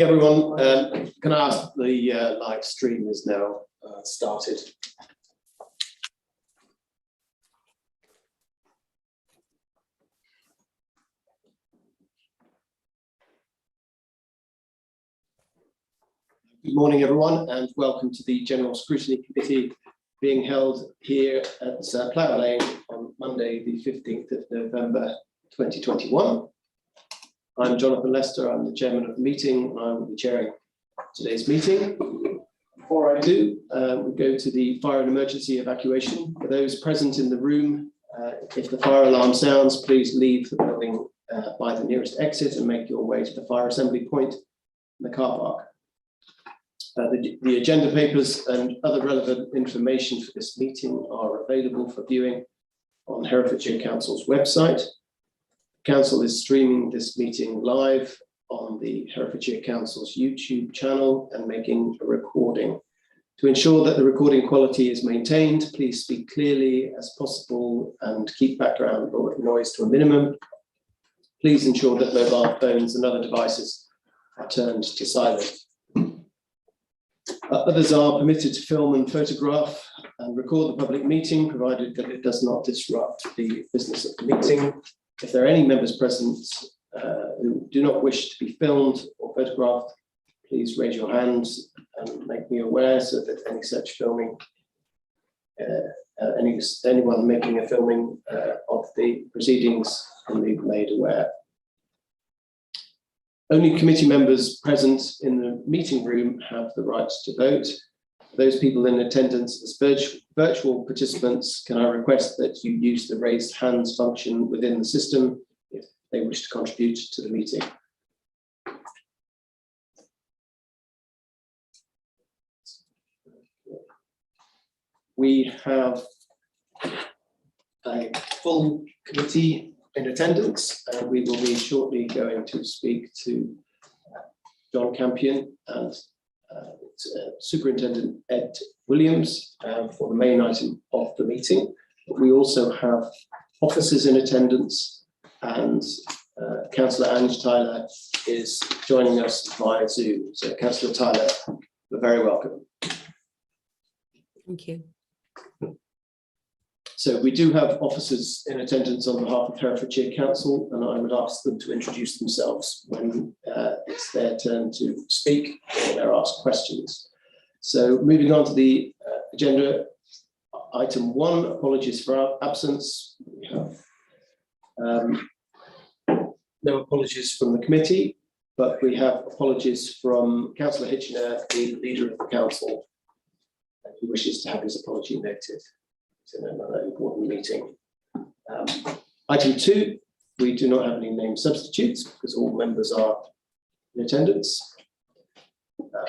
Hey everyone, can I ask the live stream is now started? Good morning everyone and welcome to the General Scrutiny Committee being held here at Plough Lane on Monday the 15th of November 2021. I'm Jonathan Lester, I'm the chairman of the meeting and I will be chairing today's meeting. Before I do, we go to the fire and emergency evacuation. For those present in the room, if the fire alarm sounds, please leave the building by the nearest exit and make your way to the fire assembly point in the car park. The agenda papers and other relevant information for this meeting are available for viewing on Herefordshire Council's website. Council is streaming this meeting live on the Herefordshire Council's YouTube channel and making a recording. To ensure that the recording quality is maintained, please speak clearly as possible and keep background noise to a minimum. Please ensure that mobile phones and other devices are turned to silent. Others are permitted to film and photograph and record the public meeting, provided that it does not disrupt the business of the meeting. If there are any members present who do not wish to be filmed or photographed, please raise your hands and make me aware so that any such filming, anyone making a filming of the proceedings can be made aware. Only committee members present in the meeting room have the right to vote. Those people in attendance as virtual participants, can I request that you use the raised hands function within the system if they wish to contribute to the meeting. We have a full committee in attendance and we will be shortly going to speak to John Campion and Superintendent Ed Williams for the main item of the meeting. But we also have officers in attendance and Councillor Ange Tyler is joining us via Zoom. So Councillor Tyler, you're very welcome. Thank you. So we do have officers in attendance on behalf of Herefordshire Council and I would ask them to introduce themselves when it's their turn to speak or they're asked questions. So moving on to the agenda, item 1, apologies for our absence. We have no apologies from the committee, but we have apologies from Councillor Hitchener, the leader of the council, who wishes to have his apology noted. In another important meeting. Item 2, we do not have any name substitutes because all members are in attendance.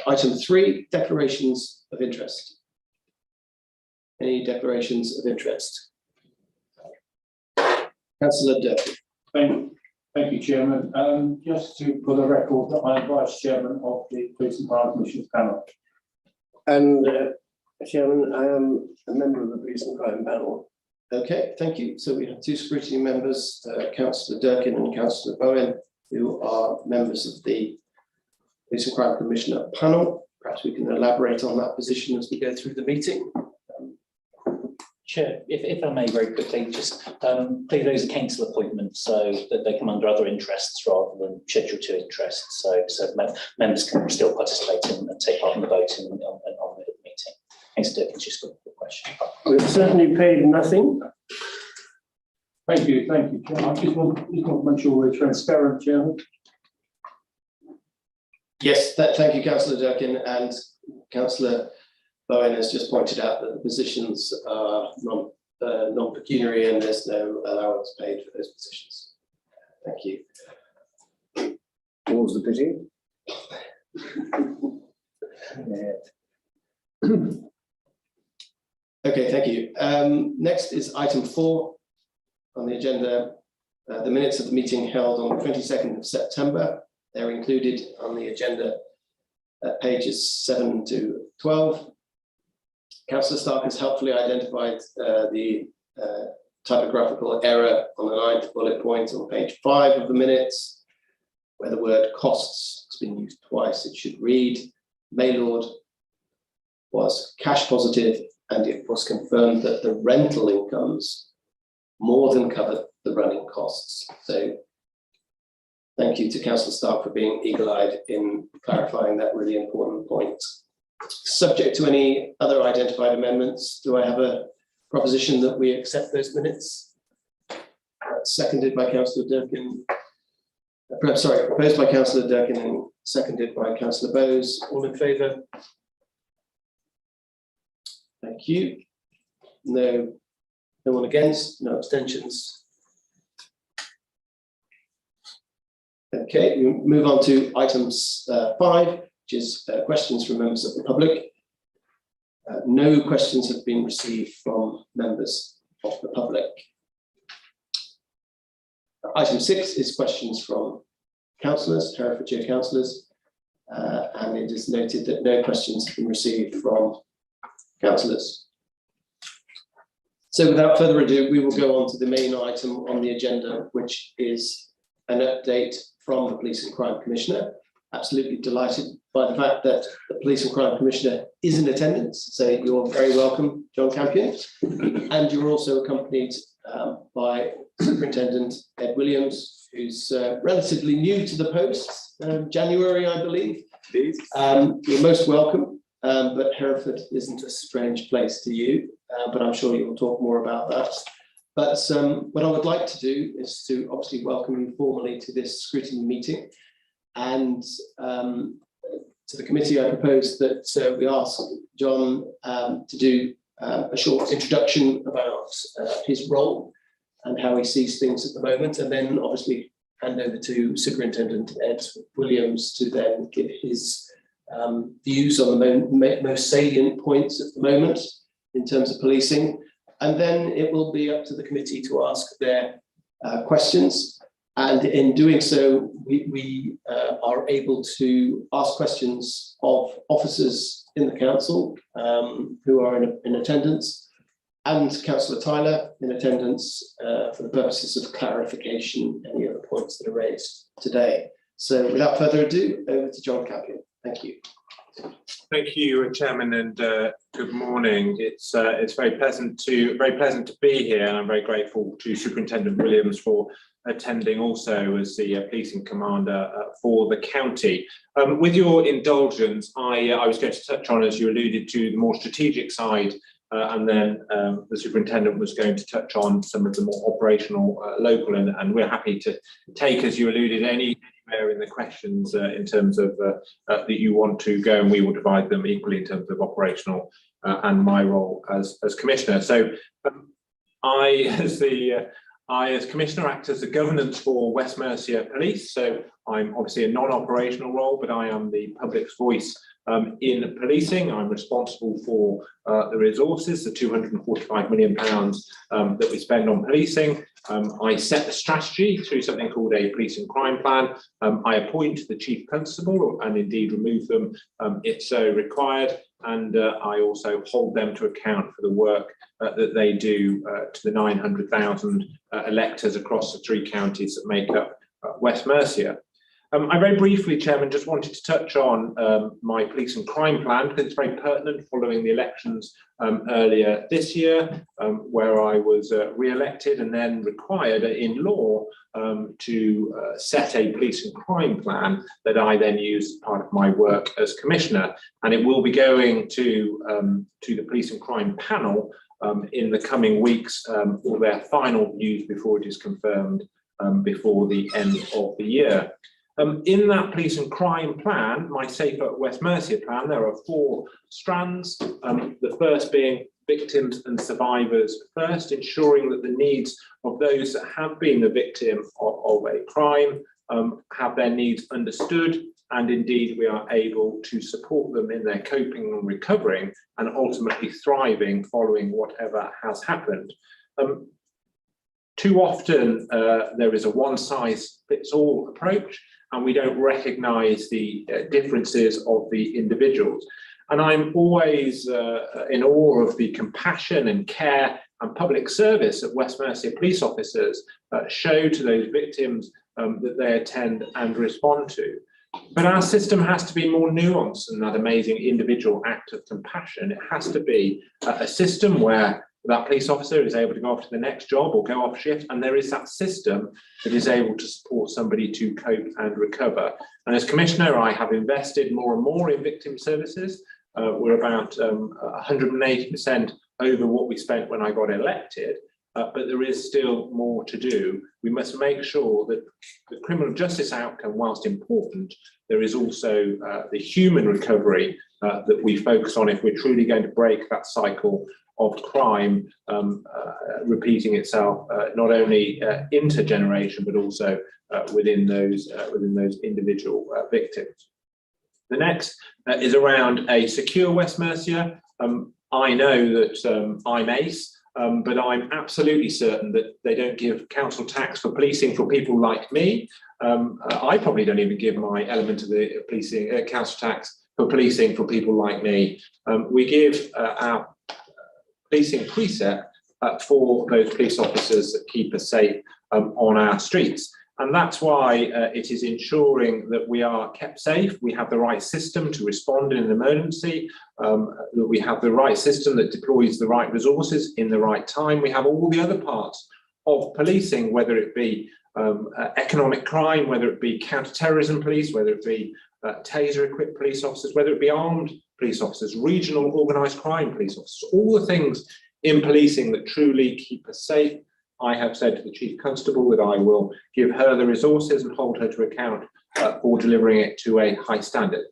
Item 3, declarations of interest. Any declarations of interest? Councillor Durkin. Thank you, Chairman. Just for the record, that I am Vice Chairman of the Police and Crime Commission's panel. And Chairman, I am a member of the Police and Crime panel. Okay, thank you. So we have 2 scrutiny members, Councillor Durkin and Councillor Bowen, who are members of the Police and Crime Commissioner panel. Perhaps we can elaborate on that position as we go through the meeting. Chair, if I may very quickly, just clearly those are council appointments so that they come under other interests rather than Schedule 2 interests. So members can still participate and take part in the voting on the meeting. Councillor Durkin's just got a question. We've certainly paid nothing. Thank you, Chairman. I just want to make sure we're transparent, Chairman. Yes, thank you, Councillor Durkin, and Councillor Bowen has just pointed out that the positions are non-pecuniary and there's no allowance paid for those positions. Thank you. What was the pity? Okay, thank you. Next is item 4 on the agenda, the minutes of the meeting held on the 22nd of September. They're included on the agenda at pages 7 to 12. Councillor Stark has helpfully identified the typographical error on the 9th bullet point on page 5 of the minutes. where the word costs has been used twice, it should read, Maylord was cash positive, and it was confirmed that the rental incomes more than covered the running costs. So thank you to Councillor Stark for being eagle-eyed in clarifying that really important point. Subject to any other identified amendments, do I have a proposition that we accept those minutes? Seconded by Councillor Durkin. Sorry, proposed by Councillor Durkin and seconded by Councillor Bowes. All in favour? Thank you. No one against, no abstentions. Okay, we move on to items 5, which is questions from members of the public. No questions have been received from members of the public. Item 6 is questions from councillors, Herefordshire councillors, and it is noted that no questions have been received from councillors. So without further ado, we will go on to the main item on the agenda, which is an update from the Police and Crime Commissioner. Absolutely delighted by the fact that the Police and Crime Commissioner is in attendance, so you're very welcome, John Campion. And you're also accompanied by Superintendent Ed Williams, who's relatively new to the post, January, I believe. You're most welcome, but Hereford isn't a strange place to you, but I'm sure you'll talk more about that. But what I would like to do is to obviously welcome you formally to this scrutiny meeting. And to the committee, I propose that we ask John to do a short introduction about his role and how he sees things at the moment, and then obviously hand over to Superintendent Ed Williams to then give his views on the most salient points at the moment in terms of policing. And then it will be up to the committee to ask their questions. And in doing so, we are able to ask questions of officers in the council who are in attendance, and Councillor Tyler in attendance for the purposes of clarification, any other points that are raised today. So without further ado, over to John Campion. Thank you. Thank you, Chairman, and good morning. It's very pleasant to be here, and I'm very grateful to Superintendent Williams for attending also as the policing commander for the county. With your indulgence, I was going to touch on, as you alluded to, the more strategic side, and then the superintendent was going to touch on some of the more operational, local, and we're happy to take, as you alluded, anywhere in the questions in terms of that you want to go, and we will divide them equally in terms of operational and my role as commissioner. So I, as Commissioner, act as the governance for West Mercia Police. So I'm obviously a non-operational role, but I am the public's voice in policing. I'm responsible for the resources, the £245 million that we spend on policing. I set the strategy through something called a police and crime plan. I appoint the chief constable and indeed remove them if so required. And I also hold them to account for the work that they do to the 900,000 electors across the 3 counties that make up West Mercia. I very briefly, Chairman, just wanted to touch on my police and crime plan, because it's very pertinent following the elections earlier this year, where I was re-elected and then required in law to set a police and crime plan that I then use as part of my work as Commissioner. And it will be going to the police and crime panel in the coming weeks for their final views before it is confirmed before the end of the year. In that police and crime plan, my Safer West Mercia plan, there are 4 strands. The first being victims and survivors first, ensuring that the needs of those that have been the victim of a crime have their needs understood, and indeed we are able to support them in their coping and recovering and ultimately thriving following whatever has happened. Too often there is a one-size-fits-all approach, and we don't recognise the differences of the individuals. And I'm always in awe of the compassion and care and public service that West Mercia police officers show to those victims that they attend and respond to. But our system has to be more nuanced than that amazing individual act of compassion. It has to be a system where that police officer is able to go off to the next job or go off shift, and there is that system that is able to support somebody to cope and recover. And as Commissioner, I have invested more and more in victim services. We're about 180% over what we spent when I got elected, but there is still more to do. We must make sure that the criminal justice outcome, whilst important, there is also the human recovery that we focus on if we're truly going to break that cycle of crime repeating itself, not only intergeneration, but also within those individual victims. The next is around a secure West Mercia. I know that I'm ACE, but I'm absolutely certain that they don't give council tax for policing for people like me. I probably don't even give my element of the policing council tax for policing for people like me. We give our policing precept for those police officers that keep us safe on our streets. And that's why it is ensuring that we are kept safe, we have the right system to respond in an emergency, that we have the right system that deploys the right resources in the right time. We have all the other parts of policing, whether it be economic crime, whether it be counter-terrorism police, whether it be taser-equipped police officers, whether it be armed police officers, regional organised crime police officers, all the things in policing that truly keep us safe. I have said to the Chief Constable that I will give her the resources and hold her to account for delivering it to a high standard.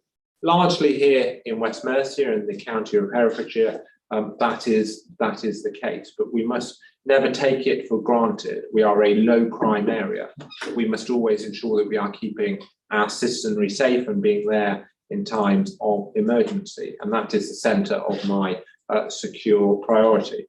Largely here in West Mercia and the county of Herefordshire, that is the case, but we must never take it for granted. We are a low crime area. We must always ensure that we are keeping our citizenry safe and being there in times of emergency, and that is the centre of my secure priority.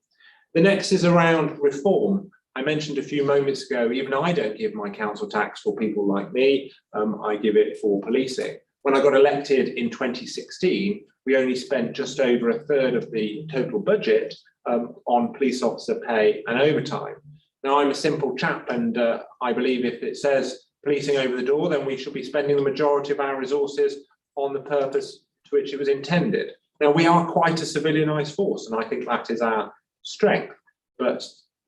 The next is around reform. I mentioned a few moments ago, even I don't give my council tax for people like me, I give it for policing. When I got elected in 2016, we only spent just over a third of the total budget on police officer pay and overtime. Now, I'm a simple chap, and I believe if it says policing over the door, then we should be spending the majority of our resources on the purpose to which it was intended. Now, we are quite a civilianised force, and I think that is our strength, but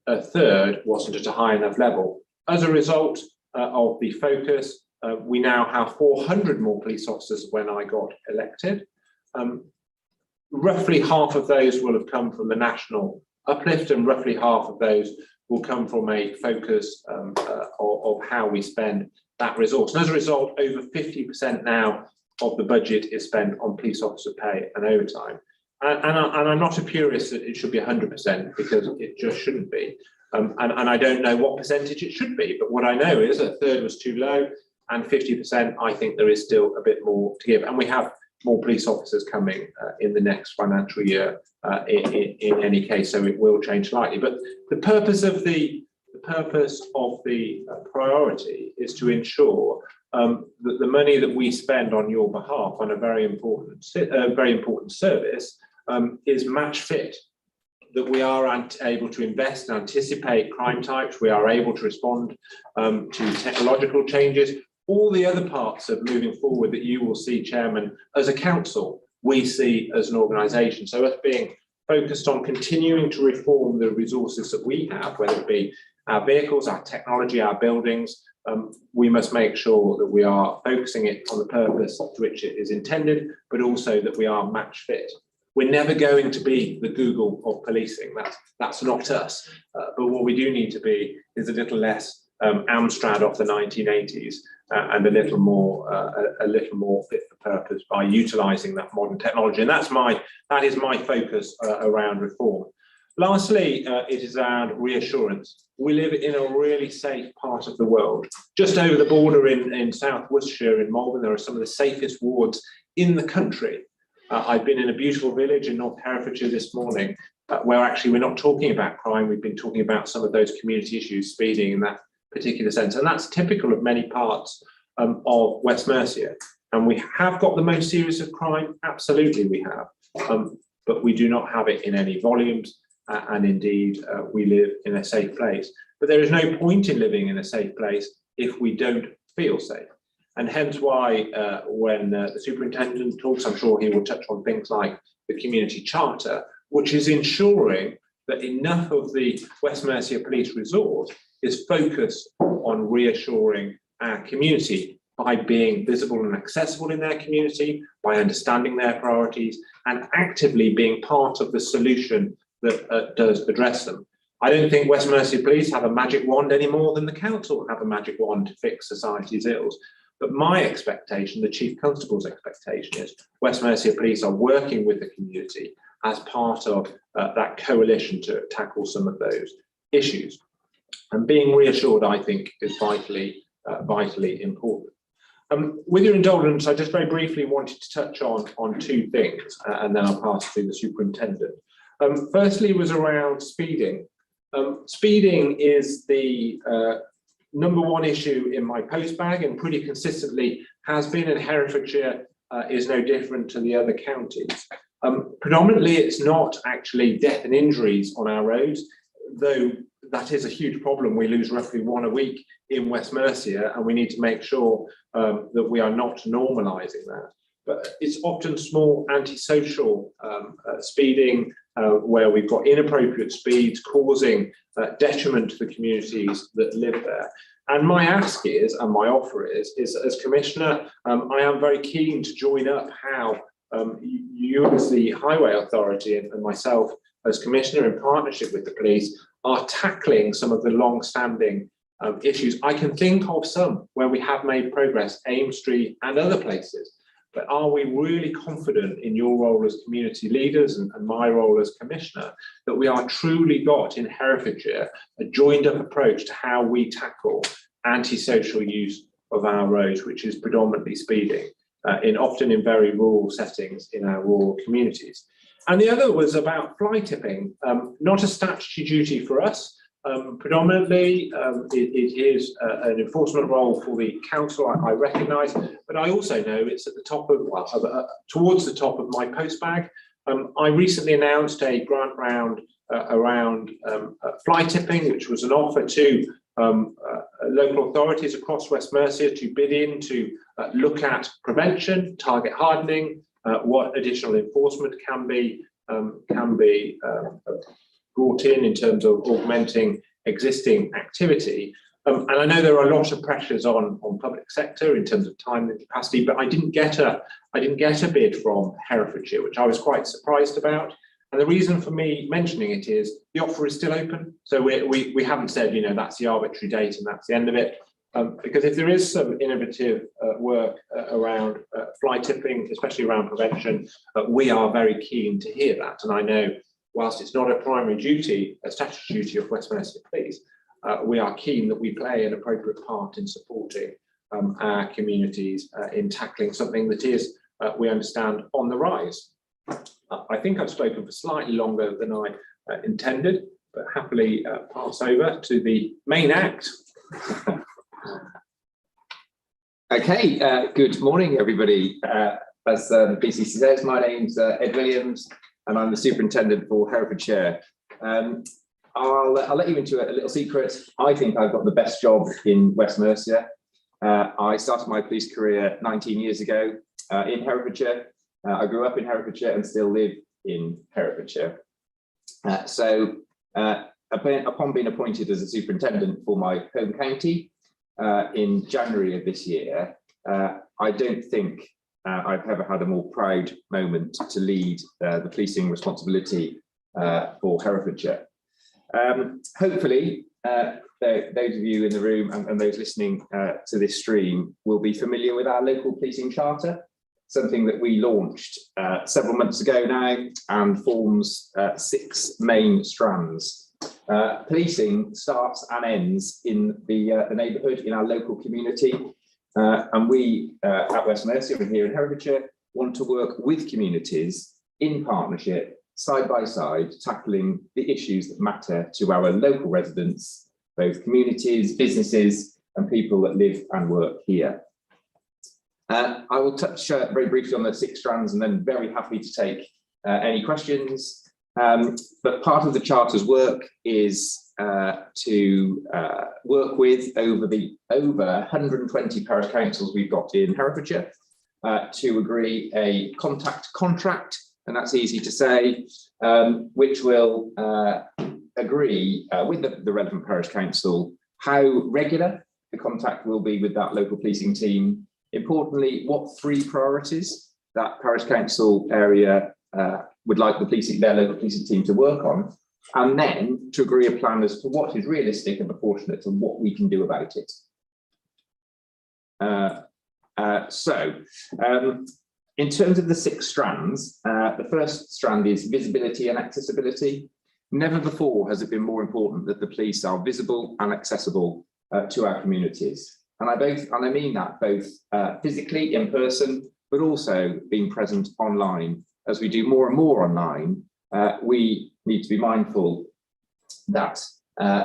a third wasn't at a high enough level. As a result of the focus, we now have 400 more police officers when I got elected. Roughly half of those will have come from the national uplift, and roughly half of those will come from a focus of how we spend that resource. And as a result, over 50% now of the budget is spent on police officer pay and overtime. And I'm not a purist that it should be 100%, because it just shouldn't be. And I don't know what percentage it should be, but what I know is a third was too low, and 50%, I think there is still a bit more to give. And we have more police officers coming in the next financial year in any case, so it will change slightly. But the purpose of the priority is to ensure that the money that we spend on your behalf on a very important service is match fit, that we are able to invest and anticipate crime types, we are able to respond to technological changes, all the other parts of moving forward that you will see, Chairman, as a council, we see as an organisation. So us being focused on continuing to reform the resources that we have, whether it be our vehicles, our technology, our buildings, we must make sure that we are focusing it on the purpose to which it is intended, but also that we are match fit. We're never going to be the Google of policing. That's not us. But what we do need to be is a little less Amstrad of the 1980s and a little more fit for purpose by utilising that modern technology. And that is my focus around reform. Lastly, it is around reassurance. We live in a really safe part of the world. Just over the border in South Worcestershire, in Malvern, there are some of the safest wards in the country. I've been in a beautiful village in North Herefordshire this morning, where actually we're not talking about crime, we've been talking about some of those community issues, speeding in that particular sense. And that's typical of many parts of West Mercia. And we have got the most serious of crime, absolutely we have, but we do not have it in any volumes. And indeed, we live in a safe place. But there is no point in living in a safe place if we don't feel safe. And hence why when the superintendent talks, I'm sure he will touch on things like the community charter, which is ensuring that enough of the West Mercia Police resource is focused on reassuring our community by being visible and accessible in their community, by understanding their priorities, and actively being part of the solution that does address them. I don't think West Mercia Police have a magic wand any more than the council have a magic wand to fix society's ills. But my expectation, the Chief Constable's expectation, is West Mercia Police are working with the community as part of that coalition to tackle some of those issues. And being reassured, I think, is vitally important. With your indulgence, I just very briefly wanted to touch on two things, and then I'll pass to the superintendent. Firstly was around speeding. Speeding is the number one issue in my postbag, and pretty consistently has been, in Herefordshire is no different to the other counties. Predominantly, it's not actually death and injuries on our roads, though that is a huge problem. We lose roughly one a week in West Mercia, and we need to make sure that we are not normalising that. But it's often small antisocial speeding where we've got inappropriate speeds causing detriment to the communities that live there. And my ask is, and my offer is as Commissioner, I am very keen to join up how you as the Highway Authority and myself as Commissioner, in partnership with the police, are tackling some of the long-standing issues. I can think of some where we have made progress, Ames Street and other places, but are we really confident in your role as community leaders and my role as Commissioner that we are truly got in Herefordshire a joined up approach to how we tackle antisocial use of our roads, which is predominantly speeding, often in very rural settings in our rural communities. And the other was about fly tipping, not a statutory duty for us. Predominantly, it is an enforcement role for the council, I recognise, but I also know it's at the top of, towards the top of my postbag. I recently announced a grant round around fly tipping, which was an offer to local authorities across West Mercia to bid in to look at prevention, target hardening, what additional enforcement can be brought in terms of augmenting existing activity. And I know there are a lot of pressures on public sector in terms of time and capacity, but I didn't get a bid from Herefordshire, which I was quite surprised about. And the reason for me mentioning it is the offer is still open. So we haven't said, that's the arbitrary date and that's the end of it. Because if there is some innovative work around fly tipping, especially around prevention, we are very keen to hear that. And I know, whilst it's not a primary duty, a statutory duty of West Mercia Police, we are keen that we play an appropriate part in supporting our communities in tackling something that is, we understand, on the rise. I think I've spoken for slightly longer than I intended, but happily pass over to the main act. Okay, good morning, everybody. As the BCC says, my name's Ed Williams, and I'm the superintendent for Herefordshire. I'll let you into a little secret. I think I've got the best job in West Mercia. I started my police career 19 years ago in Herefordshire. I grew up in Herefordshire and still live in Herefordshire. Upon being appointed as a superintendent for my home county in January of this year, I don't think I've ever had a more proud moment to lead the policing responsibility for Herefordshire. Hopefully, those of you in the room and those listening to this stream will be familiar with our local policing charter, something that we launched several months ago now and forms 6 main strands. Policing starts and ends in the neighbourhood, in our local community, and we at West Mercia and here in Herefordshire want to work with communities in partnership, side by side, tackling the issues that matter to our local residents, both communities, businesses and people that live and work here. I will touch very briefly on the 6 strands and then very happy to take any questions. But part of the Charter's work is to work with over 120 parish councils we've got in Herefordshire to agree a contact contract, and that's easy to say, which will agree with the relevant parish council how regular the contact will be with that local policing team. Importantly, what 3 priorities that parish council area would like their local policing team to work on, and then to agree a plan as to what is realistic and proportionate to what we can do about it. In terms of the 6 strands, the first strand is visibility and accessibility. Never before has it been more important that the police are visible and accessible to our communities. And I mean that both physically in person, but also being present online. As we do more and more online, we need to be mindful that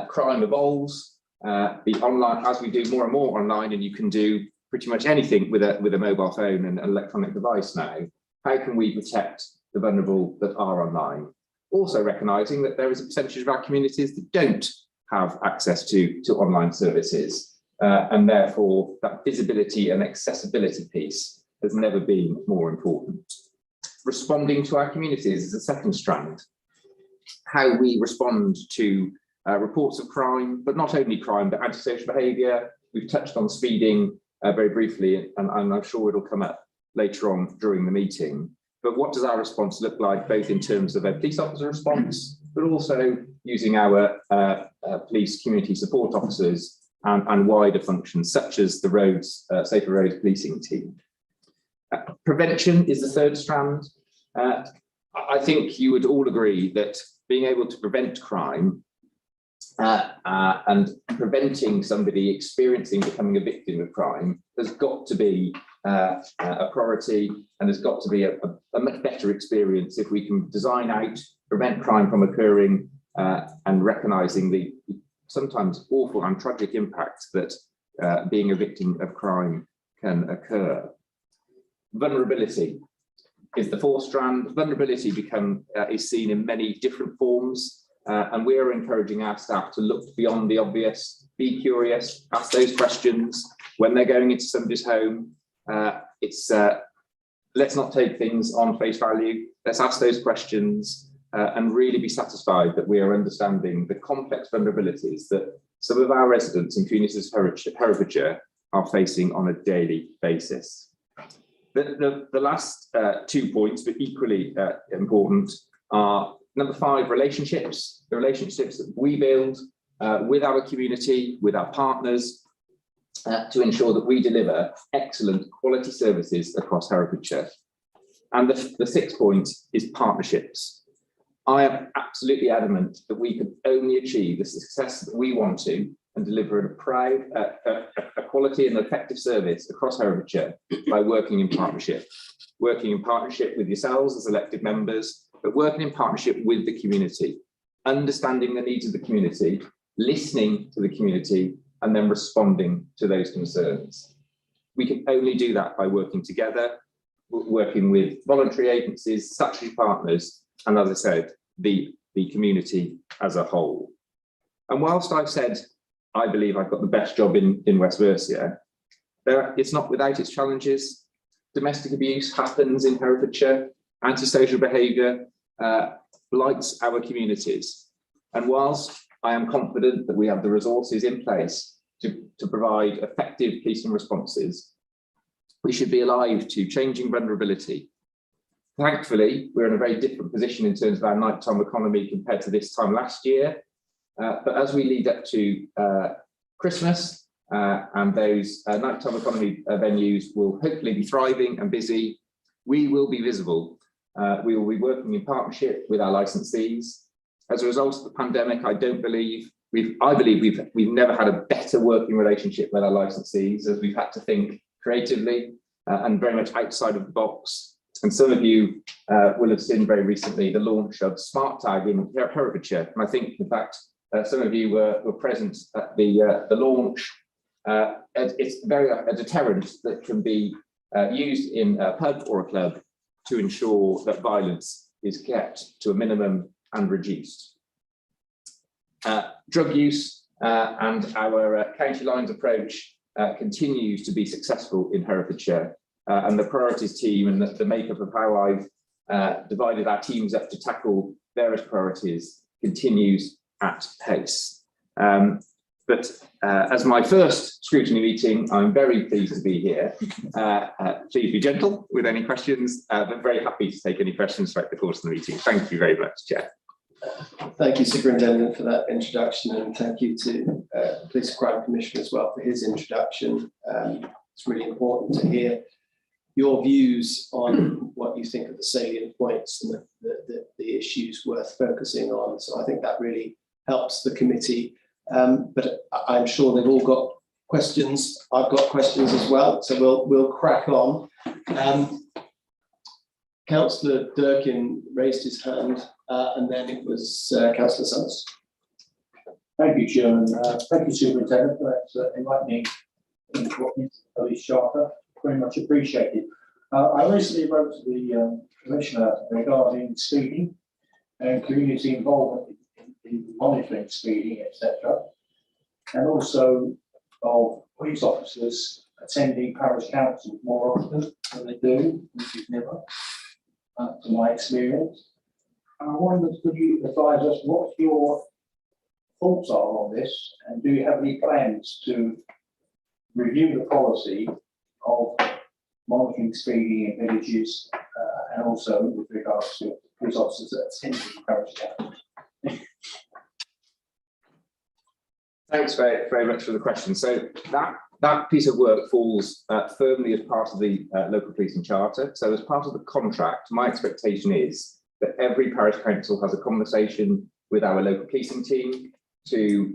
crime evolves. The online, as we do more and more online, and you can do pretty much anything with a mobile phone and an electronic device now. How can we protect the vulnerable that are online? Also recognising that there is a percentage of our communities that don't have access to online services, and therefore that visibility and accessibility piece has never been more important. Responding to our communities is the second strand. How we respond to reports of crime, but not only crime, but antisocial behaviour. We've touched on speeding very briefly, and I'm sure it'll come up later on during the meeting. But what does our response look like, both in terms of a police officer response, but also using our police community support officers and wider functions, such as the Safer Roads policing team. Prevention is the third strand. I think you would all agree that being able to prevent crime and preventing somebody experiencing becoming a victim of crime has got to be a priority, and has got to be a much better experience if we can design out, prevent crime from occurring, and recognising the sometimes awful and tragic impact that being a victim of crime can occur. Vulnerability is the fourth strand. Vulnerability is seen in many different forms, and we are encouraging our staff to look beyond the obvious, be curious, ask those questions when they're going into somebody's home. Let's not take things on face value. Let's ask those questions and really be satisfied that we are understanding the complex vulnerabilities that some of our residents and communities of Herefordshire are facing on a daily basis. The last 2 points, but equally important, are number 5, relationships. The relationships that we build with our community, with our partners, to ensure that we deliver excellent quality services across Herefordshire. And the 6th point is partnerships. I am absolutely adamant that we can only achieve the success that we want to and deliver a quality and effective service across Herefordshire by working in partnership with yourselves as elected members, but working in partnership with the community, understanding the needs of the community, listening to the community, and then responding to those concerns. We can only do that by working together, working with voluntary agencies, statutory partners, and as I said, the community as a whole. And whilst I've said I believe I've got the best job in West Mercia, it's not without its challenges. Domestic abuse happens in Herefordshire, antisocial behaviour blights our communities. And whilst I am confident that we have the resources in place to provide effective policing responses, we should be alive to changing vulnerability. Thankfully, we're in a very different position in terms of our nighttime economy compared to this time last year. But as we lead up to Christmas and those nighttime economy venues will hopefully be thriving and busy, we will be visible. We will be working in partnership with our licensees. As a result of the pandemic, I believe we've never had a better working relationship with our licensees, as we've had to think creatively and very much outside of the box. And some of you will have seen very recently the launch of Smart Tag in Herefordshire. And I think, in fact, some of you were present at the launch. It's a deterrent that can be used in a pub or a club to ensure that violence is kept to a minimum and reduced. Drug use and our county lines approach continues to be successful in Herefordshire, and the priorities team and the makeup of how I've divided our teams up to tackle various priorities continues at pace. But as my first scrutiny meeting, I'm very pleased to be here. Please be gentle with any questions, but very happy to take any questions throughout the course of the meeting. Thank you very much, Chair. Thank you, Superintendent, for that introduction, and thank you to the Police and Crime Commissioner as well for his introduction. It's really important to hear your views on what you think are the salient points and the issues worth focusing on. So I think that really helps the committee. But I'm sure they've all got questions. I've got questions as well, so we'll crack on. Councillor Durkin raised his hand, and then it was Councillor Summers. Thank you, Chairman. Thank you, Superintendent, for enlightening input into the police charter. Very much appreciated. I recently wrote to the Commissioner regarding speeding and community involvement in monitoring speeding, etc. And also of police officers attending parish councils more often than they do, which is never, to my experience. And I wondered, could you advise us what your thoughts are on this, and do you have any plans to review the policy of monitoring speeding in villages, and also with regards to police officers that attend parish councils? Thanks very much for the question. So that piece of work falls firmly as part of the local policing charter. So as part of the contract, my expectation is that every parish council has a conversation with our local policing team to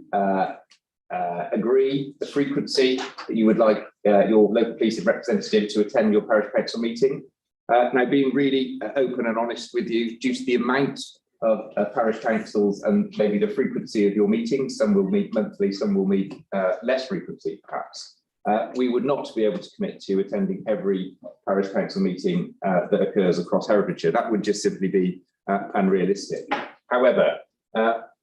agree the frequency that you would like your local policing representative to attend your parish council meeting. Now, being really open and honest with you, due to the amount of parish councils and maybe the frequency of your meetings, some will meet monthly, some will meet less frequently perhaps, we would not be able to commit to attending every parish council meeting that occurs across Herefordshire. That would just simply be unrealistic. However,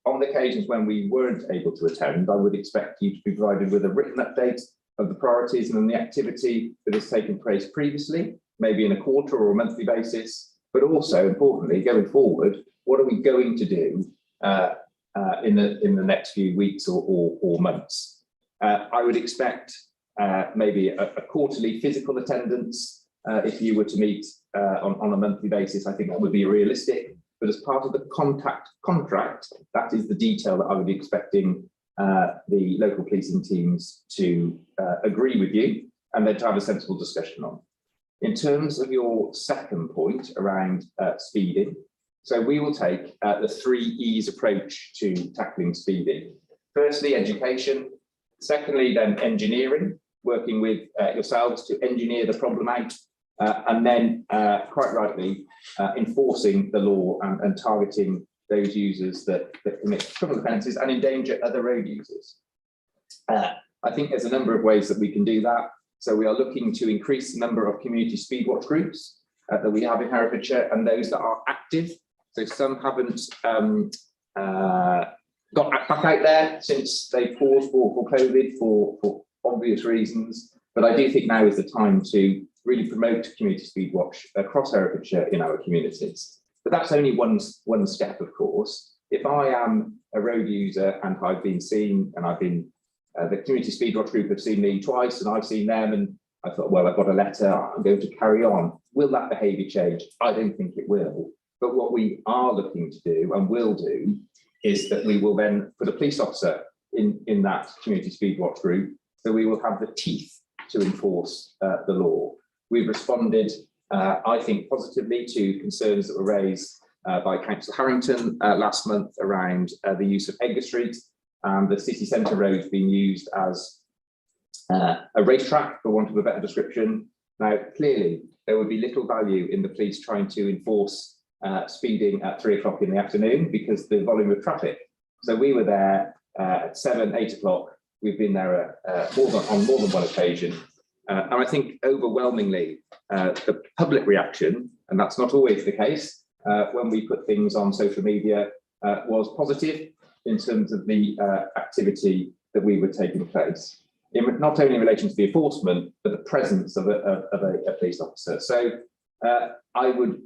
on the occasions when we weren't able to attend, I would expect you to be provided with a written update of the priorities and the activity that has taken place previously, maybe in a quarter or a monthly basis, but also importantly, going forward, what are we going to do in the next few weeks or months? I would expect maybe a quarterly physical attendance if you were to meet on a monthly basis. I think that would be realistic. But as part of the contract, that is the detail that I would be expecting the local policing teams to agree with you and then to have a sensible discussion on. In terms of your second point around speeding, so we will take the 3 E's approach to tackling speeding. Firstly, education. Secondly, then engineering, working with yourselves to engineer the problem out. And then, quite rightly, enforcing the law and targeting those users that commit criminal offences and endanger other road users. I think there's a number of ways that we can do that. So we are looking to increase the number of community speed watch groups that we have in Herefordshire, and those that are active. So some haven't got back out there since they paused for COVID for obvious reasons. But I do think now is the time to really promote community speed watch across Herefordshire in our communities. But that's only one step, of course. If I am a road user and I've been seen, and I've been, the community speed watch group have seen me twice and I've seen them, and I thought, well, I've got a letter, I'm going to carry on. Will that behaviour change? I don't think it will. But what we are looking to do and will do is that we will then put a police officer in that community speed watch group, so we will have the teeth to enforce the law. We've responded, I think, positively to concerns that were raised by Councillor Harrington last month around the use of Edgar Street and the city centre roads being used as a racetrack, for want of a better description. Now, clearly, there would be little value in the police trying to enforce speeding at 3 o'clock in the afternoon because the volume of traffic. So we were there at 7, 8 o'clock. We've been there on more than one occasion. And I think overwhelmingly, the public reaction, and that's not always the case, when we put things on social media, was positive in terms of the activity that we were taking place, not only in relation to the enforcement, but the presence of a police officer. So I would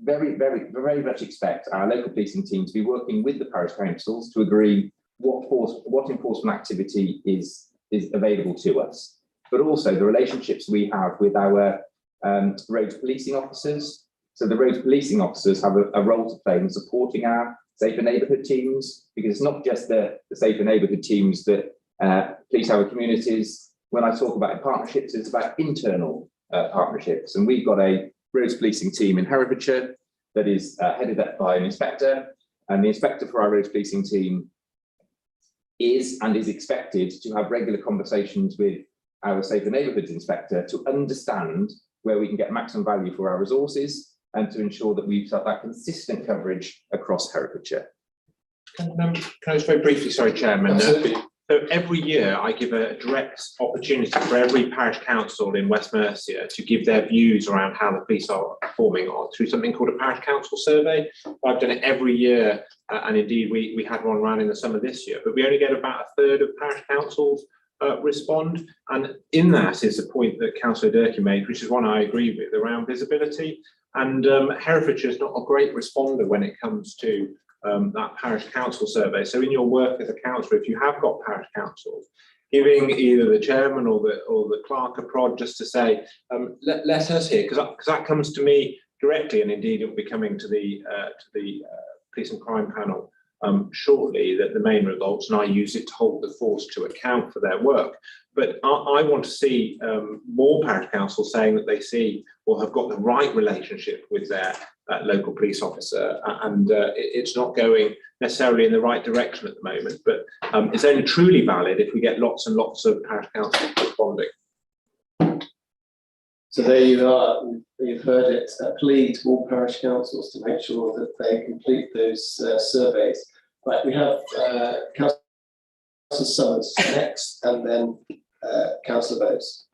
very much expect our local policing team to be working with the parish councils to agree what enforcement activity is available to us, but also the relationships we have with our roads policing officers. So the roads policing officers have a role to play in supporting our safer neighbourhood teams, because it's not just the safer neighbourhood teams that police our communities. When I talk about partnerships, it's about internal partnerships, and we've got a roads policing team in Herefordshire that is headed up by an inspector, and the inspector for our roads policing team is expected to have regular conversations with our safer neighbourhoods inspector to understand where we can get maximum value for our resources and to ensure that we've got that consistent coverage across Herefordshire. Can I just very briefly, sorry, Chairman? Absolutely. So every year I give a direct opportunity for every parish council in West Mercia to give their views around how the police are performing through something called a parish council survey. I've done it every year, and indeed we had one run in the summer this year, but we only get about a third of parish councils respond. And in that is the point that Councillor Durkee made, which is one I agree with, around visibility. And Herefordshire is not a great responder when it comes to that parish council survey. So in your work as a councillor, if you have got parish councils, giving either the chairman or the clerk a prod just to say, let us hear, because that comes to me directly, and indeed it will be coming to the police and crime panel shortly, that the main results, and I use it to hold the force to account for their work. But I want to see more parish councils saying that they see or have got the right relationship with their local police officer, and it's not going necessarily in the right direction at the moment, but it's only truly valid if we get lots and lots of parish councils responding. So there you are, you've heard it, a plea to all parish councils to make sure that they complete those surveys. Right, we have Councillor Summers next, and then Councillor Bowes.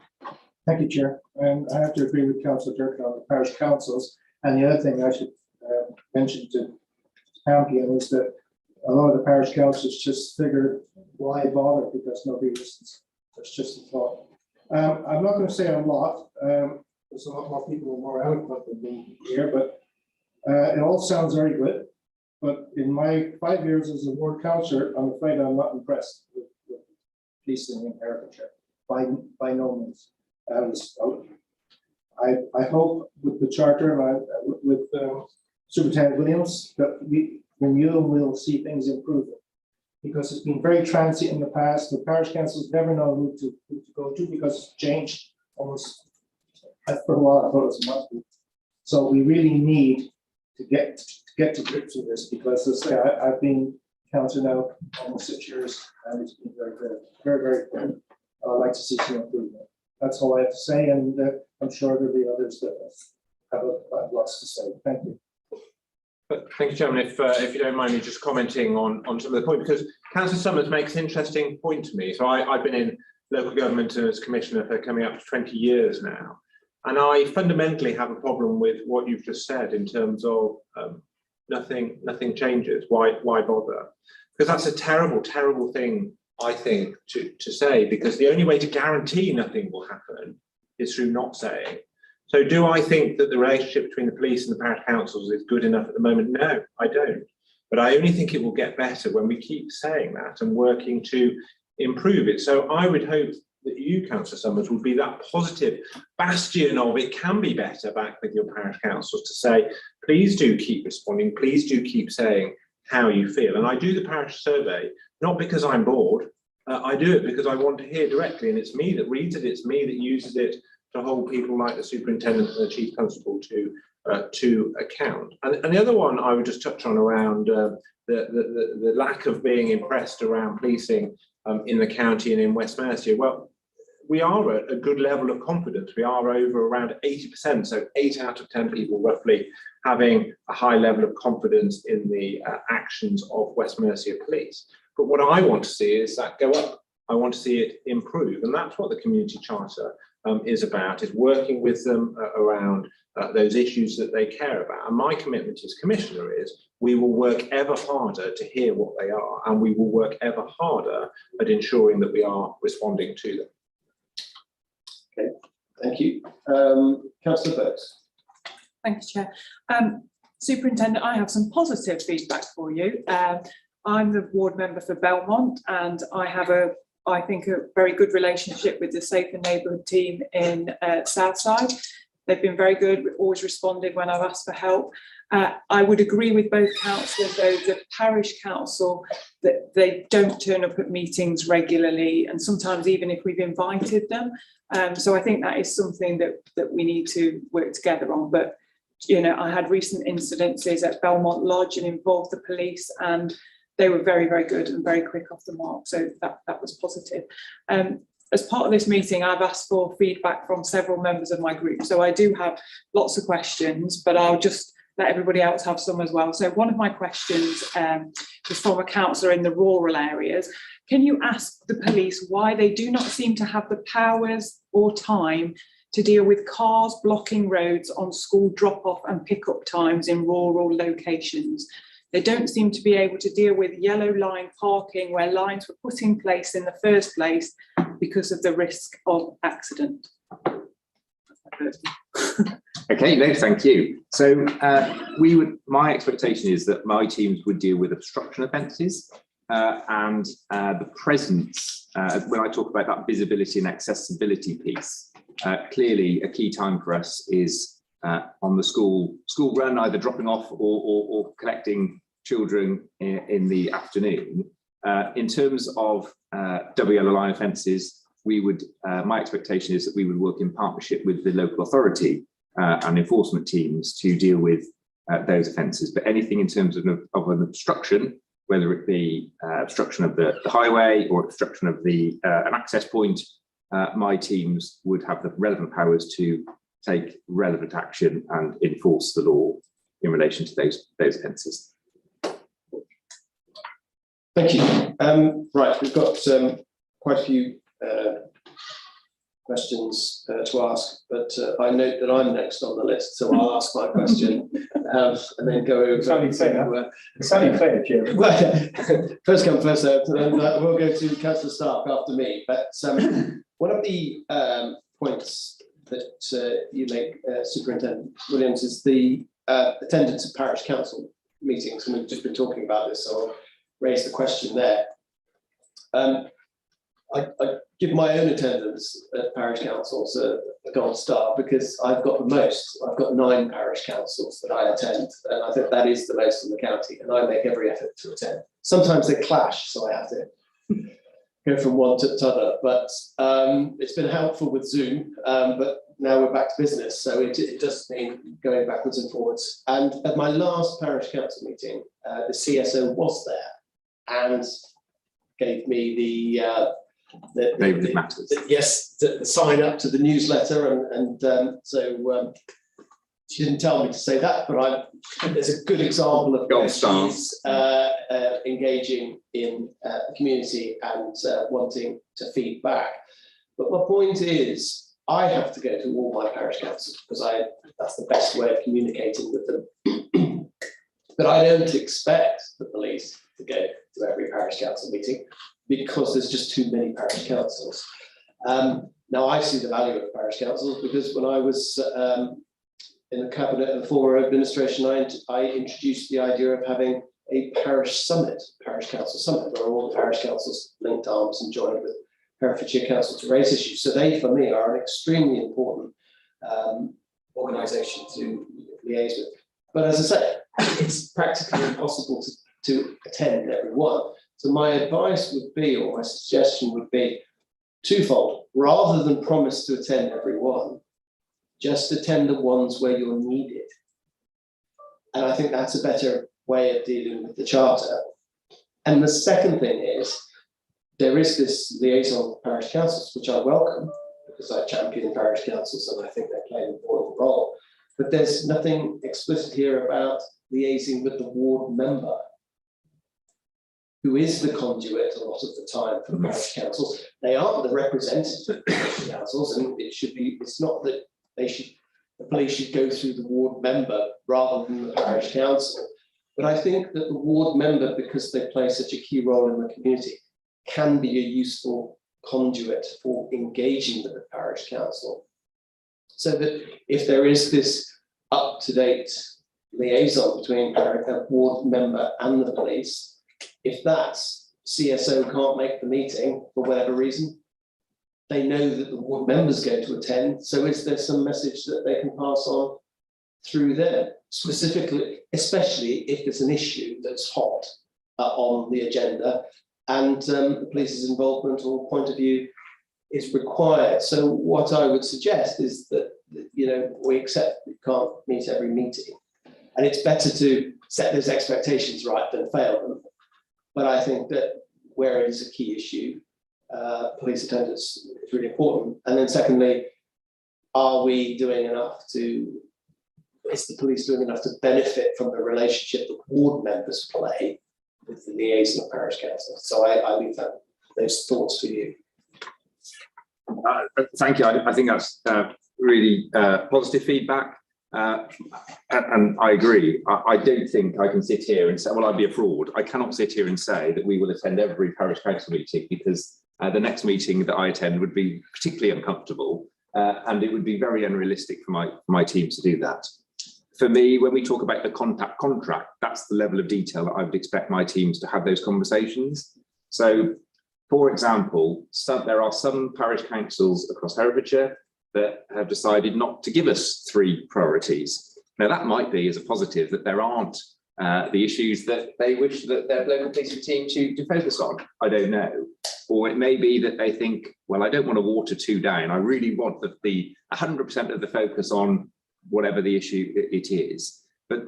Thank you, Chair. And I have to agree with Councillor Durkee on the parish councils. And the other thing I should mention to Campion is that a lot of the parish councils just figure, why bother, because nobody listens. That's just a thought. I'm not going to say a lot. There's a lot more people more eloquent than me here, but it all sounds very good. But in my 5 years as a ward councillor, I'm afraid I'm not impressed with policing in Herefordshire. By no means. I hope with the charter and with Superintendent Williams that we'll see things improving, because it's been very transient in the past. The parish councils never know who to go to, because it's changed almost for a while. I thought it was a month. So we really need to get to grips with this, because as I say, I've been councillor now almost 6 years, and it's been very good, very good. I'd like to see some improvement. That's all I have to say, and I'm sure there'll be others that have lots to say. Thank you. Thank you, Chairman. If you don't mind me just commenting on some of the points, because Councillor Summers makes an interesting point to me. So I've been in local government as Commissioner for coming up to 20 years now, and I fundamentally have a problem with what you've just said in terms of nothing changes. Why bother? Because that's a terrible thing, I think, to say, because the only way to guarantee nothing will happen is through not saying. So do I think that the relationship between the police and the parish councils is good enough at the moment? No, I don't. But I only think it will get better when we keep saying that and working to improve it. So I would hope that you, Councillor Summers, would be that positive bastion of it can be better back with your parish councils to say, please do keep responding, please do keep saying how you feel. And I do the parish survey, not because I'm bored, I do it because I want to hear directly, and it's me that reads it, it's me that uses it to hold people like the superintendent and the chief constable to account. And the other one I would just touch on around the lack of being impressed around policing in the county and in West Mercia. Well, we are at a good level of confidence. We are over around 80%, so 8 out of 10 people roughly having a high level of confidence in the actions of West Mercia Police. But what I want to see is that go up. I want to see it improve, and that's what the community charter is about, is working with them around those issues that they care about. And my commitment as Commissioner is we will work ever harder to hear what they are, and we will work ever harder at ensuring that we are responding to them. Okay, thank you. Councillor Burks. Thank you, Chair. Superintendent, I have some positive feedback for you. I'm the ward member for Belmont, and I have I think a very good relationship with the Safe and Neighbourhood team in Southside. They've been very good, always responded when I've asked for help. I would agree with both councillors, though, the parish council, that they don't turn up at meetings regularly, and sometimes even if we've invited them. So I think that is something that we need to work together on. But, you know, I had recent incidences at Belmont Lodge and involved the police, and they were very, very good and very quick off the mark. So that was positive. As part of this meeting, I've asked for feedback from several members of my group. So I do have lots of questions, but I'll just let everybody else have some as well. So one of my questions was from a councillor in the rural areas. Can you ask the police why they do not seem to have the powers or time to deal with cars blocking roads on school drop-off and pick-up times in rural locations? They don't seem to be able to deal with yellow line parking where lines were put in place in the first place because of the risk of accident. Okay, no, thank you. So my expectation is that my teams would deal with obstruction offences and the presence, when I talk about that visibility and accessibility piece, clearly a key time for us is on the school run, either dropping off or collecting children in the afternoon. In terms of double yellow line offences, my expectation is that we would work in partnership with the local authority and enforcement teams to deal with those offences. But anything in terms of an obstruction, whether it be obstruction of the highway or obstruction of an access point, my teams would have the relevant powers to take relevant action and enforce the law in relation to those offences. Thank you. Right, we've got quite a few questions to ask, but I note that I'm next on the list, so I'll ask my question and then go over. It's only fair, Chair. Well, first come, first served, and then we'll go to Councillor Stark after me. But one of the points that you make, Superintendent Williams, is the attendance of parish council meetings, and we've just been talking about this, so I'll raise the question there. I give my own attendance at parish councils a gold star because I've got the most. I've got 9 parish councils that I attend, and I think that is the most in the county, and I make every effort to attend. Sometimes they clash, so I have to go from one to the other, but it's been helpful with Zoom, but now we're back to business, so it does mean going backwards and forwards. And at my last parish council meeting, the CSO was there and gave me the sign up to the newsletter, and so she didn't tell me to say that, but there's a good example of where she's engaging in the community and wanting to feed back. But my point is, I have to go to all my parish councils because that's the best way of communicating with them. But I don't expect the police to go to every parish council meeting because there's just too many parish councils. Now I see the value of parish councils because when I was in the cabinet of the former administration, I introduced the idea of having a parish summit, parish council summit, where all the parish councils linked arms and joined with Herefordshire Council to raise issues. So they, for me, are an extremely important organisation to liaise with. But as I say, it's practically impossible to attend every one. So my advice would be, or my suggestion would be, twofold. Rather than promise to attend every one, just attend the ones where you're needed. And I think that's a better way of dealing with the charter. And the second thing is, there is this liaison with parish councils, which I welcome, because I champion parish councils and I think they play an important role. But there's nothing explicit here about liaising with the ward member. who is the conduit a lot of the time for the parish councils. They aren't the representative of the councils, and it's not that the police should go through the ward member rather than the parish council. But I think that the ward member, because they play such a key role in the community, can be a useful conduit for engaging with the parish council. So that if there is this up-to-date liaison between a ward member and the police, if that CSO can't make the meeting for whatever reason, they know that the ward member's going to attend. So is there some message that they can pass on through them, specifically, especially if it's an issue that's hot on the agenda and the police's involvement or point of view is required. So what I would suggest is that, we accept we can't meet every meeting, and it's better to set those expectations right than fail them. But I think that where it is a key issue, police attendance is really important. And then secondly, are we doing enough is the police doing enough to benefit from the relationship that ward members play with the liaison of parish council? So I leave those thoughts for you. Thank you. I think that's really positive feedback. And I agree. I don't think I can sit here and say, well, I'd be a fraud. I cannot sit here and say that we will attend every parish council meeting, because the next meeting that I attend would be particularly uncomfortable, and it would be very unrealistic for my team to do that. For me, when we talk about the contact contract, that's the level of detail that I would expect my teams to have those conversations. So, for example, there are some parish councils across Herefordshire that have decided not to give us 3 priorities. Now, that might be as a positive that there aren't the issues that they wish that their local policing team to focus on. I don't know. Or it may be that they think, well, I don't want to water 2 down. I really want the 100% of the focus on whatever the issue it is. But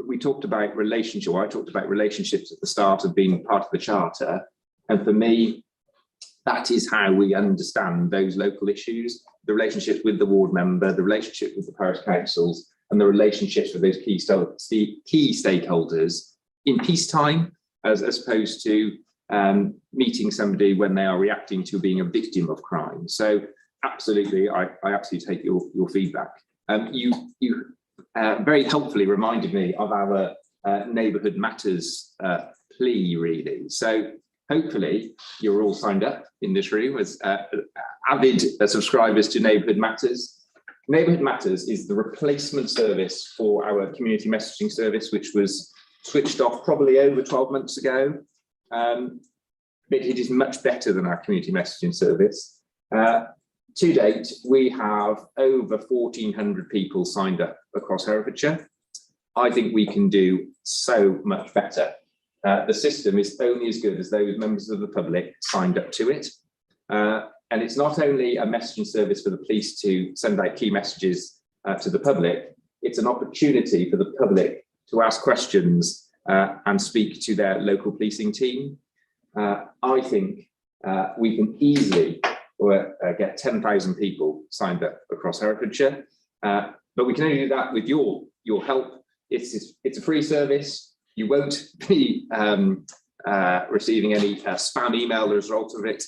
we talked about relationship, I talked about relationships at the start of being part of the charter. And for me, that is how we understand those local issues, the relationships with the ward member, the relationship with the parish councils, and the relationships with those key stakeholders in peacetime, as opposed to meeting somebody when they are reacting to being a victim of crime. So absolutely, I absolutely take your feedback. You very helpfully reminded me of our Neighbourhood Matters plea, really. So hopefully you're all signed up in this room as avid subscribers to Neighbourhood Matters. Neighbourhood Matters is the replacement service for our community messaging service, which was switched off probably over 12 months ago. But it is much better than our community messaging service. To date, we have over 1,400 people signed up across Herefordshire. I think we can do so much better. The system is only as good as those members of the public signed up to it. And it's not only a messaging service for the police to send out key messages to the public, it's an opportunity for the public to ask questions and speak to their local policing team. I think we can easily get 10,000 people signed up across Herefordshire, but we can only do that with your help. It's a free service. You won't be receiving any spam email as a result of it.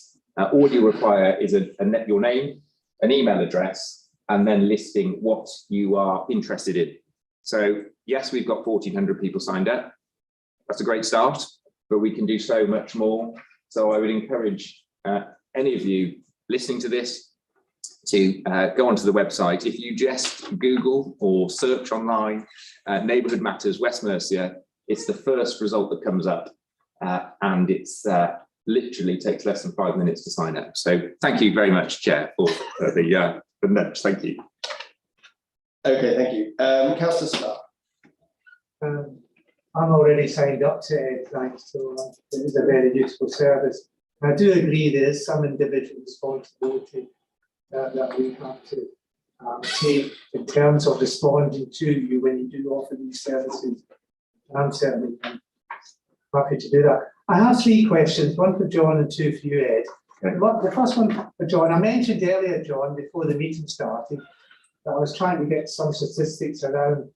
All you require is your name, an email address, and then listing what you are interested in. So yes, we've got 1,400 people signed up. That's a great start, but we can do so much more. So I would encourage any of you listening to this to go onto the website. If you just Google or search online Neighbourhood Matters West Mercia, it's the first result that comes up, and it's literally takes less than 5 minutes to sign up. So thank you very much, Chair, for the nudge. Thank you. Okay, thank you. Councillor Stark. I'm already signed up to it, thanks to it is a very useful service. I do agree there is some individual responsibility that we have to take in terms of responding to you when you do offer these services. I'm certainly happy to do that. I have 3 questions, one for John and 2 for you, Ed. Okay. The first one for John, I mentioned earlier, John, before the meeting started, that I was trying to get some statistics around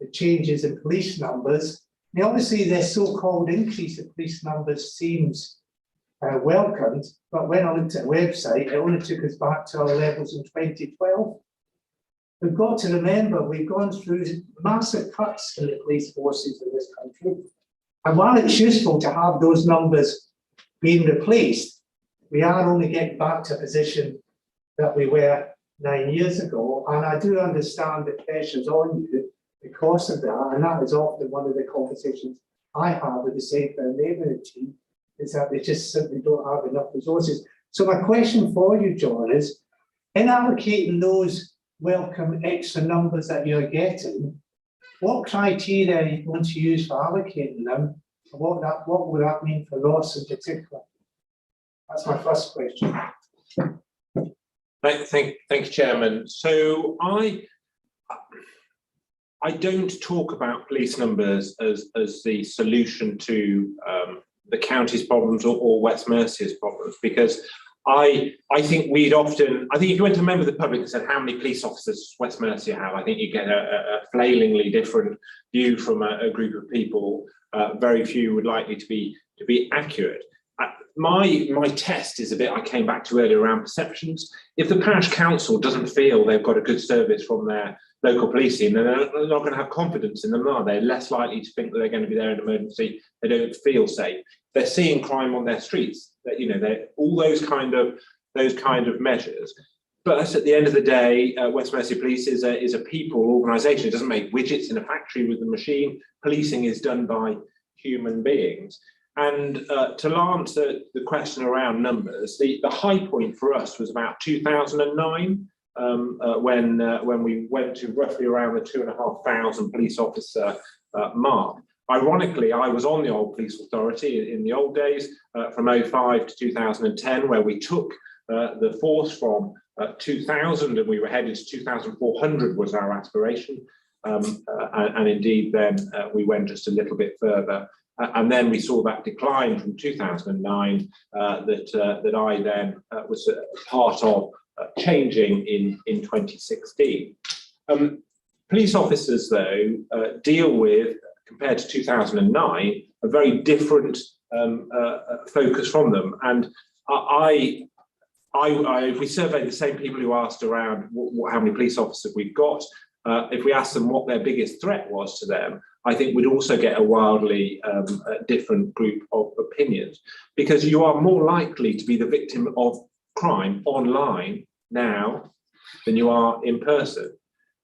the changes in police numbers Now, obviously, this so-called increase in police numbers seems welcomed, but when I looked at the website, it only took us back to our levels in 2012. We've got to remember, we've gone through massive cuts in the police forces in this country. And while it's useful to have those numbers being replaced, we are only getting back to a position that we were 9 years ago. And I do understand the pressures on you because of that. And that is often one of the conversations I have with the Safer and Neighbourhood team, is that they just simply don't have enough resources. So my question for you, John, is in allocating those welcome extra numbers that you're getting, what criteria are you going to use for allocating them? And what would that mean for Ross in particular? That's my first question. Thank you, Chairman. So I don't talk about police numbers as the solution to the county's problems or West Mercia's problems, because I think we'd often, I think if you went to a member of the public and said how many police officers does West Mercia have, I think you get a flailingly different view from a group of people. Very few would likely to be accurate. My test is a bit I came back to earlier around perceptions. If the parish council doesn't feel they've got a good service from their local policing, then they're not going to have confidence in them, are they? Less likely to think that they're going to be there in an emergency. They don't feel safe. They're seeing crime on their streets. That, you know, they're all those kind of measures. But at the end of the day, West Mercia Police is a people organisation. It doesn't make widgets in a factory with a machine. Policing is done by human beings. And to answer the question around numbers, the high point for us was about 2009, when we went to roughly around the 2,500 police officer mark. Ironically, I was on the old police authority in the old days, from 05 to 2010, where we took the force from 2,000 and we were headed to 2,400 was our aspiration. And indeed, then we went just a little bit further. And then we saw that decline from 2009 that I then was part of changing in 2016. Police officers, though, deal with, compared to 2009, a very different focus from them. And if we survey the same people who asked around how many police officers we've got, if we asked them what their biggest threat was to them, I think we'd also get a wildly different group of opinions, because you are more likely to be the victim of crime online now than you are in person.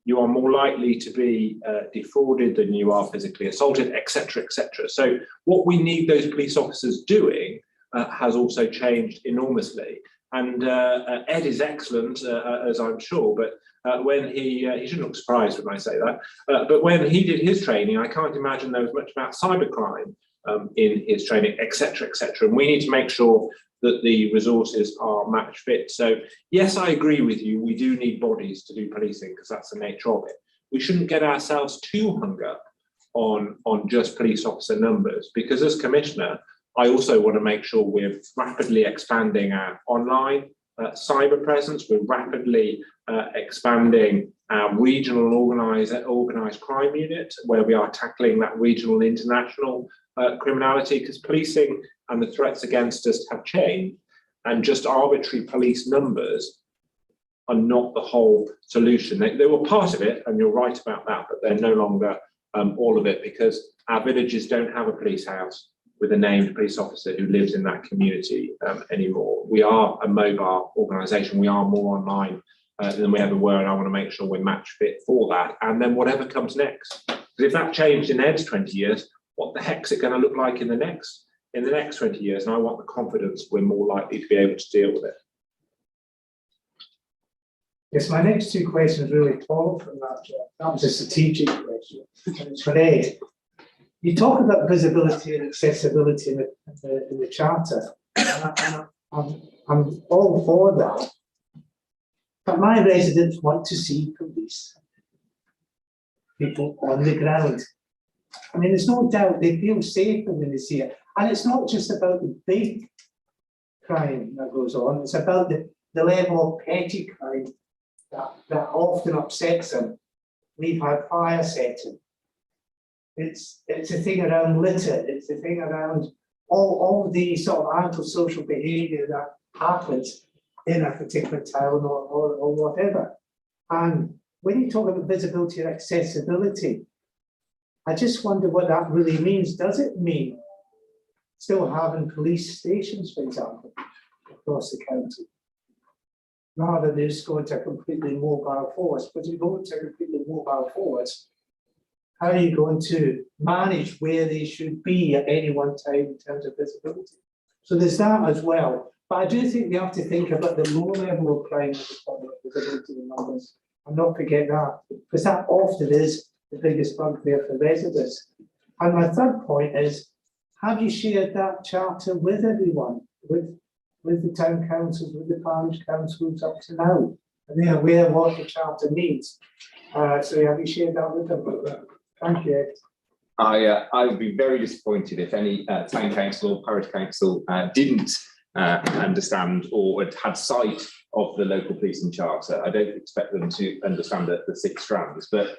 You are more likely to be defrauded than you are physically assaulted, etc., etc. So what we need those police officers doing has also changed enormously. And Ed is excellent, as I'm sure, but when he shouldn't look surprised when I say that, but when he did his training, I can't imagine there was much about cybercrime in his training, etc., etc. And we need to make sure that the resources are match fit. So yes, I agree with you. We do need bodies to do policing because that's the nature of it. We shouldn't get ourselves too hung up on just police officer numbers, because as Commissioner, I also want to make sure we're rapidly expanding our online cyber presence. We're rapidly expanding our regional organised crime unit, where we are tackling that regional and international criminality, because policing and the threats against us have changed, and just arbitrary police numbers are not the whole solution. They were part of it, and you're right about that, but they're no longer all of it, because our villages don't have a police house with a named police officer who lives in that community anymore. We are a mobile organisation. We are more online than we ever were, and I want to make sure we're match fit for that. And then whatever comes next, because if that changed in Ed's 20 years, what the heck's it going to look like in the next 20 years? And I want the confidence we're more likely to be able to deal with it. Yes, my next two questions really follow from that. That was a strategic question. And it's for Ed. You talk about visibility and accessibility in the charter. And I'm all for that. But my residents want to see police, people on the ground. I mean, there's no doubt they feel safer when they see it. And it's not just about the big crime that goes on, it's about the level of petty crime that often upsets them. We've had fire setting. It's a thing around litter, it's a thing around all the sort of antisocial behaviour that happens in a particular town or whatever. And when you talk about visibility and accessibility, I just wonder what that really means. Does it mean still having police stations, for example, across the county, rather than just going to a completely mobile force? But you go to a completely mobile force, how are you going to manage where they should be at any one time in terms of visibility? So there's that as well. But I do think we have to think about the low level of crime, visibility numbers, and not forget that, because that often is the biggest bugbear for residents. And my third point is, have you shared that charter with everyone, with the town councils, with the parish councils up to now? Are they aware of what the charter needs? So have you shared that with them? Thank you. I would be very disappointed if any town council or parish council didn't understand or had sight of the local policing charter. I don't expect them to understand the 6 strands, but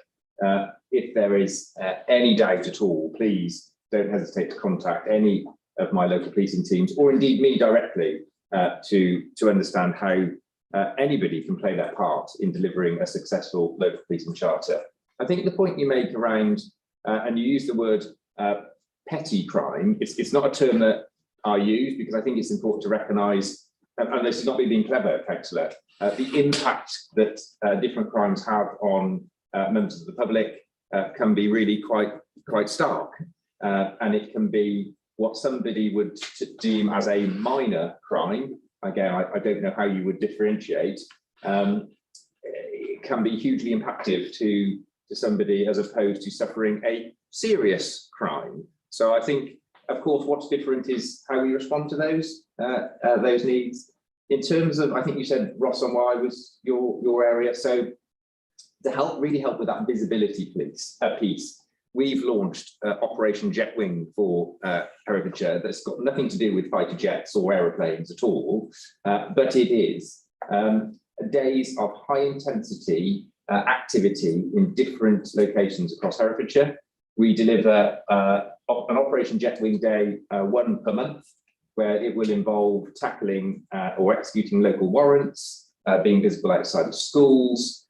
if there is any doubt at all, please don't hesitate to contact any of my local policing teams, or indeed me directly, to understand how anybody can play their part in delivering a successful local policing charter. I think the point you make around, and you use the word petty crime, it's not a term that I use, because I think it's important to recognise, and this is not me being clever, Councillor, the impact that different crimes have on members of the public can be really quite stark. And it can be what somebody would deem as a minor crime. Again, I don't know how you would differentiate. It can be hugely impacttive to somebody as opposed to suffering a serious crime. So I think, of course, what's different is how we respond to those needs. In terms of, I think you said Ross and Y was your area. So to really help with that visibility piece, we've launched Operation Jetwing for Herefordshire. That's got nothing to do with fighter jets or aeroplanes at all, but it is days of high intensity activity in different locations across Herefordshire. We deliver an Operation Jetwing day, 1 per month, where it will involve tackling or executing local warrants, being visible outside of schools,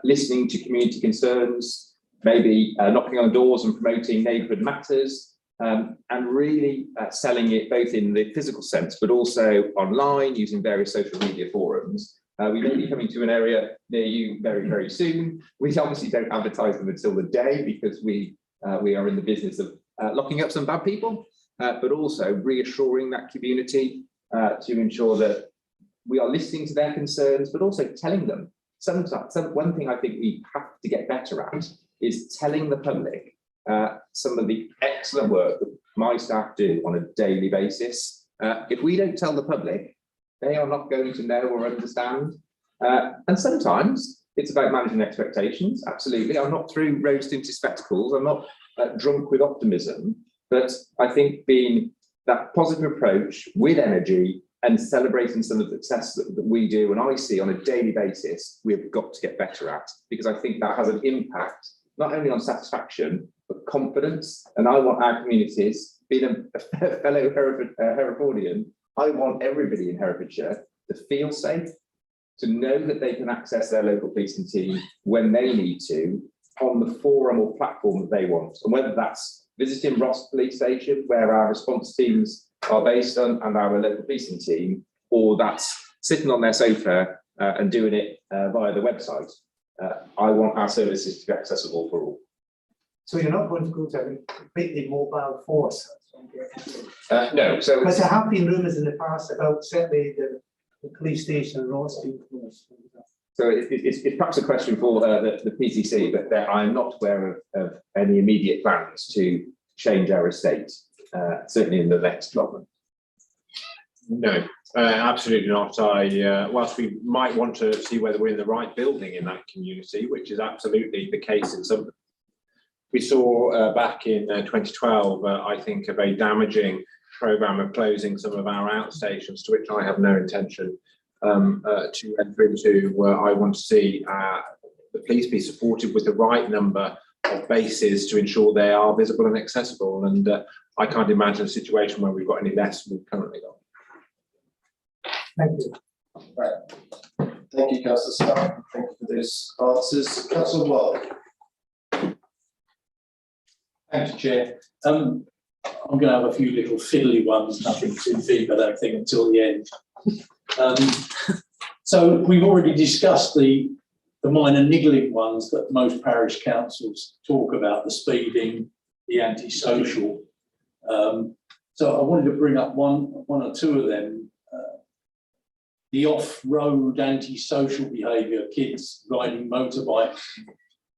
listening to community concerns, maybe knocking on doors and promoting neighbourhood matters, and really selling it both in the physical sense, but also online using various social media forums. We may be coming to an area near you very, very soon. We obviously don't advertise them until the day, because we are in the business of locking up some bad people, but also reassuring that community to ensure that we are listening to their concerns, but also telling them. One thing I think we have to get better at is telling the public some of the excellent work that my staff do on a daily basis. If we don't tell the public, they are not going to know or understand. And sometimes it's about managing expectations. Absolutely. I'm not through rose-tinted spectacles. I'm not drunk with optimism. But I think being that positive approach with energy and celebrating some of the success that we do and I see on a daily basis, we've got to get better at, because I think that has an impact not only on satisfaction, but confidence. And I want our communities, being a fellow Herefordian, I want everybody in Herefordshire to feel safe, to know that they can access their local policing team when they need to, on the forum or platform that they want. And whether that's visiting Ross Police Station, where our response teams are based on, and our local policing team, or that's sitting on their sofa and doing it via the website. I want our services to be accessible for all. So you're not going to go to a completely mobile force? No. So because there have been rumours in the past about certainly the police station and Ross being closed. So it's perhaps a question for the PCC, but I'm not aware of any immediate plans to change our estate, certainly in the next 12 months. No, absolutely not. Whilst we might want to see whether we're in the right building in that community, which is absolutely the case in some. We saw back in 2012, I think, a very damaging programme of closing some of our outstations, to which I have no intention to enter into. I want to see the police be supported with the right number bases to ensure they are visible and accessible. And I can't imagine a situation where we've got any less than we've currently got. Thank you. Right. Thank you, Councillor Starr. Thank you for those answers. Councillor Ward. Thank you, Chair. I'm going to have a few little fiddly ones, nothing too deep, I don't think, until the end. So we've already discussed the minor niggling ones that most parish councils talk about, the speeding, the antisocial. So I wanted to bring up one or two of them. The off-road antisocial behaviour, kids riding motorbikes,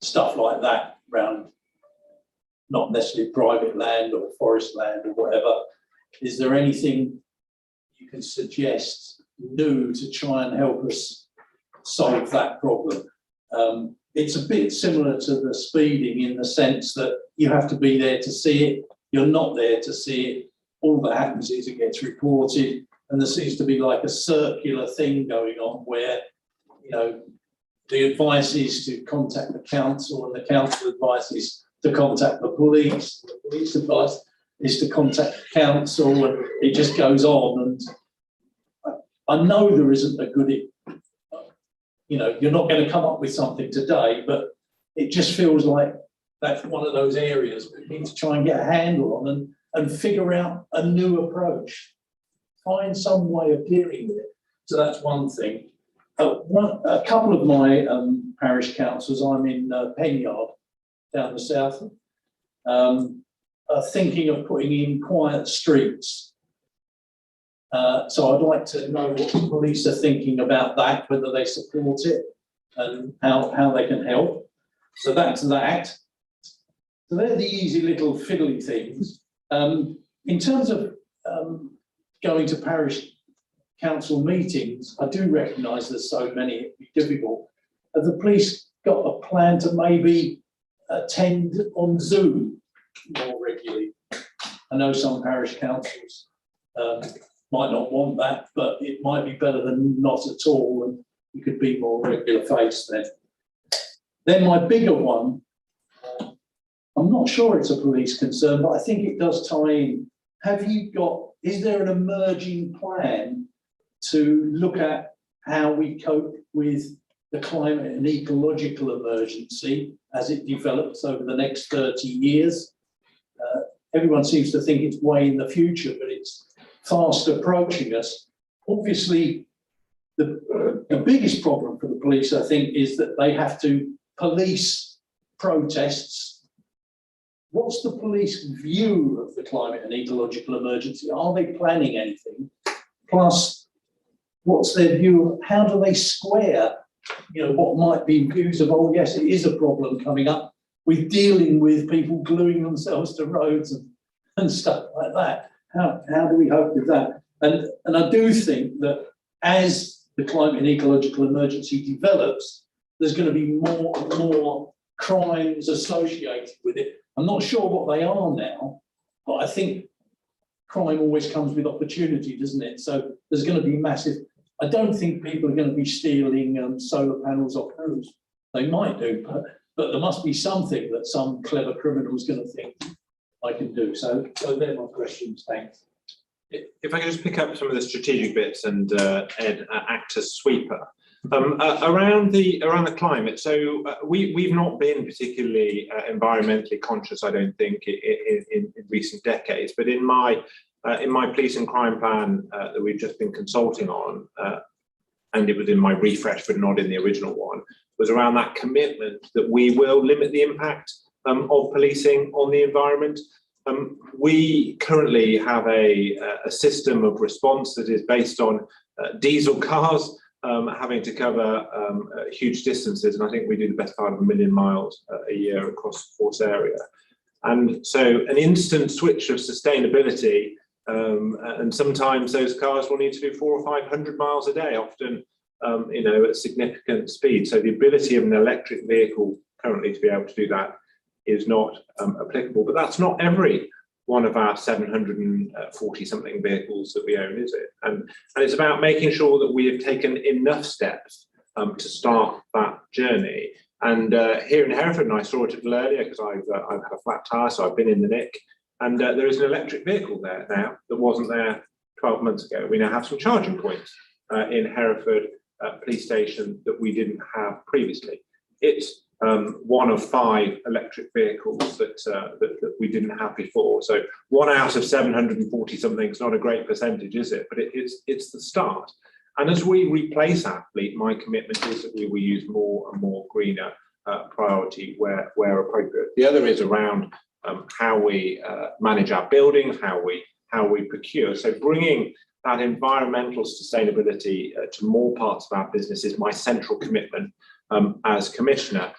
stuff like that around not necessarily private land or forest land or whatever. Is there anything you can suggest new to try and help us solve that problem? It's a bit similar to the speeding in the sense that you have to be there to see it. You're not there to see it. All that happens is it gets reported, and there seems to be like a circular thing going on where, you know, the advice is to contact the council, and the council advice is to contact the police. The police advice is to contact the council, and it just goes on. And I know there isn't a good, you know, you're not going to come up with something today, but it just feels like that's one of those areas we need to try and get a handle on and figure out a new approach. Find some way of dealing with it. So that's one thing. A couple of my parish councils, I'm in Penyard, down the south, are thinking of putting in quiet streets. So I'd like to know what the police are thinking about that, whether they support it and how they can help. So that's that. So they're the easy little fiddly things. In terms of going to parish council meetings, I do recognise there's so many, it'd be difficult. Have the police got a plan to maybe attend on Zoom more regularly? I know some parish councils might not want that, but it might be better than not at all, and you could be more regular face then. Then my bigger one, I'm not sure it's a police concern, but I think it does tie in. Is there an emerging plan to look at how we cope with the climate and ecological emergency as it develops over the next 30 years? Everyone seems to think it's way in the future, but it's fast approaching us. Obviously, the biggest problem for the police, I think, is that they have to police protests. What's the police view of the climate and ecological emergency? Are they planning anything? Plus, what's their view? How do they square, you know, what might be views of, oh yes, it is a problem coming up, with dealing with people gluing themselves to roads and stuff like that? How do we cope with that? And I do think that as the climate and ecological emergency develops, there's going to be more and more crimes associated with it. I'm not sure what they are now, but I think crime always comes with opportunity, doesn't it? So there's going to be massive. I don't think people are going to be stealing solar panels off roofs. They might do, but there must be something that some clever criminal is going to think I can do. So they're my questions. Thanks. If I could just pick up some of the strategic bits and Ed act as sweeper. Around the climate, so we've not been particularly environmentally conscious, I don't think, in recent decades. But in my police and crime plan that we've just been consulting on, and it was in my refresh, but not in the original one, was around that commitment that we will limit the impact of policing on the environment. We currently have a system of response that is based on diesel cars having to cover huge distances, and I think we do the best part of 1 million miles a year across the force area. And so an instant switch of sustainability, and sometimes those cars will need to do 400 or 500 miles a day, often you know, at significant speed. So the ability of an electric vehicle currently to be able to do that is not applicable. But that's not every one of our 740 something vehicles that we own, is it? And it's about making sure that we have taken enough steps to start that journey. And here in Hereford, and I saw it a little earlier because I've had a flat tire, so I've been in the nick. And there is an electric vehicle there now that wasn't there 12 months ago. We now have some charging points in Hereford police station that we didn't have previously. It's one of 5 electric vehicles that we didn't have before. So 1 out of 740 something is not a great percentage, is it? But it's the start. And as we replace our fleet, my commitment is that we will use more and more greener priority where appropriate. The other is around how we manage our buildings, how we procure. So bringing that environmental sustainability to more parts of our business is my central commitment as Commissioner.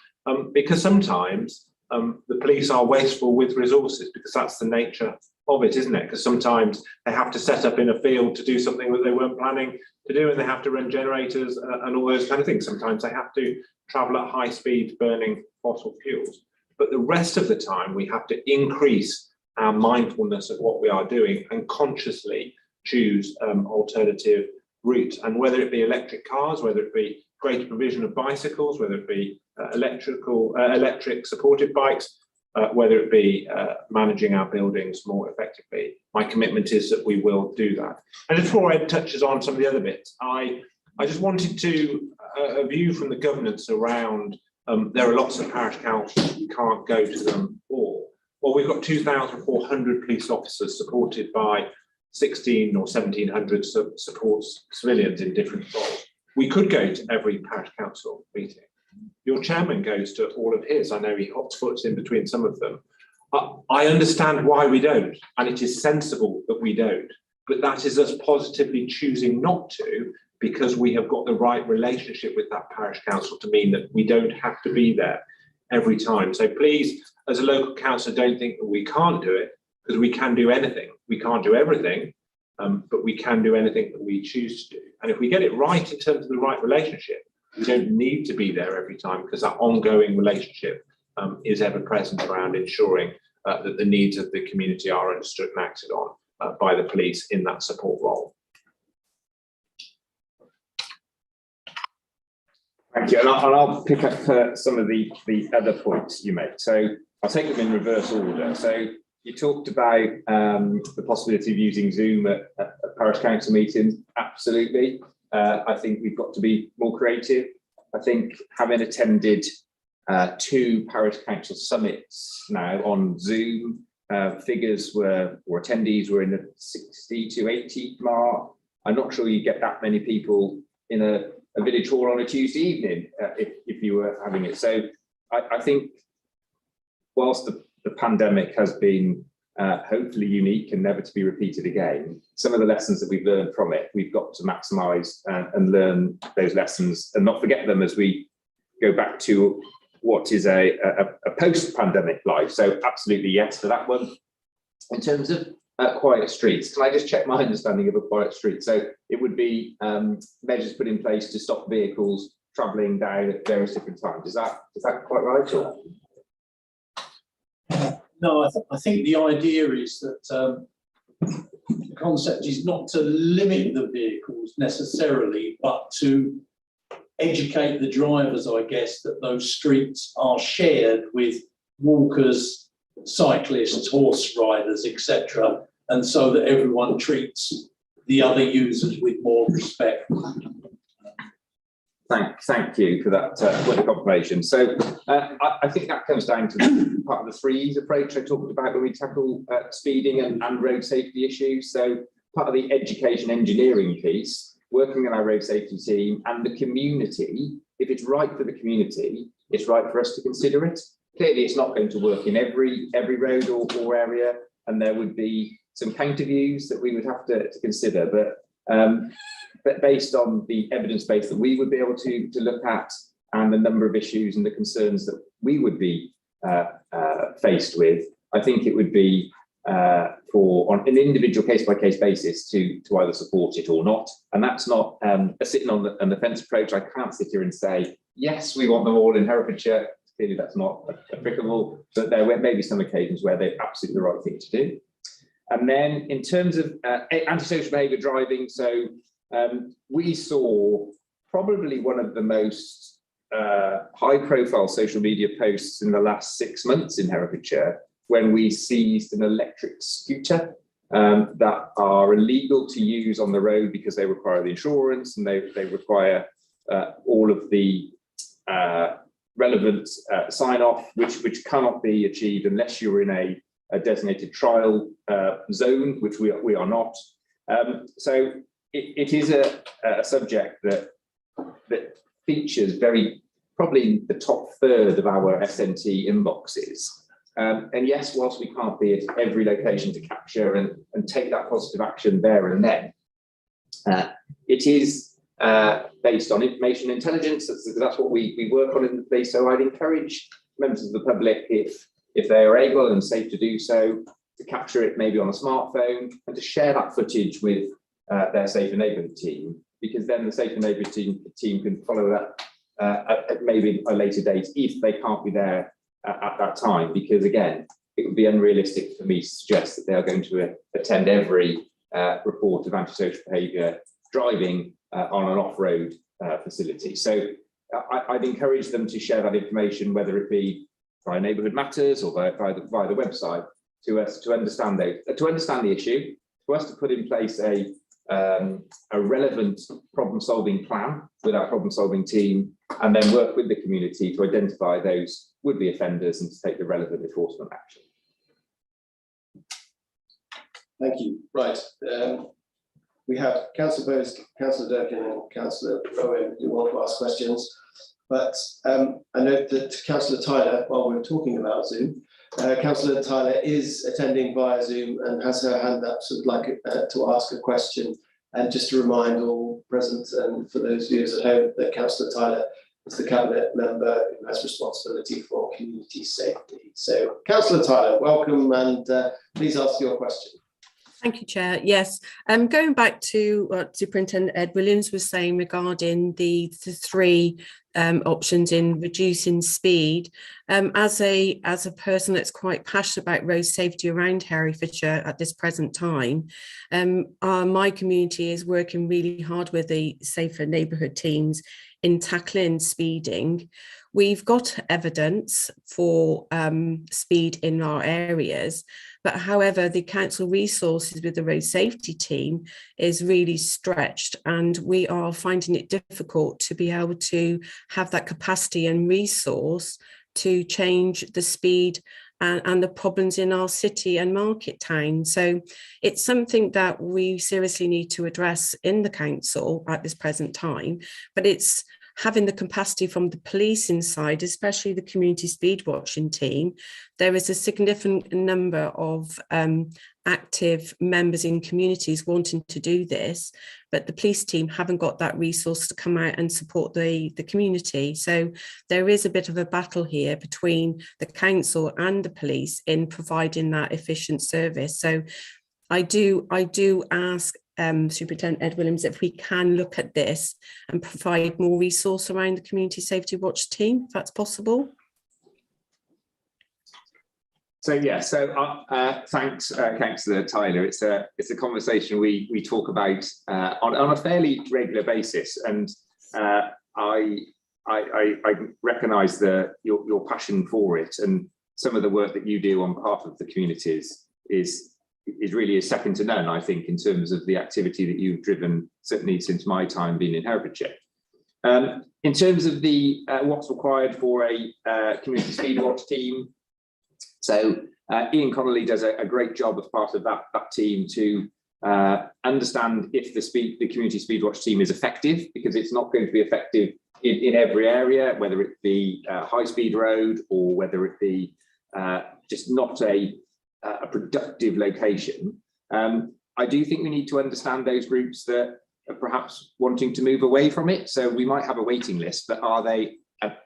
Because sometimes the police are wasteful with resources, because that's the nature of it, isn't it? Because sometimes they have to set up in a field to do something that they weren't planning to do, and they have to run generators and all those kind of things. Sometimes they have to travel at high speed burning fossil fuels. But the rest of the time, we have to increase our mindfulness of what we are doing and consciously choose alternative routes. And whether it be electric cars, whether it be greater provision of bicycles, whether it be electric supported bikes, whether it be managing our buildings more effectively, my commitment is that we will do that. And before Ed touches on some of the other bits, I just wanted to a view from the governance around there are lots of parish councils, we can't go to them all. Well, we've got 2,400 police officers supported by 1,600 or 1,700 supports civilians in different roles. We could go to every parish council meeting. Your chairman goes to all of his. I know he hotspots in between some of them. I understand why we don't, and it is sensible that we don't, but that is us positively choosing not to, because we have got the right relationship with that parish council to mean that we don't have to be there every time. So please, as a local councillor, don't think that we can't do it, because we can do anything. We can't do everything, but we can do anything that we choose to do. And if we get it right in terms of the right relationship, we don't need to be there every time, because that ongoing relationship is ever present around ensuring that the needs of the community are understood and acted on by the police in that support role. Thank you, and I'll pick up some of the other points you make. So I'll take them in reverse order. So you talked about the possibility of using Zoom at parish council meetings. Absolutely. I think we've got to be more creative. I think having attended 2 parish council summits now on Zoom, figures or attendees were in the 60 to 80 mark. I'm not sure you get that many people in a village hall on a Tuesday evening if you were having it. So I think whilst the pandemic has been hopefully unique and never to be repeated again, some of the lessons that we've learned from it, we've got to maximise and learn those lessons and not forget them as we go back to what is a post-pandemic life. So absolutely yes to that one. In terms of quiet streets, can I just check my understanding of a quiet street? So it would be measures put in place to stop vehicles travelling down at various different times. Is that quite right? Or? No, I think the idea is that the concept is not to limit the vehicles necessarily, but to educate the drivers, I guess, that those streets are shared with walkers, cyclists, horse riders, etc., and so that everyone treats the other users with more respect. Thank you for that point of confirmation. So I think that comes down to the part of the 3Es approach I talked about when we tackle speeding and road safety issues. So part of the education engineering piece, working on our road safety team and the community, if it's right for the community, it's right for us to consider it. Clearly, it's not going to work in every road or area, and there would be some counter views that we would have to consider. But based on the evidence base that we would be able to look at and the number of issues and the concerns that we would be faced with, I think it would be on an individual case-by-case basis to either support it or not. And that's not a sitting on the fence approach. I can't sit here and say, yes, we want them all in Herefordshire. Clearly, that's not applicable, but there may be some occasions where they're absolutely the right thing to do. And then in terms of antisocial behaviour driving, so we saw probably one of the most high-profile social media posts in the last 6 months in Herefordshire when we seized an electric scooter that are illegal to use on the road because they require the insurance and they require all of the relevant sign-off, which cannot be achieved unless you're in a designated trial zone, which we are not. So it is a subject that features probably the top third of our SNT inboxes. And yes, whilst we can't be at every location to capture and take that positive action there and then, it is based on information intelligence. That's what we work on in the police. So I'd encourage members of the public, if they are able and safe to do so, to capture it maybe on a smartphone and to share that footage with their Safer Neighbourhood team, because then the Safer Neighbourhood team can follow that at maybe a later date if they can't be there at that time. Because again, it would be unrealistic for me to suggest that they are going to attend every report of antisocial behaviour driving on an off-road facility. So I'd encourage them to share that information, whether it be via Neighbourhood Matters or via the website, to us to understand the issue, for us to put in place a relevant problem-solving plan with our problem-solving team, and then work with the community to identify those would-be offenders and to take the relevant enforcement action. Thank you. Right. We have Councillor Bowes, Councillor Durkin and Councillor Rowan who want to ask questions. But I note that Councillor Tyler, while we're talking about Zoom, Councillor Tyler is attending via Zoom and has her hand up, so would like to ask a question. And just to remind all present and for those viewers at home that Councillor Tyler is the Cabinet member who has responsibility for community safety. So Councillor Tyler, welcome, and please ask your question. Thank you, Chair. Yes, going back to what Superintendent Ed Williams was saying regarding the three options in reducing speed, as a person that's quite passionate about road safety around Herefordshire at this present time, my community is working really hard with the Safer Neighbourhood teams in tackling speeding. We've got evidence for speed in our areas, but however, the council resources with the road safety team is really stretched, and we are finding it difficult to be able to have that capacity and resource to change the speed and the problems in our city and market town. So it's something that we seriously need to address in the council at this present time, but it's having the capacity from the police inside, especially the community speed watching team. There is a significant number of active members in communities wanting to do this, but the police team haven't got that resource to come out and support the community. So there is a bit of a battle here between the council and the police in providing that efficient service. So I do ask Superintendent Ed Williams if we can look at this and provide more resource around the Community Safety Watch team, if that's possible. So yeah, thanks, Councillor Tyler. It's a conversation we talk about on a fairly regular basis, and I recognise your passion for it, and some of the work that you do on behalf of the communities is really second to none, I think, in terms of the activity that you've driven, certainly since my time being in Herefordshire. In terms of the what's required for a community speed watch team, so Ian Connolly does a great job as part of that team to understand if the community speed watch team is effective, because it's not going to be effective in every area, whether it be high speed road or whether it be just not a productive location. I do think we need to understand those groups that are perhaps wanting to move away from it. So we might have a waiting list, but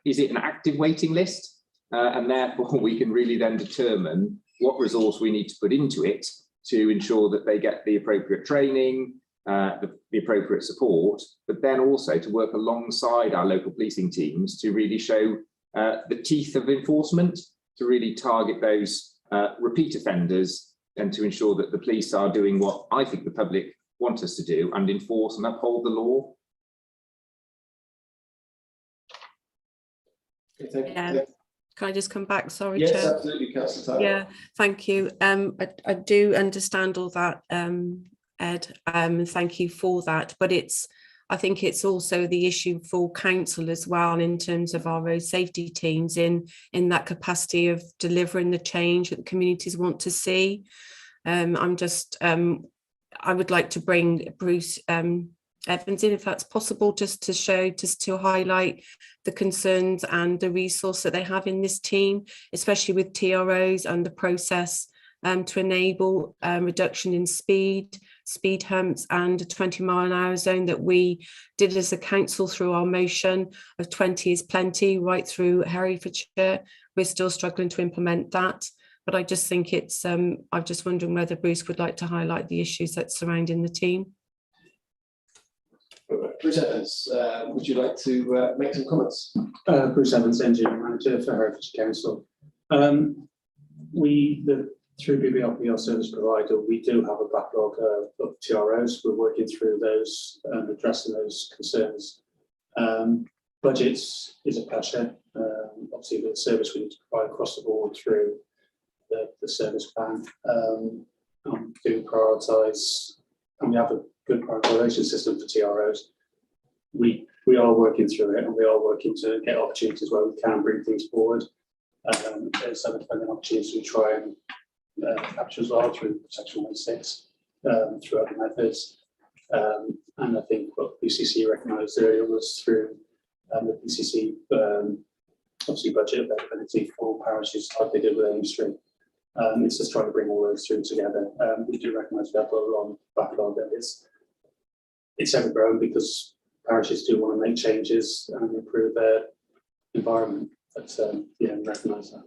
is it an active waiting list? And therefore we can really then determine what resource we need to put into it to ensure that they get the appropriate training, the appropriate support, but then also to work alongside our local policing teams to really show the teeth of enforcement, to really target those repeat offenders, and to ensure that the police are doing what I think the public want us to do and enforce and uphold the law. Thank you. Yeah. Can I just come back? Sorry, Yes, Chair. absolutely, Councillor Tyler. Yeah, thank you. I do understand all that, Ed, and thank you for that. But I think it's also the issue for council as well in terms of our road safety teams in that capacity of delivering the change that the communities want to see. I would like to bring Bruce Evans in, if that's possible, just to highlight the concerns and the resource that they have in this team, especially with TROs and the process to enable reduction in speed humps and a 20-mile-an-hour zone that we did as a council through our motion of 20 is plenty right through Herefordshire. We're still struggling to implement that. But I just think I'm just wondering whether Bruce would like to highlight the issues that surrounding the team. Bruce Evans, would you like to make some comments? Bruce Evans, Engineering Manager for Herefordshire Council. Through BBLP, our service provider, we do have a backlog of TROs. We're working through those and addressing those concerns. Budgets is a pressure. Obviously, the service we need to provide across the board through the service plan. Do prioritise, and we have a good prioritisation system for TROs. We are working through it, and we are working to get opportunities where we can bring things forward. There's some opportunities we try and capture as well through Section 106, through other methods. And I think what PCC recognised earlier was through the PCC obviously budget availability for parishes like they did with Ames Street. It's just trying to bring all those through together. We do recognise we have a long backlog, and it's ever growing because parishes do want to make changes and improve their environment. But yeah, recognise that.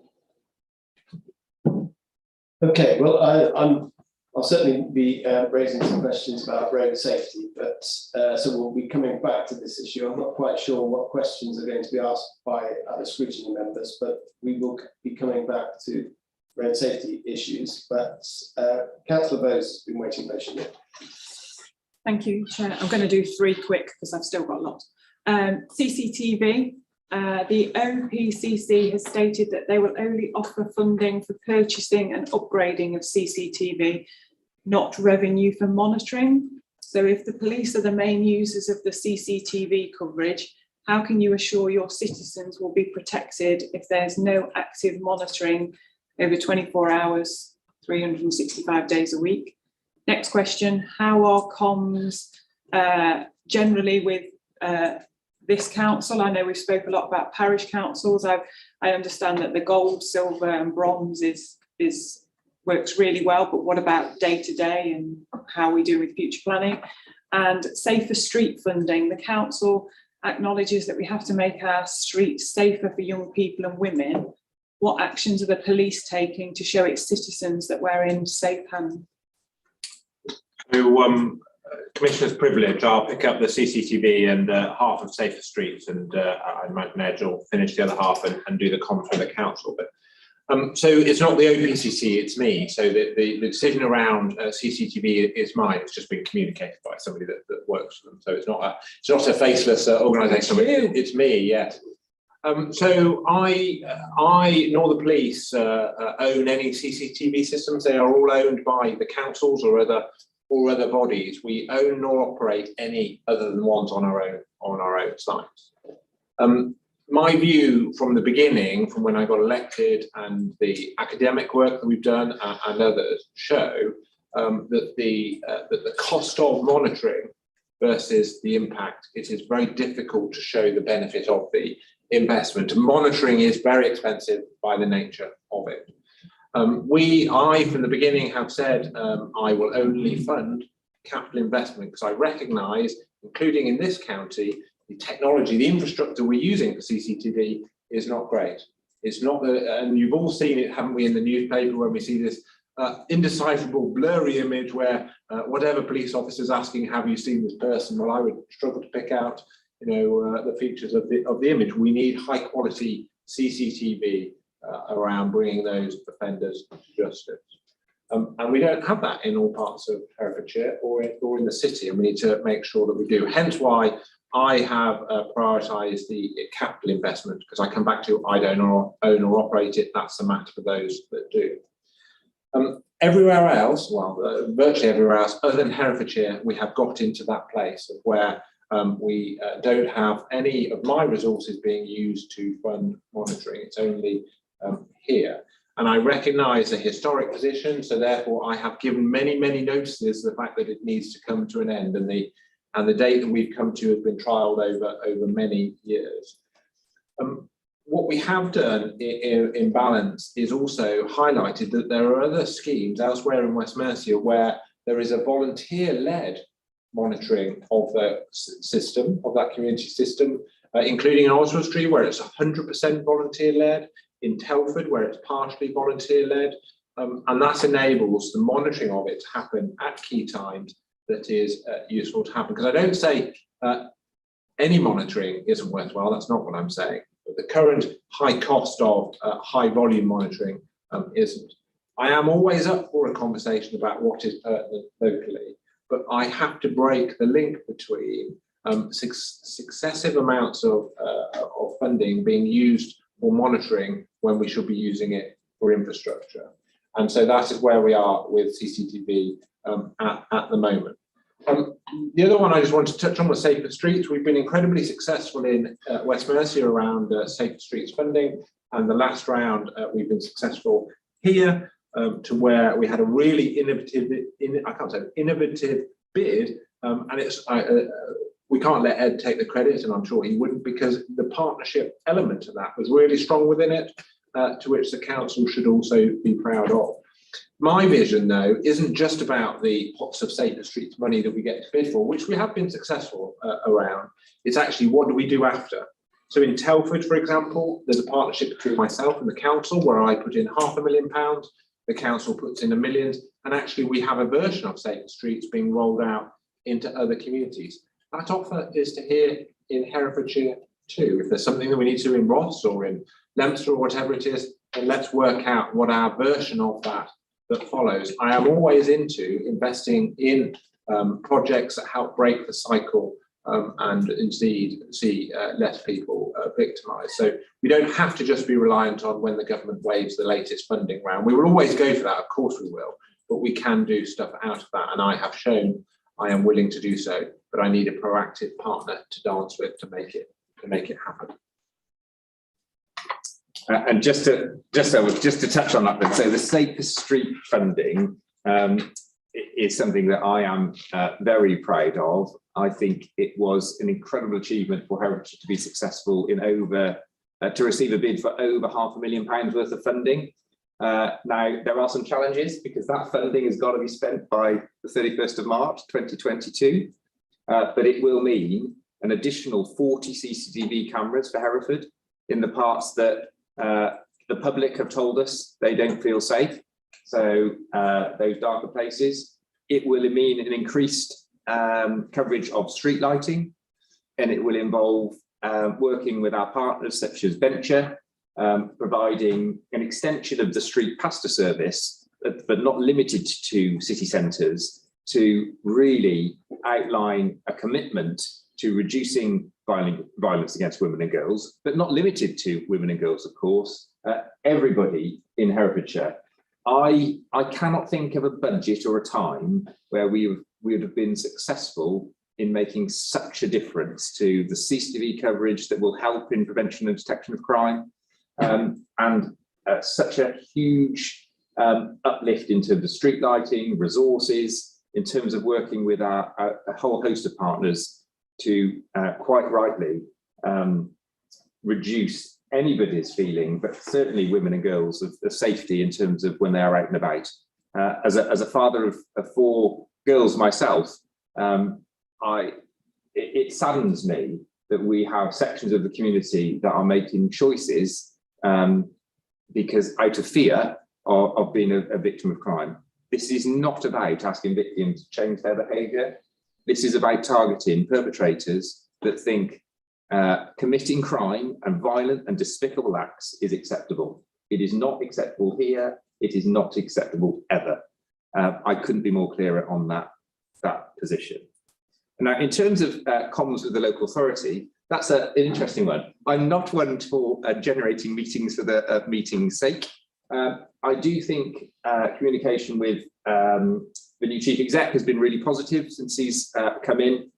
Okay, well, I'll certainly be raising some questions about road safety, but so we'll be coming back to this issue. I'm not quite sure what questions are going to be asked by other scrutiny members, but we will be coming back to road safety issues. But Councillor Bowes has been waiting patiently. Thank you, Chair. I'm going to do three quick because I've still got a lot. CCTV. The OPCC has stated that they will only offer funding for purchasing and upgrading of CCTV, not revenue for monitoring. So if the police are the main users of the CCTV coverage, how can you assure your citizens will be protected if there's no active monitoring over 24 hours, 365 days a week? Next question, how are comms generally with this council? I know we spoke a lot about parish councils. I understand that the gold, silver and bronze works really well, but what about day to day and how we do with future planning? And safer street funding. The council acknowledges that we have to make our streets safer for young people and women. What actions are the police taking to show its citizens that we're in safe hands? So, Commissioner's privilege, I'll pick up the CCTV and half of safer streets, and I imagine Ed will finish the other half and do the comment for the council. But so it's not the OPCC, it's me. So the decision around CCTV is mine. It's just been communicated by somebody that works for them. So it's not a faceless organisation. It's me, yes. So I nor the police own any CCTV systems. They are all owned by the councils or other bodies. We own nor operate any other than ones on our own sites. My view from the beginning, from when I got elected, and the academic work that we've done and others show that the cost of monitoring versus the impact, it is very difficult to show the benefit of the investment. Monitoring is very expensive by the nature of it. I, from the beginning, have said I will only fund capital investment because I recognise, including in this county, the technology, the infrastructure we're using for CCTV is not great. It's not, and you've all seen it, haven't we, in the newspaper when we see this indecipherable, blurry image where whatever police officer's asking, have you seen this person? Well, I would struggle to pick out, the features of the image. We need high quality CCTV around bringing those offenders to justice. And we don't have that in all parts of Herefordshire or in the city, and we need to make sure that we do. Hence why I have prioritised the capital investment because I come back to I don't own or operate it. That's the matter for those that do. Everywhere else, well, virtually everywhere else, other than Herefordshire, we have got into that place of where we don't have any of my resources being used to fund monitoring. It's only here. And I recognise a historic position, so therefore I have given many notices of the fact that it needs to come to an end, and the date that we've come to has been trialled over many years. What we have done in balance is also highlighted that there are other schemes elsewhere in West Mercia where there is a volunteer-led monitoring of the system, of that community system, including in Oswestry where it's 100% volunteer-led, in Telford where it's partially volunteer-led, and that enables the monitoring of it to happen at key times that is useful to happen. Because I don't say any monitoring isn't worthwhile, that's not what I'm saying. But the current high cost of high volume monitoring isn't. I am always up for a conversation about what is pertinent locally, but I have to break the link between successive amounts of funding being used for monitoring when we should be using it for infrastructure. And so that is where we are with CCTV at the moment. The other one I just wanted to touch on was Safer Streets. We've been incredibly successful in West Mercia around Safer Streets funding, and the last round we've been successful here to where we had a really innovative bid, and it's we can't let Ed take the credit, and I'm sure he wouldn't, because the partnership element of that was really strong within it, to which the council should also be proud of. My vision, though, isn't just about the pots of Safer Streets money that we get to bid for, which we have been successful around. It's actually what do we do after? So in Telford, for example, there's a partnership between myself and the council where I put in £500,000, the council puts in £1 million, and actually we have a version of Safer Streets being rolled out into other communities. That offer is to here in Herefordshire too. If there's something that we need to do in Ross or in Leominster or whatever it is, then let's work out what our version of that follows. I am always into investing in projects that help break the cycle and indeed see less people victimised. So we don't have to just be reliant on when the government waves the latest funding round. We will always go for that, of course we will, but we can do stuff out of that, and I have shown I am willing to do so, but I need a proactive partner to dance with to make it happen. And just to touch on that, then, so the Safer Street funding is something that I am very proud of. I think it was an incredible achievement for Herefordshire to be successful in to receive a bid for over £500,000 worth of funding. Now, there are some challenges because that funding has got to be spent by the 31st of March 2022, but it will mean an additional 40 CCTV cameras for Hereford in the parts that the public have told us they don't feel safe. So those darker places. It will mean an increased coverage of street lighting, and it will involve working with our partners such as Venture, providing an extension of the street pastor service, but not limited to city centres, to really outline a commitment to reducing violence against women and girls, but not limited to women and girls, of course, everybody in Herefordshire. I cannot think of a budget or a time where we would have been successful in making such a difference to the CCTV coverage that will help in prevention and detection of crime, and such a huge uplift in terms of street lighting, resources, in terms of working with a whole host of partners to quite rightly reduce anybody's feeling, but certainly women and girls, of safety in terms of when they are out and about. As a father of 4 girls myself, it saddens me that we have sections of the community that are making choices because out of fear of being a victim of crime. This is not about asking victims to change their behaviour. This is about targeting perpetrators that think committing crime and violent and despicable acts is acceptable. It is not acceptable here. It is not acceptable ever. I couldn't be more clearer on that position. Now, in terms of comms with the local authority, that's an interesting one. I'm not one for generating meetings for the meeting's sake. I do think communication with the new chief exec has been really positive since he's come in.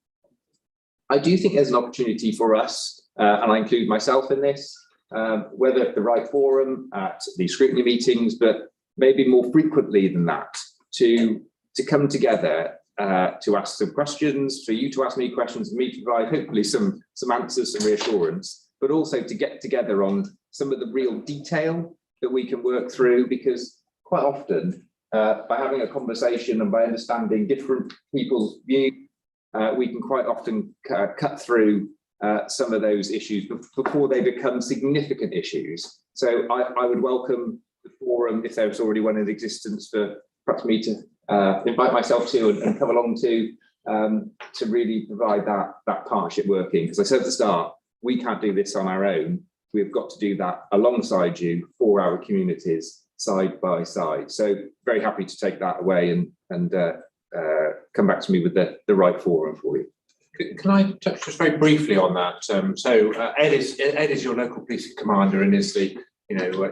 I do think there's an opportunity for us, and I include myself in this, whether at the right forum, at the scrutiny meetings, but maybe more frequently than that, to come together to ask some questions, for you to ask me questions, and me to provide hopefully some answers, some reassurance, but also to get together on some of the real detail that we can work through, because quite often by having a conversation and by understanding different people's views, we can quite often cut through some of those issues before they become significant issues. So I would welcome the forum, if there's already one in existence, for perhaps me to invite myself to and come along to really provide that partnership working. Because I said at the start, we can't do this on our own. We've got to do that alongside you for our communities, side by side. So very happy to take that away and come back to me with the right forum for you. Can I touch just very briefly on that? Ed is your local policing commander and is the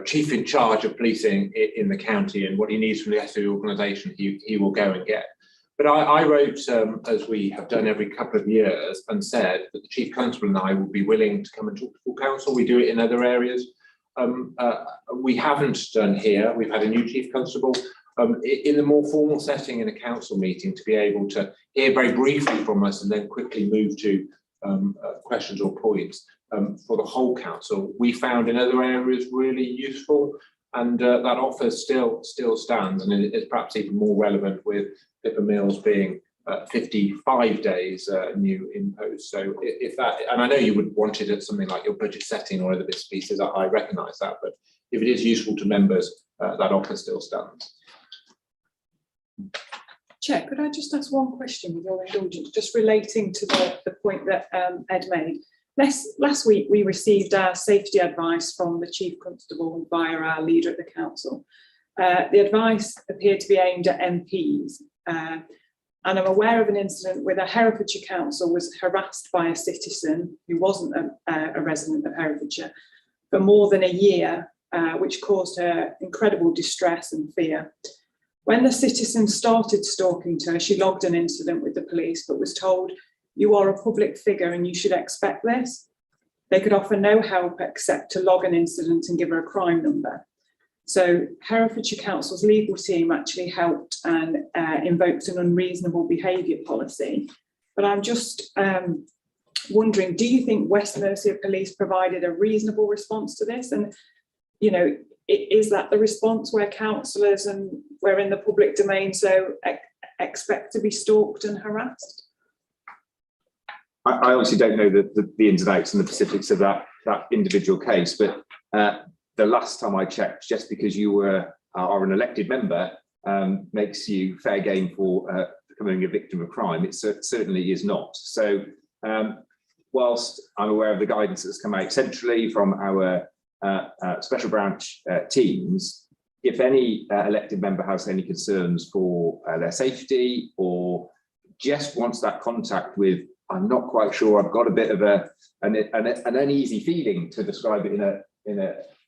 chief in charge of policing in the county, and what he needs from the SOE organisation he will go and get. But I wrote, as we have done every couple of years, and said that the Chief Constable and I will be willing to come and talk to full council. We do it in other areas. We haven't done here. We've had a new Chief Constable. In the more formal setting in a council meeting, to be able to hear very briefly from us and then quickly move to questions or points for the whole council, we found in other areas really useful, and that offer still stands, and it is perhaps even more relevant with Pippa Mills being 55 days new imposed. So if that, and I know you would want it at something like your budget setting or other bits and pieces, I recognise that, but if it is useful to members, that offer still stands. Chair, could I just ask one question with your indulgence, just relating to the point that Ed made? Last week we received our safety advice from the Chief Constable via our leader at the council. The advice appeared to be aimed at MPs, and I'm aware of an incident where the Herefordshire Council was harassed by a citizen who wasn't a resident of Herefordshire for more than a year, which caused her incredible distress and fear. When the citizen started stalking her, she logged an incident with the police, but was told, "You are a public figure and you should expect this." They could offer no help except to log an incident and give her a crime number. So Herefordshire Council's legal team actually helped and invoked an unreasonable behaviour policy. But I'm just wondering, do you think West Mercia Police provided a reasonable response to this? And, is that the response where councillors and we're in the public domain so expect to be stalked and harassed? I obviously don't know the ins and outs and the specifics of that individual case, but the last time I checked, just because you are an elected member makes you fair game for becoming a victim of crime. It certainly is not. So whilst I'm aware of the guidance that's come out centrally from our special branch teams, if any elected member has any concerns for their safety or just wants that contact with, I'm not quite sure, I've got a bit of an uneasy feeling, to describe it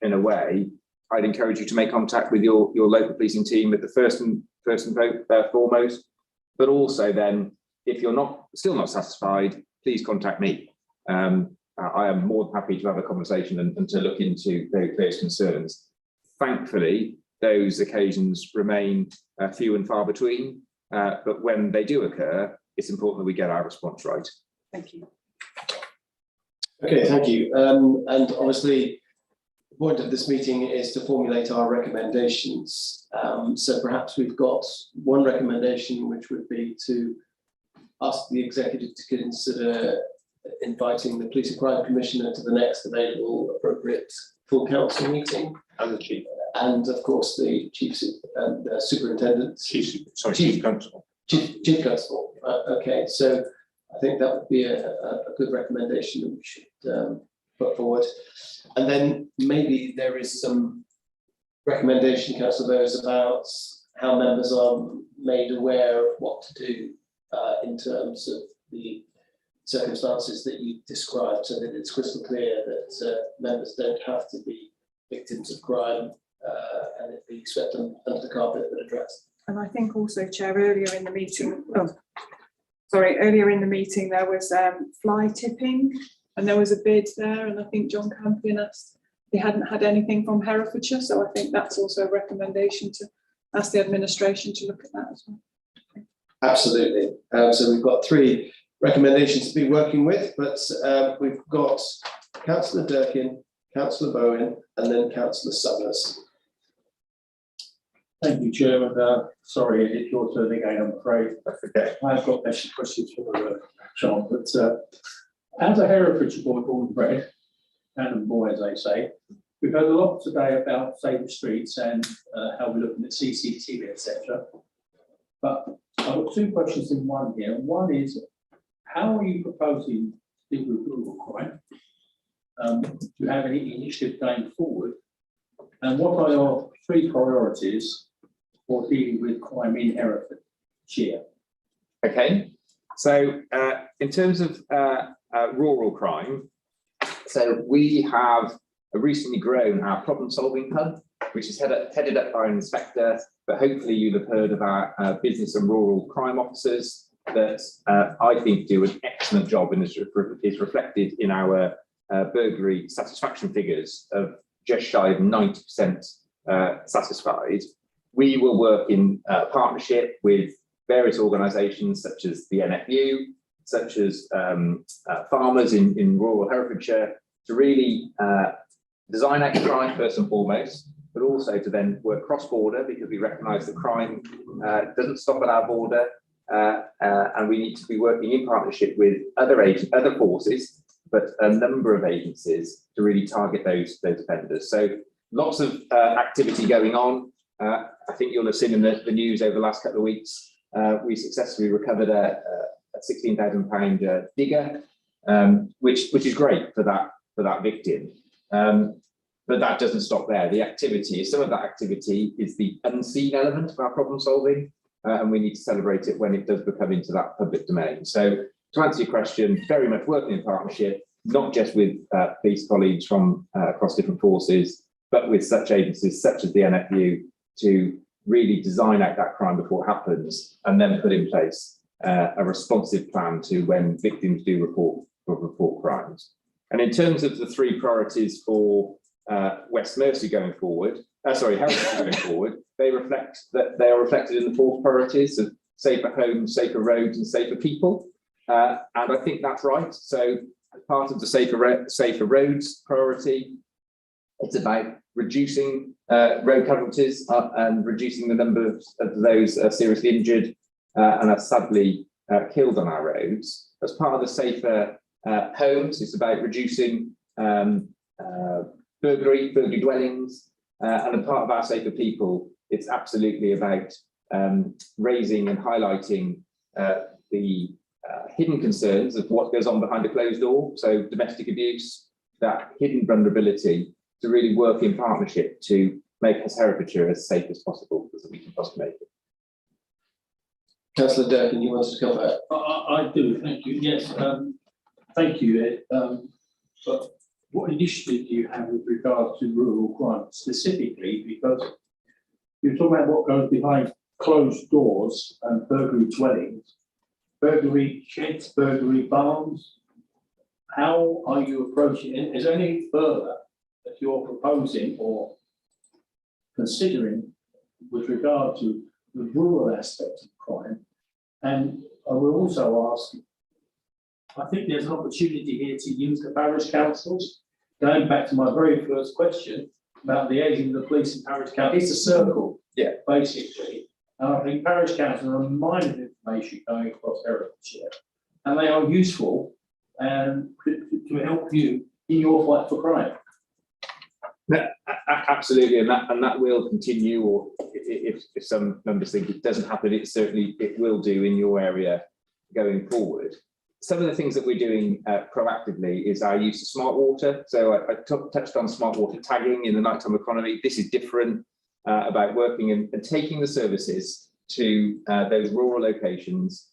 in a way, I'd encourage you to make contact with your local policing team at the first and foremost. But also then, if you're still not satisfied, please contact me. I am more than happy to have a conversation and to look into those concerns. Thankfully, those occasions remain few and far between, but when they do occur, it's important that we get our response right. Thank you. Okay, thank you. And obviously, the point of this meeting is to formulate our recommendations. So perhaps we've got one recommendation, which would be to ask the executive to consider inviting the Police and Crime Commissioner to the next available appropriate full council meeting. And the chief. And of course, the chief superintendent. Chief Constable. Chief Constable. Okay, so I think that would be a good recommendation that we should put forward. And then maybe there is some recommendation, councillors, about how members are made aware of what to do in terms of the circumstances that you described, so that it's crystal clear that members don't have to be victims of crime and it be swept under the carpet but addressed. And I think also, Chair, earlier in the meeting, there was fly tipping, and there was a bid there, and I think John Campion asked they hadn't had anything from Herefordshire, so I think that's also a recommendation to ask the administration to look at that as well. Absolutely. So we've got 3 recommendations to be working with, but we've got Councillor Durkin, Councillor Bowen, and then Councillor Summers. Thank you, Chairman. Sorry, it's your turn again, I'm afraid. I've got extra questions for John, but as a Herefordshire boy born and bred, and boy, as they say, we've heard a lot today about safer streets and how we're looking at CCTV, etc. But I've got 2 questions in one here. One is, how are you proposing to deal with rural crime? Do you have any initiative going forward? And what are your 3 priorities for dealing with crime in Herefordshire? Okay, so in terms of rural crime, so we have recently grown our problem-solving hub, which is headed up by an inspector, but hopefully you'll have heard of our business and rural crime officers that I think do an excellent job and is reflected in our burglary satisfaction figures of just shy of 90% satisfied. We will work in partnership with various organisations such as the NFU, such as farmers in rural Herefordshire, to really design out crime first and foremost, but also to then work cross-border, because we recognise that crime doesn't stop at our border, and we need to be working in partnership with other forces, but a number of agencies to really target those offenders. So lots of activity going on. I think you'll have seen in the news over the last couple of weeks, we successfully recovered a £16,000 digger, which is great for that victim. But that doesn't stop there. Some of that activity is the unseen element of our problem solving, and we need to celebrate it when it does become into that public domain. So to answer your question, very much working in partnership, not just with police colleagues from across different forces, but with such agencies such as the NFU to really design out that crime before it happens, and then put in place a responsive plan to when victims do report crimes. And in terms of the 3 priorities for West Mercia going forward, Herefordshire going forward, they are reflected in the 4 priorities of safer homes, safer roads, and safer people. And I think that's right. So as part of the safer roads priority, it's about reducing road casualties and reducing the number of those seriously injured and are sadly killed on our roads. As part of the safer homes, it's about reducing burglary dwellings, and a part of our safer people, it's absolutely about raising and highlighting the hidden concerns of what goes on behind a closed door, so domestic abuse, that hidden vulnerability, to really work in partnership to make us Herefordshire as safe as possible, as we can possibly make it. Councillor Durkin, you wanted to come back? I do, thank you. Yes, thank you, Ed. But what initiative do you have with regard to rural crime specifically? Because you're talking about what goes behind closed doors and burglary dwellings, burglary sheds, burglary barns. How are you approaching it? Is there any further that you're proposing or considering with regard to the rural aspect of crime? And I will also ask, I think there's an opportunity here to use the parish councils. Going back to my very first question about liaising with the police and parish council, it's a circle, yeah, basically. And I think parish councils are a mine of information going across Herefordshire, and they are useful and to help you in your fight for crime. Absolutely, and that will continue, or if some members think it doesn't happen, it will do in your area going forward. Some of the things that we're doing proactively is our use of smart water. So I touched on smart water tagging in the nighttime economy. This is different, about working and taking the services to those rural locations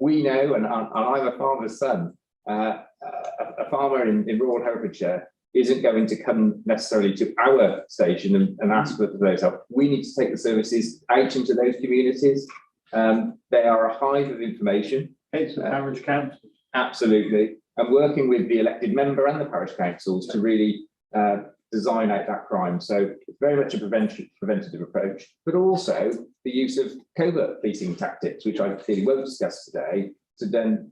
we know, and I'm a farmer's son, a farmer in rural Herefordshire isn't going to come necessarily to our station and ask for those help. We need to take the services out into those communities. They are a hive of information. It's the parish council. Absolutely. And working with the elected member and the parish councils to really design out that crime. So it's very much a preventative approach, but also the use of covert policing tactics, which I clearly won't discuss today, to then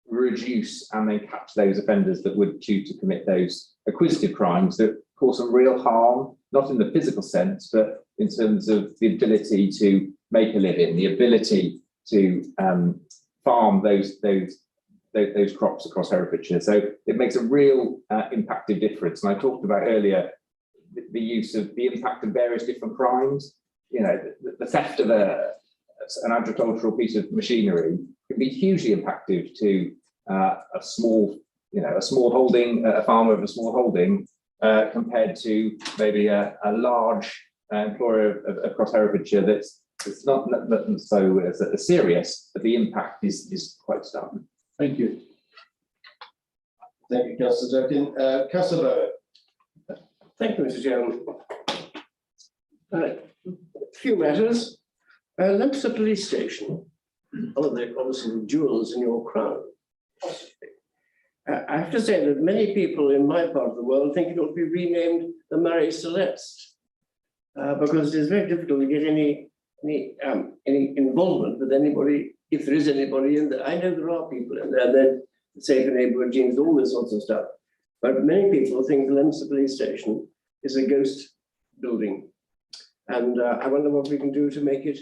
reduce and then catch those offenders that would choose to commit those acquisitive crimes that cause some real harm, not in the physical sense, but in terms of the ability to make a living, the ability to farm those crops across Herefordshire. So it makes a real impactive difference. And I talked about earlier the use of the impact of various different crimes. You know, the theft of an agricultural piece of machinery can be hugely impactful to a small holding, a farmer of a small holding, compared to maybe a large employer across Herefordshire that's not so serious, but the impact is quite stark. Thank you. Thank you, Councillor Durkin. Councillor Bowen. Thank you, Mr. Chairman. A few matters. Leinster Police Station, one of the obviously jewels in your crown. I have to say that many people in my part of the world think it ought to be renamed the Marie Celeste, because it is very difficult to get any involvement with anybody, if there is anybody in there. I know there are people in there, they're safe and neighbourhood teams, all this sorts of stuff. But many people think the Leinster Police Station is a ghost building. And I wonder what we can do to make it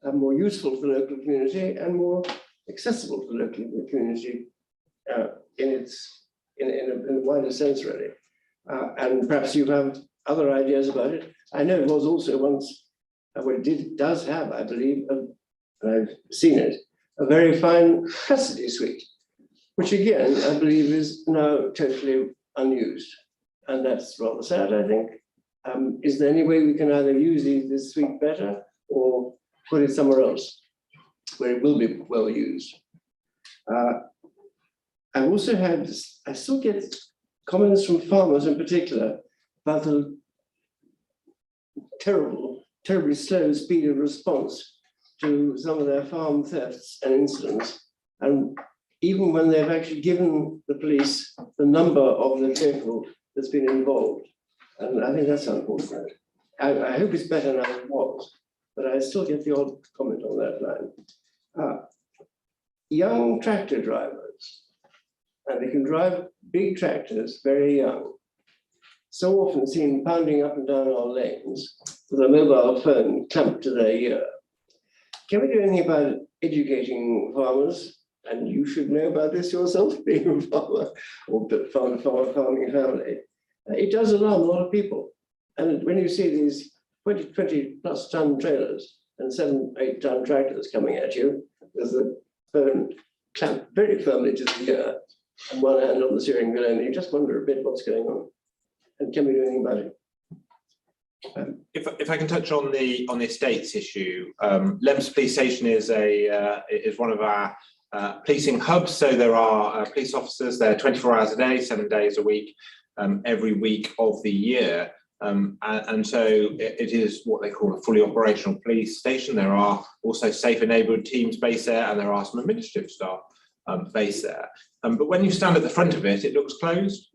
more useful to the local community and more accessible to the local community in a wider sense, really. And perhaps you have other ideas about it. I know it was also once, well, it does have, I believe, and I've seen it, a very fine custody suite, which again, I believe is now totally unused. And that's rather sad, I think. Is there any way we can either use this suite better or put it somewhere else where it will be well used? I've also had, I still get comments from farmers in particular about the terribly slow speed of response to some of their farm thefts and incidents. And even when they've actually given the police the number of the vehicle that's been involved. And I think that's unfortunate. I hope it's better now than it was, but I still get the odd comment on that line. Young tractor drivers, and they can drive big tractors very young, so often seen pounding up and down our lanes with a mobile phone clamped to their ear. Can we do anything about educating farmers? And you should know about this yourself, being a farmer or farming family. It does alarm a lot of people. And when you see these 20 plus ton trailers and 7-8 ton tractors coming at you, with the phone clamped very firmly to the ear and one hand on the steering wheel, and you just wonder a bit what's going on. And can we do anything about it? If I can touch on the estates issue, Leinster Police Station is one of our policing hubs. So there are police officers there 24 hours a day, 7 days a week, every week of the year. And so it is what they call a fully operational police station. There are also safer neighbourhood teams based there, and there are some administrative staff based there. But when you stand at the front of it, it looks closed,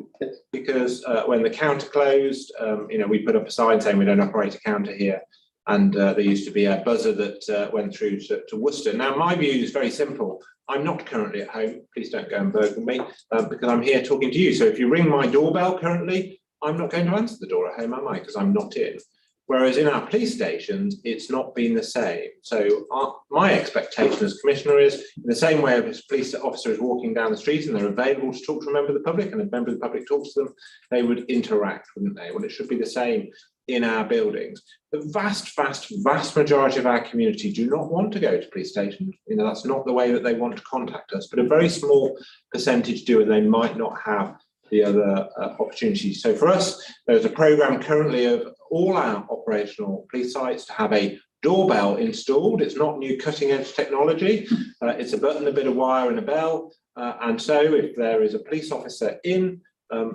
because when the counter closed, we put up a sign saying we don't operate a counter here. And there used to be a buzzer that went through to Worcester. Now, my view is very simple. I'm not currently at home. Please don't go and burgle me, because I'm here talking to you. So if you ring my doorbell currently, I'm not going to answer the door at home, am I? Because I'm not in. Whereas in our police stations, it's not been the same. So my expectation as Commissioner is, in the same way if a police officer is walking down the street and they're available to talk to a member of the public, and a member of the public talks to them, they would interact, wouldn't they? Well, it should be the same in our buildings. The vast majority of our community do not want to go to police stations. That's not the way that they want to contact us, but a very small percentage do, and they might not have the other opportunities. So for us, there's a programme currently of all our operational police sites to have a doorbell installed. It's not new cutting edge technology. It's a button, a bit of wire and a bell. And so if there is a police officer in,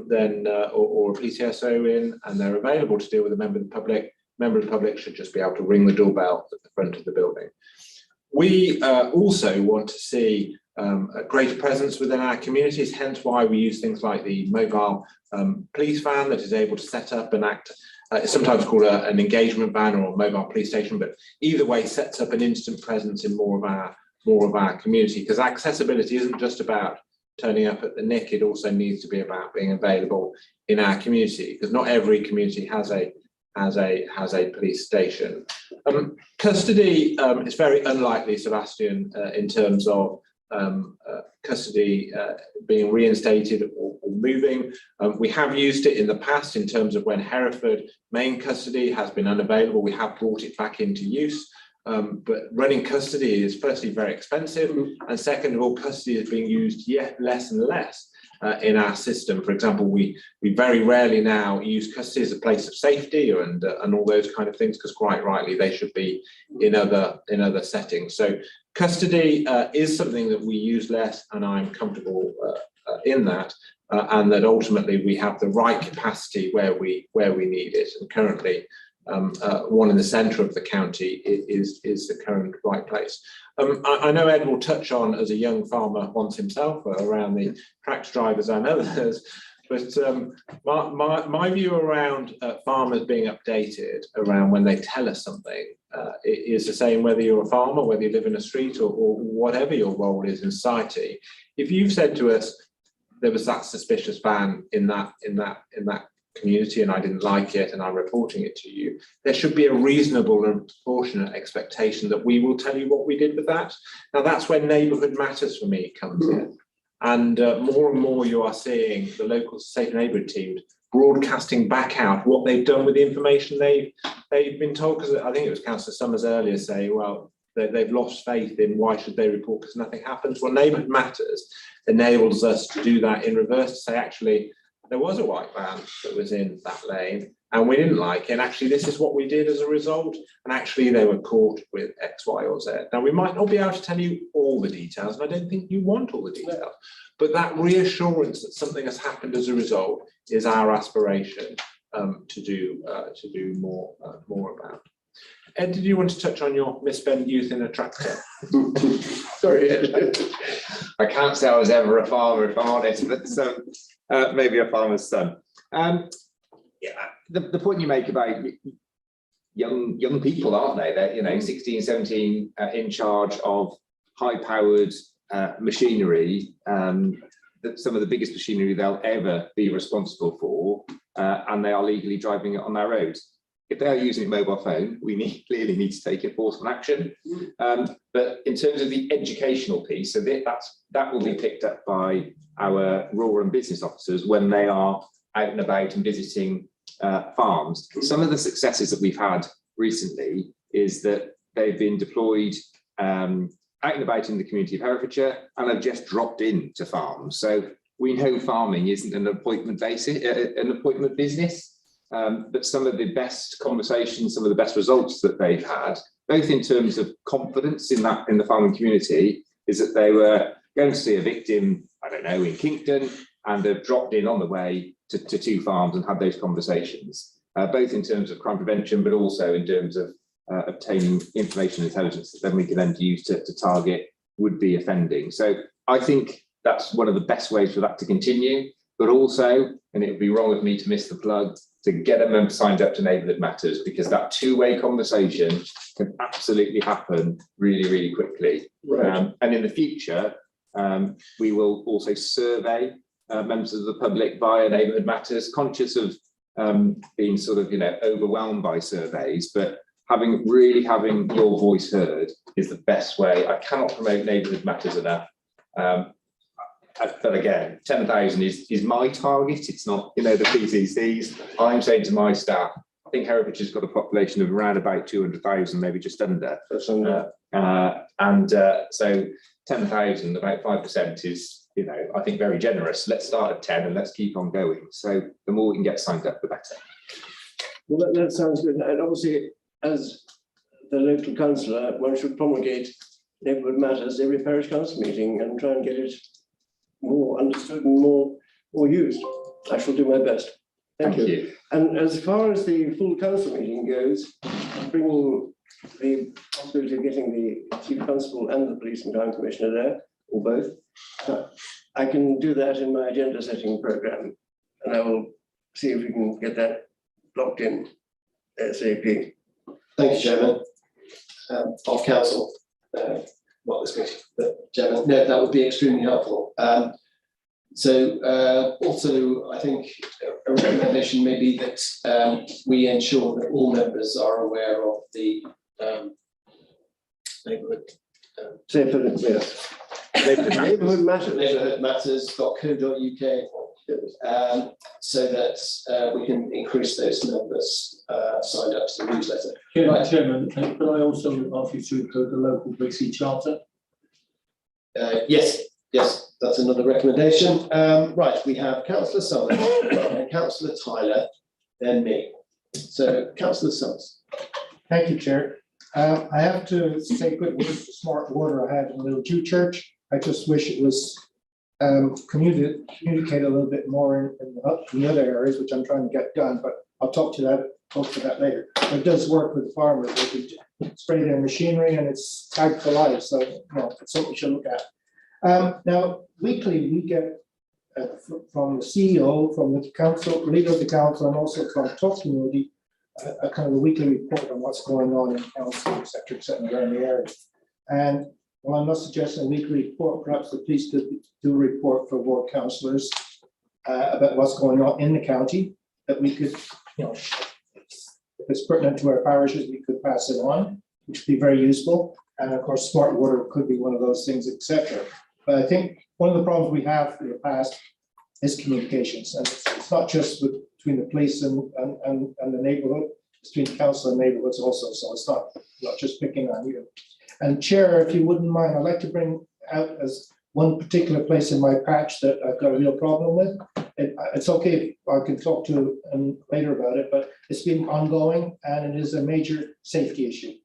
then or a police SO in, and they're available to deal with a member of the public should just be able to ring the doorbell at the front of the building. We also want to see a greater presence within our communities, hence why we use things like the mobile police van that is able to set up and act. It's sometimes called an engagement van or a mobile police station, but either way sets up an instant presence in more of our community, because accessibility isn't just about turning up at the nick, it also needs to be about being available in our community, because not every community has a police station. Custody is very unlikely, Sebastian, in terms of custody being reinstated or moving. We have used it in the past in terms of when Hereford main custody has been unavailable, we have brought it back into use. But running custody is firstly very expensive, and second of all, custody is being used yet less and less in our system. For example, we very rarely now use custody as a place of safety and all those kind of things, because quite rightly they should be in other settings. So custody is something that we use less, and I'm comfortable in that, and that ultimately we have the right capacity where we need it. And currently, one in the centre of the county is the current right place. I know Ed will touch on, as a young farmer once himself, around the tractor drivers and others, but my view around farmers being updated around when they tell us something is the same whether you're a farmer, whether you live in a street, or whatever your role is in society. If you've said to us, there was that suspicious van in that community and I didn't like it and I'm reporting it to you, there should be a reasonable and proportionate expectation that we will tell you what we did with that. Now that's where neighbourhood matters for me comes in, and more and more you are seeing the local safe neighbourhood teams broadcasting back out what they've done with the information they've been told, because I think it was Councillor Summers earlier saying, well, they've lost faith in why should they report because nothing happens. Well, neighbourhood matters enables us to do that in reverse, to say actually there was a white van that was in that lane and we didn't like it, and actually this is what we did as a result, and actually they were caught with X, Y or Z. Now we might not be able to tell you all the details, and I don't think you want all the details, but that reassurance that something has happened as a result is our aspiration to do more about. Ed, did you want to touch on your misspent youth in a tractor? Sorry, Ed. I can't say I was ever a farmer, if I'm honest, but maybe a farmer's son. Yeah, the point you make about young people, aren't they? They're 16, 17, in charge of high-powered machinery, some of the biggest machinery they'll ever be responsible for, and they are legally driving it on their roads. If they are using a mobile phone, we clearly need to take enforcement action. But in terms of the educational piece, so that will be picked up by our rural and business officers when they are out and about and visiting farms. Some of the successes that we've had recently is that they've been deployed out and about in the community of Herefordshire and have just dropped into farms. So we know farming isn't an appointment basis, an appointment business. But some of the best conversations, some of the best results that they've had, both in terms of confidence in the farming community, is that they were going to see a victim, I don't know, in Kinkton, and they've dropped in on the way to 2 farms and had those conversations, both in terms of crime prevention, but also in terms of obtaining information and intelligence that then we can then use to target would-be offending. So I think that's one of the best ways for that to continue, but also, and it would be wrong of me to miss the plug, to get a member signed up to Neighbourhood Matters, because that two-way conversation can absolutely happen really, really quickly. Right. And in the future, we will also survey members of the public via Neighbourhood Matters, conscious of being sort of, overwhelmed by surveys, but having your voice heard is the best way. I cannot promote Neighbourhood Matters enough. But again, 10,000 is my target. It's not, the PCCs. I'm saying to my staff, I think Herefordshire's got a population of around about 200,000, maybe just under. So 10,000, about 5% is, I think very generous. Let's start at 10 and let's keep on going. So the more we can get signed up, the better. Well, that sounds good. And obviously, as the local councillor, one should promulgate neighbourhood matters every parish council meeting and try and get it more understood and more used. I shall do my best. Thank you. And as far as the full council meeting goes, bringing the possibility of getting the chief constable and the police and crime commissioner there, or both, I can do that in my agenda setting programme, and I will see if we can get that locked in ASAP. Thank you, Chairman. Of council, not this meeting, but Chairman, no, that would be extremely helpful. Also, I think a recommendation may be that we ensure that all members are aware of the neighbourhood. Neighbourhood matters. Neighbourhoodmatters.co.uk, so that we can increase those numbers signed up to the newsletter. Chairman, could I also ask you to include the local BC charter? Yes, that's another recommendation. Right, we have Councillor Summers and Councillor Tyler, then me. So, Councillor Summers. Thank you, Chair. I have to say quick word for smart water I had in Little Jew Church. I just wish it was communicate a little bit more in the other areas, which I'm trying to get done, but I'll talk to that later. It does work with farmers. They can spray their machinery and it's tagged for life, so it's something we should look at. Now, weekly we get from the CEO, from the council, leader of the council, and also from top community, a kind of a weekly report on what's going on in council, et cetera, around the area. And while I'm not suggesting a weekly report, perhaps the police could do a report for ward councillors about what's going on in the county, that we could, if it's pertinent to our parishes, we could pass it on, which would be very useful. And of course, smart water could be one of those things, etc. But I think one of the problems we have in the past is communications, and it's not just between the police and the neighbourhood, it's between council and neighbourhoods also. So it's not just picking on you. And Chair, if you wouldn't mind, I'd like to bring out as one particular place in my patch that I've got a real problem with. It's okay if I can talk to him later about it, but it's been ongoing and it is a major safety issue.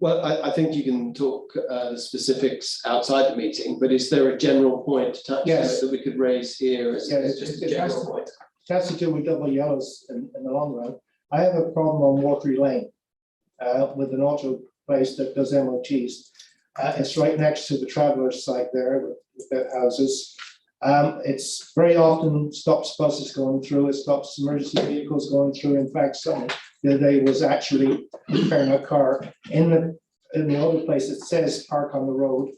Well, I think you can talk specifics outside the meeting, but is there a general point attached to it that we could raise here as just a general point? It has to do with double yellows in the long run. I have a problem on Watery Lane with an auto place that does MOTs. It's right next to the Travellers site there with their houses. It's very often stops buses going through, it stops emergency vehicles going through. In fact, the other day was actually repairing a car in the other place. It says park on the road.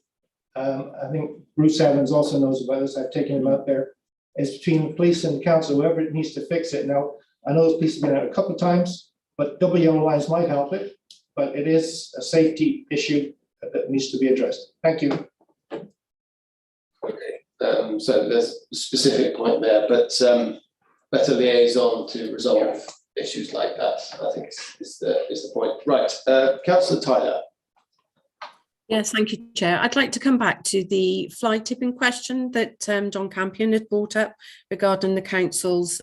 I think Bruce Evans also knows about this. I've taken him out there. It's between the police and the council, whoever it needs to fix it. Now, I know those police have been out a couple of times, but double yellow lines might help it. But it is a safety issue that needs to be addressed. Thank you. Okay, so there's a specific point there, but better liaison to resolve issues like that, I think is the point. Right, Councillor Tyler. Yes, thank you, Chair. I'd like to come back to the fly tipping question that John Campion had brought up regarding the councils.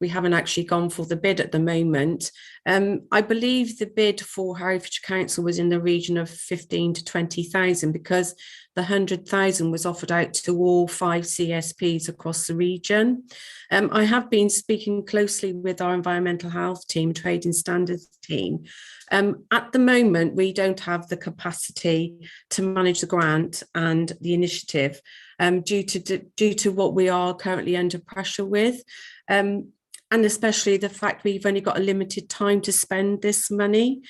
We haven't actually gone for the bid at the moment. I believe the bid for Herefordshire Council was in the region of 15 to 20,000 because the 100,000 was offered out to all 5 CSPs across the region. I have been speaking closely with our environmental health team, trading standards team. At the moment, we don't have the capacity to manage the grant and the initiative due to what we are currently under pressure with. And especially the fact we've only got a limited time to spend this money.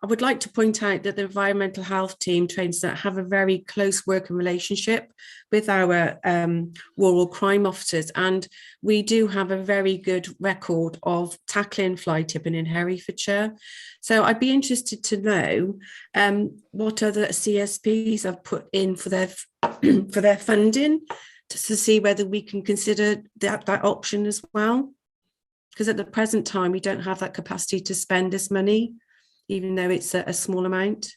I would like to point out that the environmental health team trains that have a very close working relationship with our rural crime officers, and we do have a very good record of tackling fly tipping in Herefordshire. So I'd be interested to know what other CSPs have put in for their for their funding to see whether we can consider that option as well. Because at the present time, we don't have that capacity to spend this money, even though it's a small amount.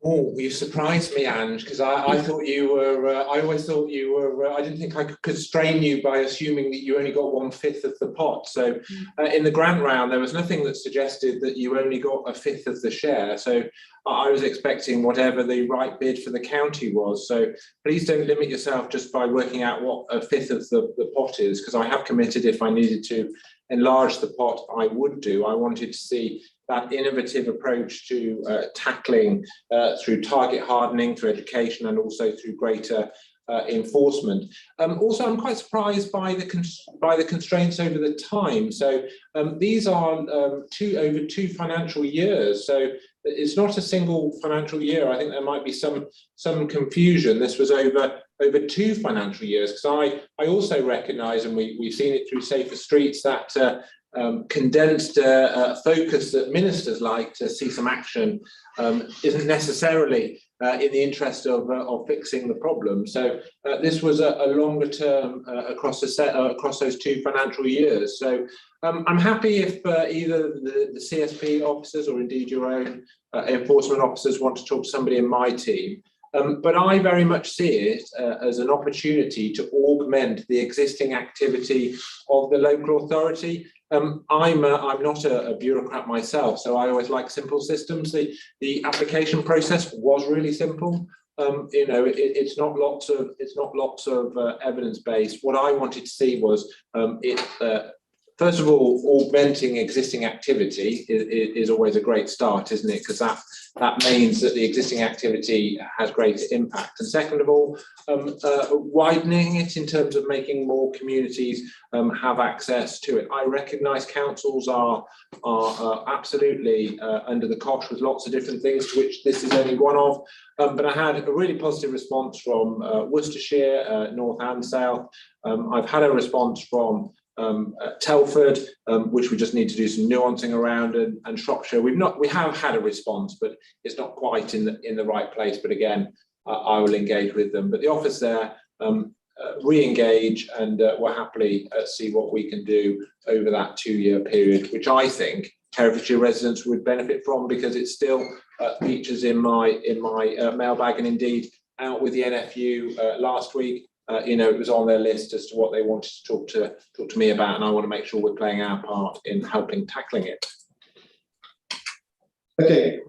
Oh, you surprised me, Ange, because I thought you were, I always thought you were, I didn't think I could constrain you by assuming that you only got 1/5 of the pot. So in the grant round, there was nothing that suggested that you only got 1/5 of the share. So I was expecting whatever the right bid for the county was. So please don't limit yourself just by working out what 1/5 of the pot is, because I have committed if I needed to enlarge the pot, I would do. I wanted to see that innovative approach to tackling through target hardening, through education, and also through greater enforcement. Also, I'm quite surprised by the constraints over the time. So these are over 2 financial years. So it's not a single financial year. I think there might be some confusion. This was over 2 financial years, because I also recognise, and we've seen it through Safer Streets, that condensed focus that ministers like to see some action isn't necessarily in the interest of fixing the problem. So this was a longer term across those 2 financial years. So I'm happy if either the CSP officers or indeed your own enforcement officers want to talk to somebody in my team. But I very much see it as an opportunity to augment the existing activity of the local authority. I'm not a bureaucrat myself, so I always like simple systems. The application process was really simple. You know, it's not lots of evidence based. What I wanted to see was first of all, augmenting existing activity is always a great start, isn't it? Because that means that the existing activity has greater impact. And second of all, widening it in terms of making more communities have access to it. I recognise councils are absolutely under the cosh with lots of different things, to which this is only one of. But I had a really positive response from Worcestershire, North and South. I've had a response from Telford, which we just need to do some nuancing around, and Shropshire. We have had a response, but it's not quite in the right place. But again, I will engage with them. But the office there re-engage, and we'll happily see what we can do over that 2-year period, which I think Herefordshire residents would benefit from, because it still features in my mailbag, and indeed out with the NFU last week. You know, it was on their list as to what they wanted to talk to me about, and I want to make sure we're playing our part in helping tackling it. Okay,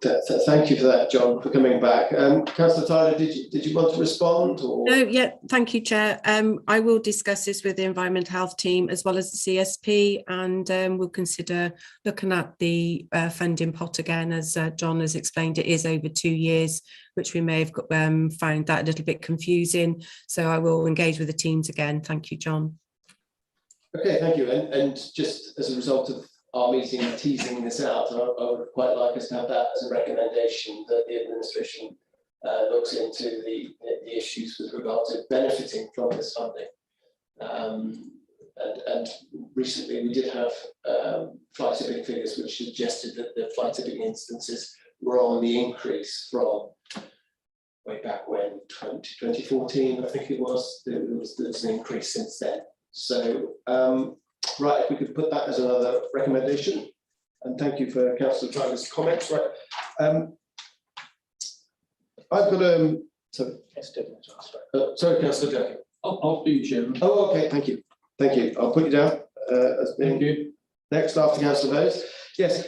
thank you for that, John, for coming back. Councillor Tyler, did you want to respond? Or? No, yeah, thank you, Chair. I will discuss this with the Environment Health team as well as the CSP, and we'll consider looking at the funding pot again. As John has explained, it is over 2 years, which we may have found that a little bit confusing. So I will engage with the teams again. Thank you, John. Okay, thank you. And just as a result of our meeting teasing this out, I would quite like us to have that as a recommendation, that the administration looks into the issues with regard to benefiting from this funding. And recently we did have fly tipping figures which suggested that the fly tipping instances were on the increase from way back when, 2014, I think it was. There's an increase since then. So right, if we could put that as another recommendation, and thank you for Councillor Tyler's comments. Right, I've got sorry, Councillor Jackie. I'll be Chairman. Oh, okay, thank you. I'll put you down as being good. Next after Councillor Bowes. Yes,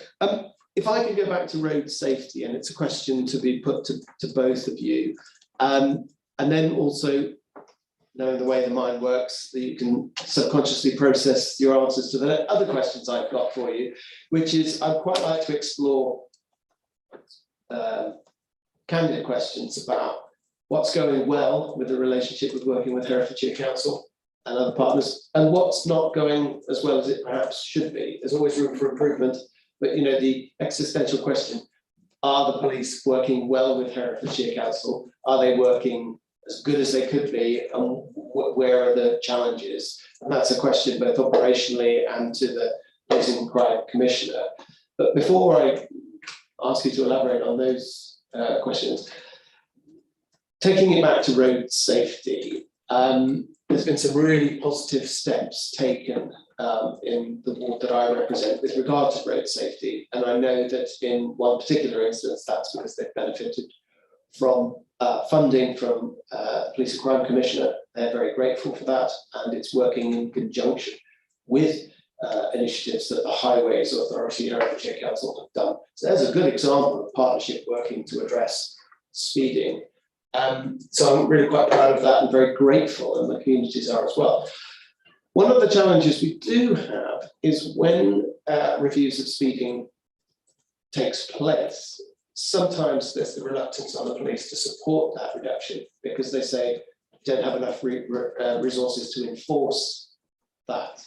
if I could go back to road safety, and it's a question to be put to both of you, and then also, knowing the way the mind works, that you can subconsciously process your answers to the other questions I've got for you, which is I'd quite like to explore candidate questions about what's going well with the relationship with working with Herefordshire Council and other partners, and what's not going as well as it perhaps should be. There's always room for improvement, but you know, the existential question, are the police working well with Herefordshire Council? Are they working as good as they could be, and where are the challenges? And that's a question both operationally and to the Policing and Crime Commissioner. But before I ask you to elaborate on those questions, taking it back to road safety, there's been some really positive steps taken in the ward that I represent with regard to road safety. And I know that in one particular instance, that's because they've benefited from funding from Police and Crime Commissioner. They're very grateful for that, and it's working in conjunction with initiatives that the Highways Authority and Herefordshire Council have done. So there's a good example of partnership working to address speeding. So I'm really quite proud of that and very grateful, and the communities are as well. One of the challenges we do have is when reviews of speeding takes place, sometimes there's the reluctance on the police to support that reduction because they say don't have enough resources to enforce that.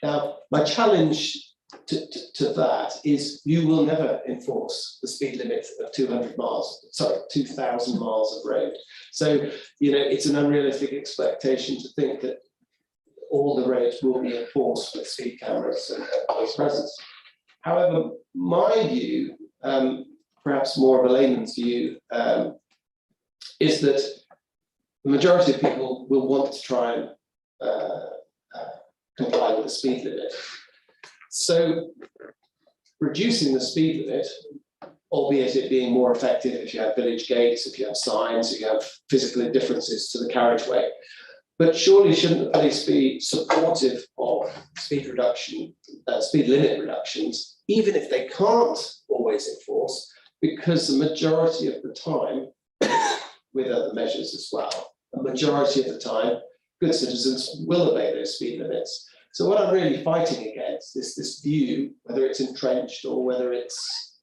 Now, my challenge to that is you will never enforce the speed limit of 200 miles, sorry, 2,000 miles of road. So, you know, it's an unrealistic expectation to think that all the roads will be enforced with speed cameras and police presence. However, my view, perhaps more of a layman's view, is that the majority of people will want to try and comply with the speed limit. So reducing the speed limit, albeit it being more effective if you have village gates, if you have signs, if you have physical differences to the carriageway. But surely shouldn't the police be supportive of speed reduction, speed limit reductions, even if they can't always enforce, because the majority of the time, with other measures as well, the majority of the time, good citizens will obey those speed limits. So what I'm really fighting against is this view, whether it's entrenched or whether it's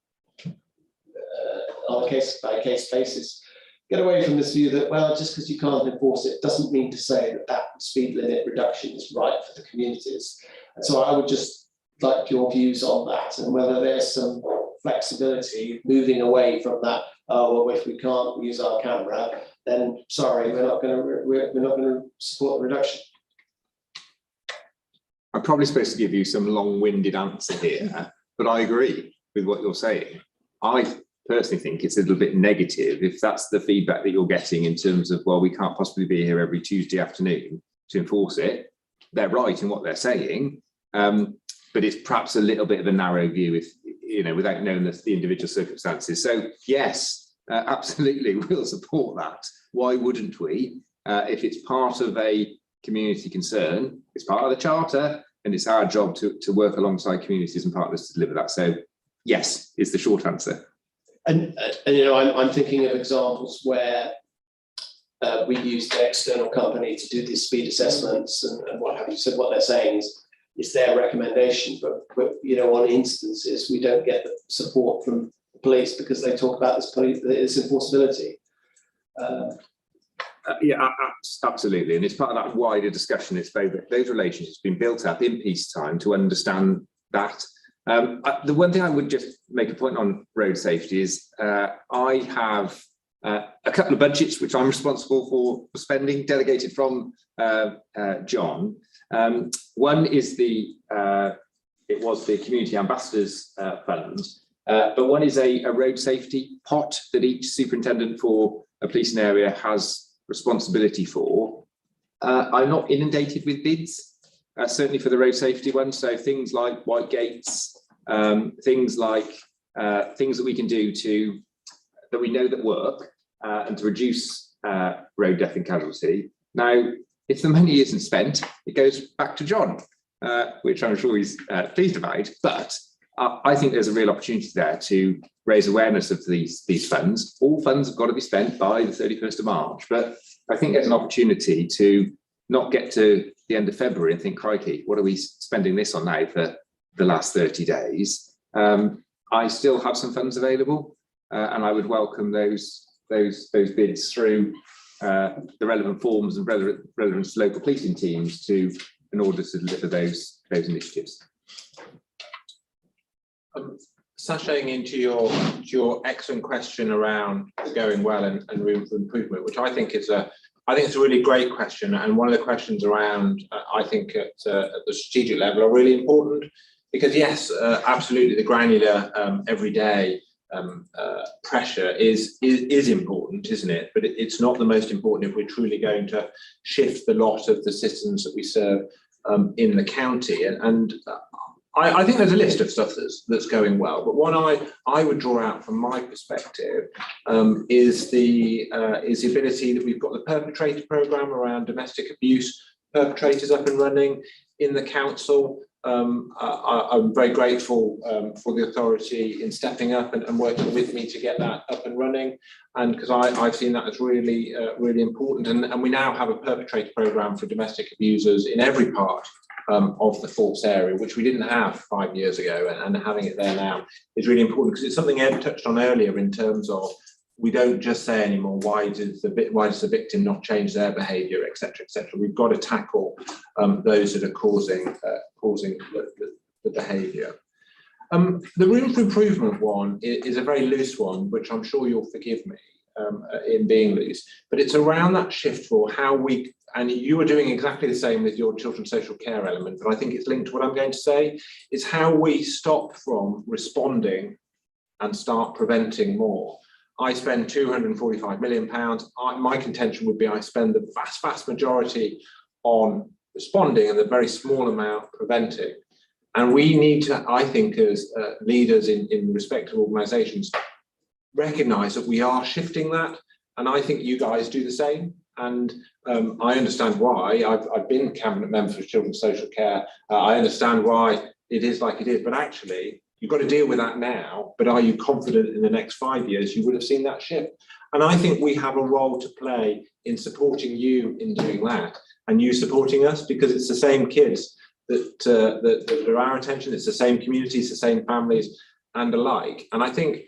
on a case-by-case basis, get away from this view that, well, just because you can't enforce it doesn't mean to say that that speed limit reduction is right for the communities. And so I would just like your views on that and whether there's some flexibility moving away from that, oh, well, if we can't use our camera, then sorry, we're not going to support the reduction. I'm probably supposed to give you some long-winded answer here, but I agree with what you're saying. I personally think it's a little bit negative if that's the feedback that you're getting in terms of, well, we can't possibly be here every Tuesday afternoon to enforce it. They're right in what they're saying, but it's perhaps a little bit of a narrow view if, you know, without knowing the individual circumstances. So yes, absolutely, we'll support that. Why wouldn't we? If it's part of a community concern, it's part of the charter, and it's our job to work alongside communities and partners to deliver that. So yes, is the short answer. And you know, I'm thinking of examples where we used an external company to do these speed assessments and what have you. So what they're saying is it's their recommendation, but you know, on instances we don't get the support from the police because they talk about this enforceability. Yeah, absolutely, and it's part of that wider discussion. It's those relationships been built up in peacetime to understand that. The one thing I would just make a point on road safety is I have a couple of budgets which I'm responsible for spending, delegated from John. One is it was the Community Ambassadors Fund, but one is a road safety pot that each superintendent for a policing area has responsibility for. I'm not inundated with bids, certainly for the road safety one. So things like white gates, things like things that we can do that we know that work and to reduce road death and casualty. Now, if the money isn't spent, it goes back to John, which I'm sure he's pleased about. But I think there's a real opportunity there to raise awareness of these funds. All funds have got to be spent by the 31st of March, but I think there's an opportunity to not get to the end of February and think, crikey, what are we spending this on now for the last 30 days? I still have some funds available, and I would welcome those bids through the relevant forms and relevant local policing teams in order to deliver those initiatives. Sashaying into your excellent question around going well and room for improvement, which I think is it's a really great question, and one of the questions around I think at the strategic level are really important, because yes, absolutely, the granular everyday pressure is important, isn't it? But it's not the most important if we're truly going to shift the lot of the citizens that we serve in the county. And I think there's a list of stuff that's going well, but one I would draw out from my perspective is the ability that we've got the perpetrator programme around domestic abuse perpetrators up and running in the council. I'm very grateful for the authority in stepping up and working with me to get that up and running, and because I've seen that as really really important, and we now have a perpetrator programme for domestic abusers in every part of the force area, which we didn't have 5 years ago, and having it there now is really important, because it's something Ed touched on earlier in terms of we don't just say anymore, why does the victim not change their behaviour, etc., etc. We've got to tackle those that are causing the behaviour. The room for improvement one is a very loose one, which I'm sure you'll forgive me in being loose, but it's around that shift for how we, and you are doing exactly the same with your children's social care element, but I think it's linked to what I'm going to say, is how we stop from responding and start preventing more. I spend £245 million. My contention would be I spend the vast majority on responding and the very small amount preventing. And we need to, I think, as leaders in respective organisations, recognise that we are shifting that. And I think you guys do the same. And I understand why. I've been cabinet member for children's social care. I understand why it is like it is. But actually, you've got to deal with that now. But are you confident in the next 5 years you would have seen that shift? And I think we have a role to play in supporting you in doing that, and you supporting us, because it's the same kids that are our attention. It's the same communities, the same families, and alike. And I think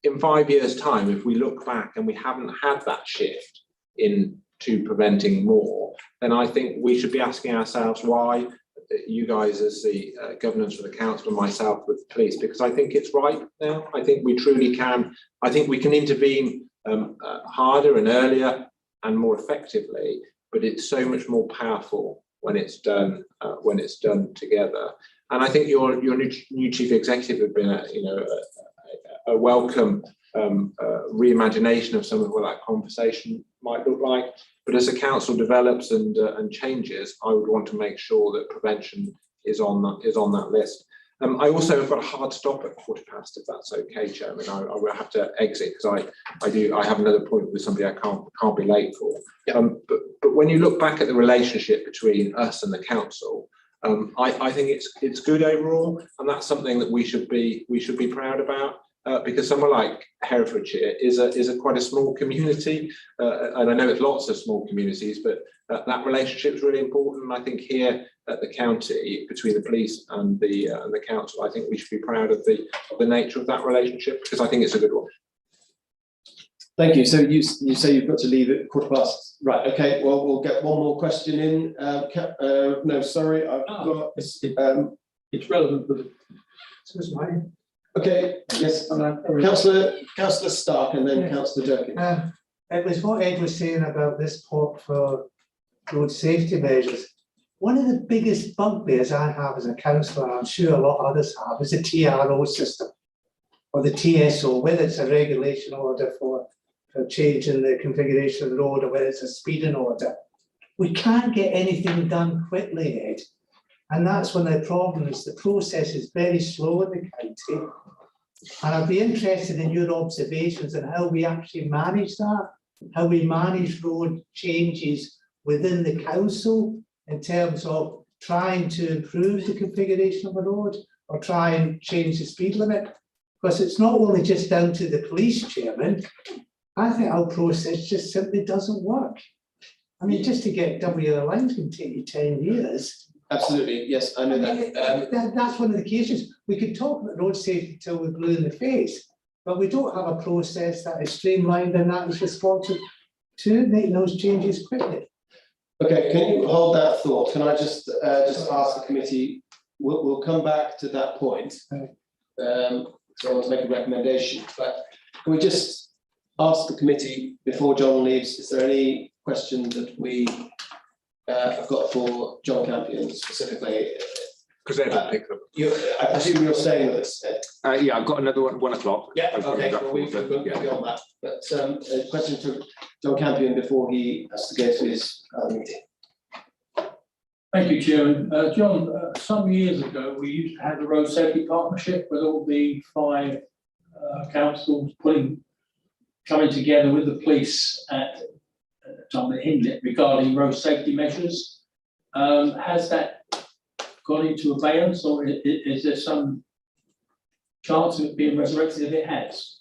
in 5 years' time, if we look back and we haven't had that shift into preventing more, then I think we should be asking ourselves why. You guys as the governors for the council and myself with the police, because I think it's right now. I think we truly can. I think we can intervene harder and earlier and more effectively, but it's so much more powerful when it's done together. And I think your new chief executive has been a welcome reimagination of some of what that conversation might look like. But as the council develops and changes, I would want to make sure that prevention is on that list. I also have got a hard stop at 1:15, if that's okay, Chairman. I will have to exit because I have another appointment with somebody I can't be late for. But when you look back at the relationship between us and the council, I think it's good overall, and that's something that we should be proud about. Because somewhere like Herefordshire is quite a small community, and I know it's lots of small communities, but that relationship is really important. And I think here at the county, between the police and the council, I think we should be proud of the nature of that relationship, because I think it's a good one. Thank you. So you say you've got to leave at 1:15. Right. Okay. Well, we'll get one more question in. No, sorry, I've got. It's relevant for the. Excuse me. Okay, yes, Councillor Stark and then Councillor Durkin. It was what Ed was saying about this pot for road safety measures. One of the biggest bugbears I have as a councillor, and I'm sure a lot of others have, is the TRO system, or the TSO, whether it's a regulation order for changing the configuration of the road, or whether it's a speeding order. We can't get anything done quickly, Ed. And that's one of the problems. The process is very slow in the county. And I'd be interested in your observations on how we actually manage that, how we manage road changes within the council in terms of trying to improve the configuration of a road or try and change the speed limit. Because it's not only just down to the police chairman. I think our process just simply doesn't work. I mean, just to get double the lines can take you 10 years. Absolutely, yes, I know that. That's one of the cases. We could talk about road safety till we're blue in the face, but we don't have a process that is streamlined and that is responsive to making those changes quickly. Okay, can you hold that thought? Can I just ask the committee? We'll come back to that point. So I want to make a recommendation, but can we just ask the committee before John leaves? Is there any question that we? I've got for John Campion specifically. Because they haven't picked them. I presume you're staying with us, Ed? Yeah, I've got another 1 o'clock. Yeah, okay, well, we'll go beyond that. But a question for John Campion before he has to go to his meeting. Thank you, Chairman. John, some years ago, we used to have a road safety partnership with all the 5 councils coming together with the police at the time of Hindley regarding road safety measures. Has that gone into abeyance, or is there some chance of it being resurrected if it has?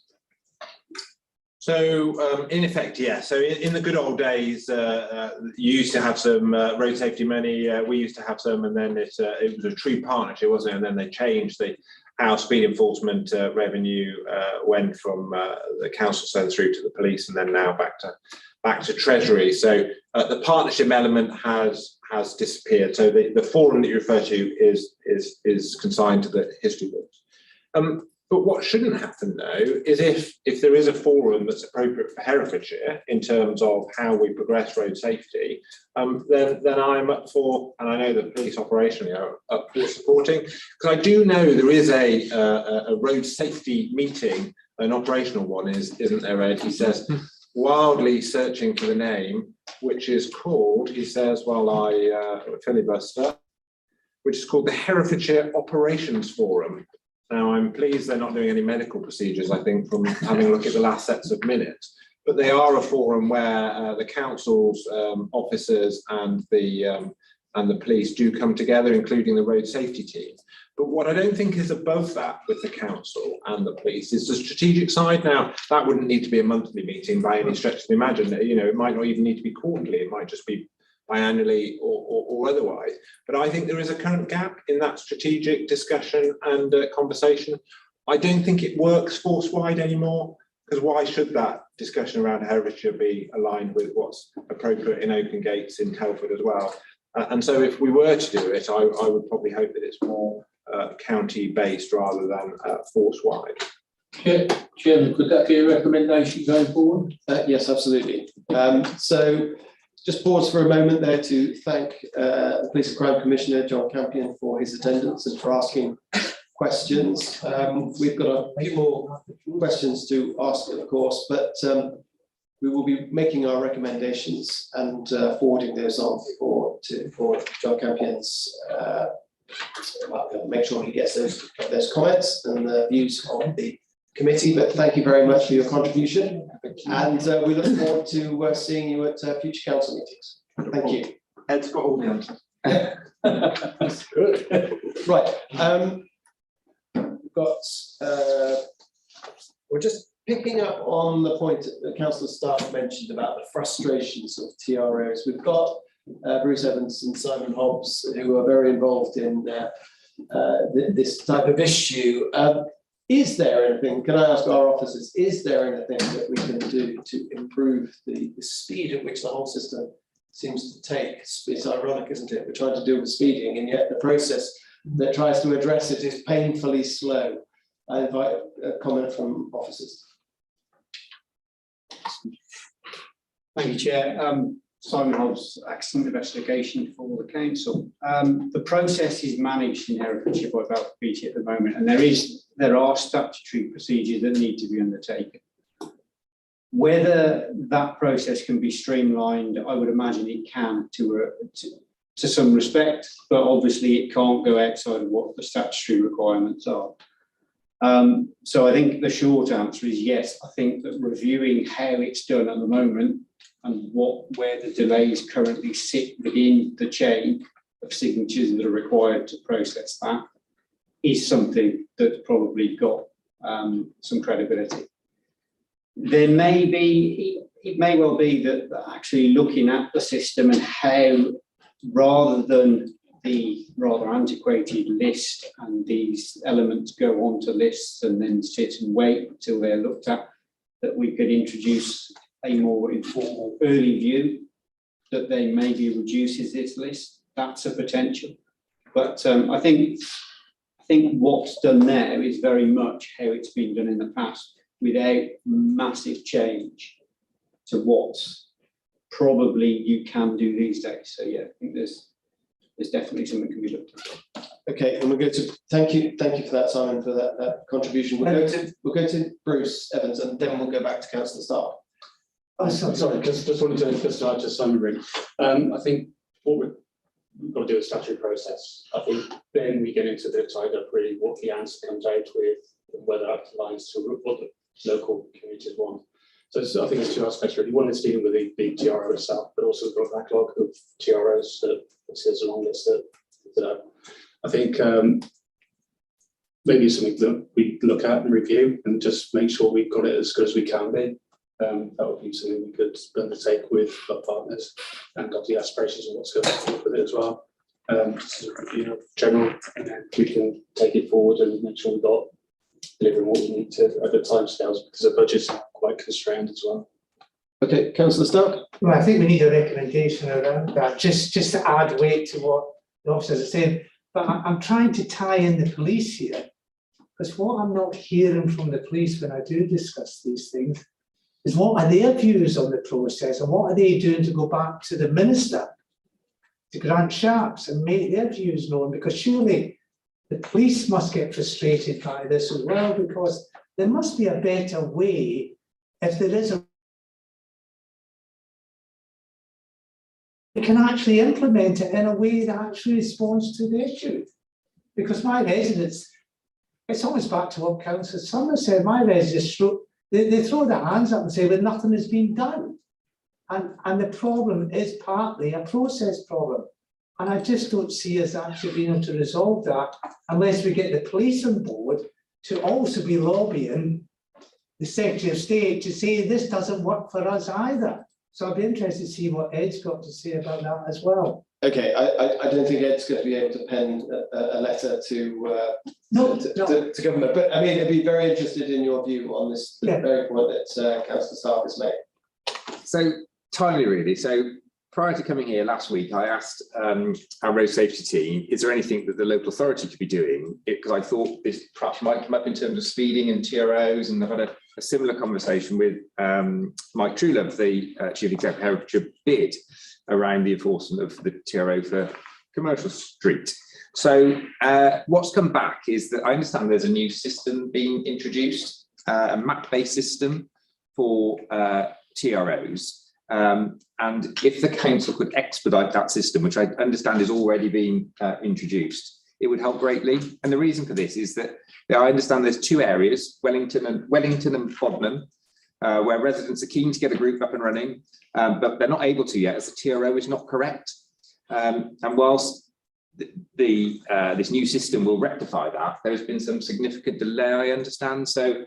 So in effect, yeah. So in the good old days, you used to have some road safety money. We used to have some, and then it was a true partnership, wasn't it? And then they changed how speed enforcement revenue went from the council sent through to the police, and then now back to Treasury. So the partnership element has disappeared. So the forum that you refer to is consigned to the history books. But what shouldn't happen though is if there is a forum that's appropriate for Herefordshire in terms of how we progress road safety, then I'm up for, and I know the police operationally are up for supporting, because I do know there is a road safety meeting, an operational one, isn't there, Ed? He says, wildly searching for the name, which is called, he says, while I filibuster, which is called the Herefordshire Operations Forum. Now, I'm pleased they're not doing any medical procedures, I think, from having a look at the last sets of minutes. But they are a forum where the council's officers and the police do come together, including the road safety team. But what I don't think is above that with the council and the police is the strategic side. Now, that wouldn't need to be a monthly meeting by any stretch of the imagination. You know, it might not even need to be quarterly. It might just be biannually or otherwise. But I think there is a current gap in that strategic discussion and conversation. I don't think it works force-wide anymore, because why should that discussion around Herefordshire be aligned with what's appropriate in Open Gates in Telford as well? And so if we were to do it, I would probably hope that it's more county-based rather than force-wide. Chairman, could that be a recommendation going forward? Yes, absolutely. So just pause for a moment there to thank the Police and Crime Commissioner, John Campion, for his attendance and for asking questions. We've got a few more questions to ask, of course, but we will be making our recommendations and forwarding those on for John Campion's, make sure he gets those comments and the views of the committee. But thank you very much for your contribution, and we look forward to seeing you at future council meetings. Thank you. Ed's got all the answers. Right. We're just picking up on the point that Councillor Stark mentioned about the frustrations of TROs. We've got Bruce Evans and Simon Hobbs, who are very involved in this type of issue. Is there anything, can I ask our officers, is there anything that we can do to improve the speed at which the whole system seems to take? It's ironic, isn't it? We're trying to deal with speeding, and yet the process that tries to address it is painfully slow. I invite a comment from officers. Thank you, Chair. Simon Hobbs, Accident Investigation for the Council. The process is managed in Herefordshire by Balfour Beatty at the moment, and there are statutory procedures that need to be undertaken. Whether that process can be streamlined, I would imagine it can to some respect, but obviously it can't go outside of what the statutory requirements are. So I think the short answer is yes. I think that reviewing how it's done at the moment and where the delays currently sit within the chain of signatures that are required to process that is something that's probably got some credibility. There may be, it may well be that actually looking at the system and how, rather than the rather antiquated list and these elements go onto lists and then sit and wait until they're looked at, that we could introduce a more informal early view that then maybe reduces this list. That's a potential. But I think what's done there is very much how it's been done in the past, without massive change to what probably you can do these days. So yeah, I think there's definitely something can be looked at. Okay, and we'll go to thank you for that, Simon, for that contribution. We'll go to Bruce Evans, and then we'll go back to Councillor Stark. Oh, sorry, just wanted to start just Simon Ring. I think what we've got to do a statutory process. I think then we get into the tied up really what the answer comes out with, and whether that aligns to what the local communities want. So I think there's two aspects really. One is dealing with the TRO itself, but also the backlog of TROs that there's a long list that I think maybe something that we look at and review and just make sure we've got it as good as we can be. That would be something we could undertake with our partners and got the aspirations of what's going on with it as well. General, and then we can take it forward and make sure we've got delivering what we need to at the timescales, because the budget's quite constrained as well. Okay, Councillor Stark. Well, I think we need a recommendation around that, just to add weight to what the officers are saying. But I'm trying to tie in the police here, because what I'm not hearing from the police when I do discuss these things is what are their views on the process, and what are they doing to go back to the minister, to Grant Sharps, and make their views known, because surely the police must get frustrated by this as well, because there must be a better way if there is a we can actually implement it in a way that actually responds to the issue. Because my residents, it's almost back to what Councillor Summers said, my residents, they throw their hands up and say, well, nothing has been done. And the problem is partly a process problem. And I just don't see us actually being able to resolve that unless we get the police on board to also be lobbying the Secretary of State to say this doesn't work for us either. So I'd be interested to see what Ed's got to say about that as well. Okay, I don't think Ed's going to be able to pen a letter to government, but I mean, I'd be very interested in your view on this very point that Councillor Stark has made. So timely, really. So prior to coming here last week, I asked our road safety team, is there anything that the local authority could be doing? Because I thought this perhaps might come up in terms of speeding and TROs, and I've had a similar conversation with Mike Truelove, the Chief Executive Herefordshire bid around the enforcement of the TRO for Commercial Street. So what's come back is that I understand there's a new system being introduced, a map-based system for TROs. And if the council could expedite that system, which I understand is already being introduced, it would help greatly. And the reason for this is that I understand there's two areas, Wellington and Bodmin, where residents are keen to get a group up and running, but they're not able to yet as the TRO is not correct. And whilst this new system will rectify that, there's been some significant delay, I understand. So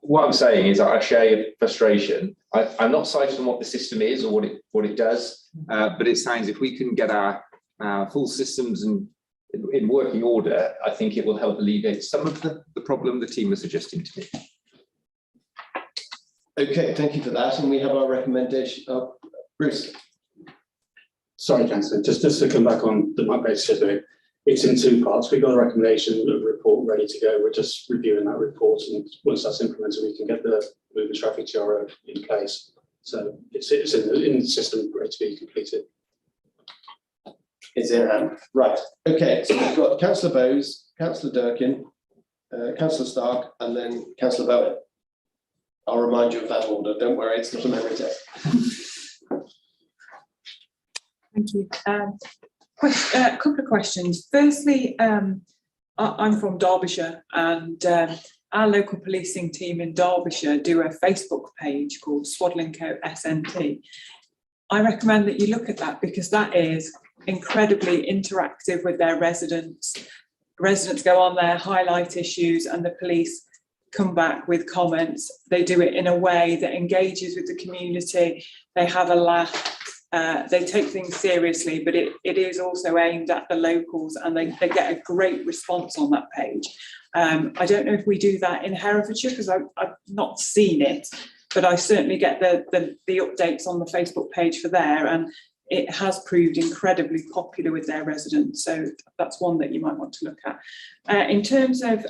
what I'm saying is I share your frustration. I'm not citing on what the system is or what it does, but it sounds if we can get our full systems and in working order, I think it will help alleviate some of the problem the team was suggesting to me. Okay, thank you for that. And we have our recommendation. Bruce. Sorry, Councillor, just to come back on the map-based system, it's in two parts. We've got a recommendation of a report ready to go. We're just reviewing that report, and once that's implemented, we can get the moving traffic TRO in place. So it's in the system ready to be completed. Is in hand. Right. Okay, so we've got Councillor Bowes, Councillor Durkin, Councillor Stark, and then Councillor Bowen. I'll remind you of that order. Don't worry, it's not a memory test. Thank you. A couple of questions. Firstly, I'm from Derbyshire, and our local policing team in Derbyshire do a Facebook page called Swaddling Co SNT. I recommend that you look at that because that is incredibly interactive with their residents. Residents go on there, highlight issues, and the police come back with comments. They do it in a way that engages with the community. They have a laugh. They take things seriously, but it is also aimed at the locals, and they get a great response on that page. I don't know if we do that in Herefordshire because I've not seen it, but I certainly get the updates on the Facebook page for there, and it has proved incredibly popular with their residents. So that's one that you might want to look at. In terms of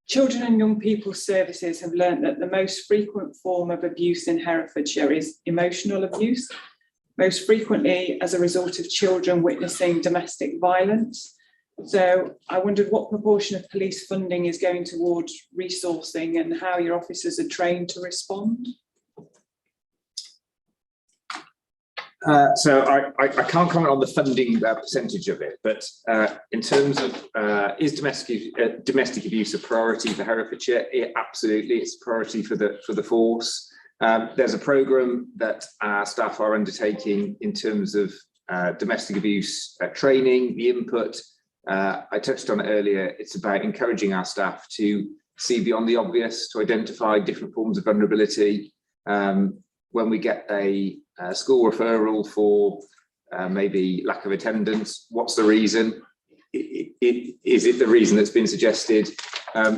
children and young people's services have learned that the most frequent form of abuse in Herefordshire is emotional abuse, most frequently as a result of children witnessing domestic violence. So I wondered what proportion of police funding is going towards resourcing and how your officers are trained to respond. So I can't comment on the funding percentage of it, but in terms of is domestic abuse a priority for Herefordshire? Absolutely, it's a priority for the force. There's a programme that our staff are undertaking in terms of domestic abuse training, the input. I touched on it earlier. It's about encouraging our staff to see beyond the obvious, to identify different forms of vulnerability. When we get a school referral for maybe lack of attendance, what's the reason? Is it the reason that's been suggested?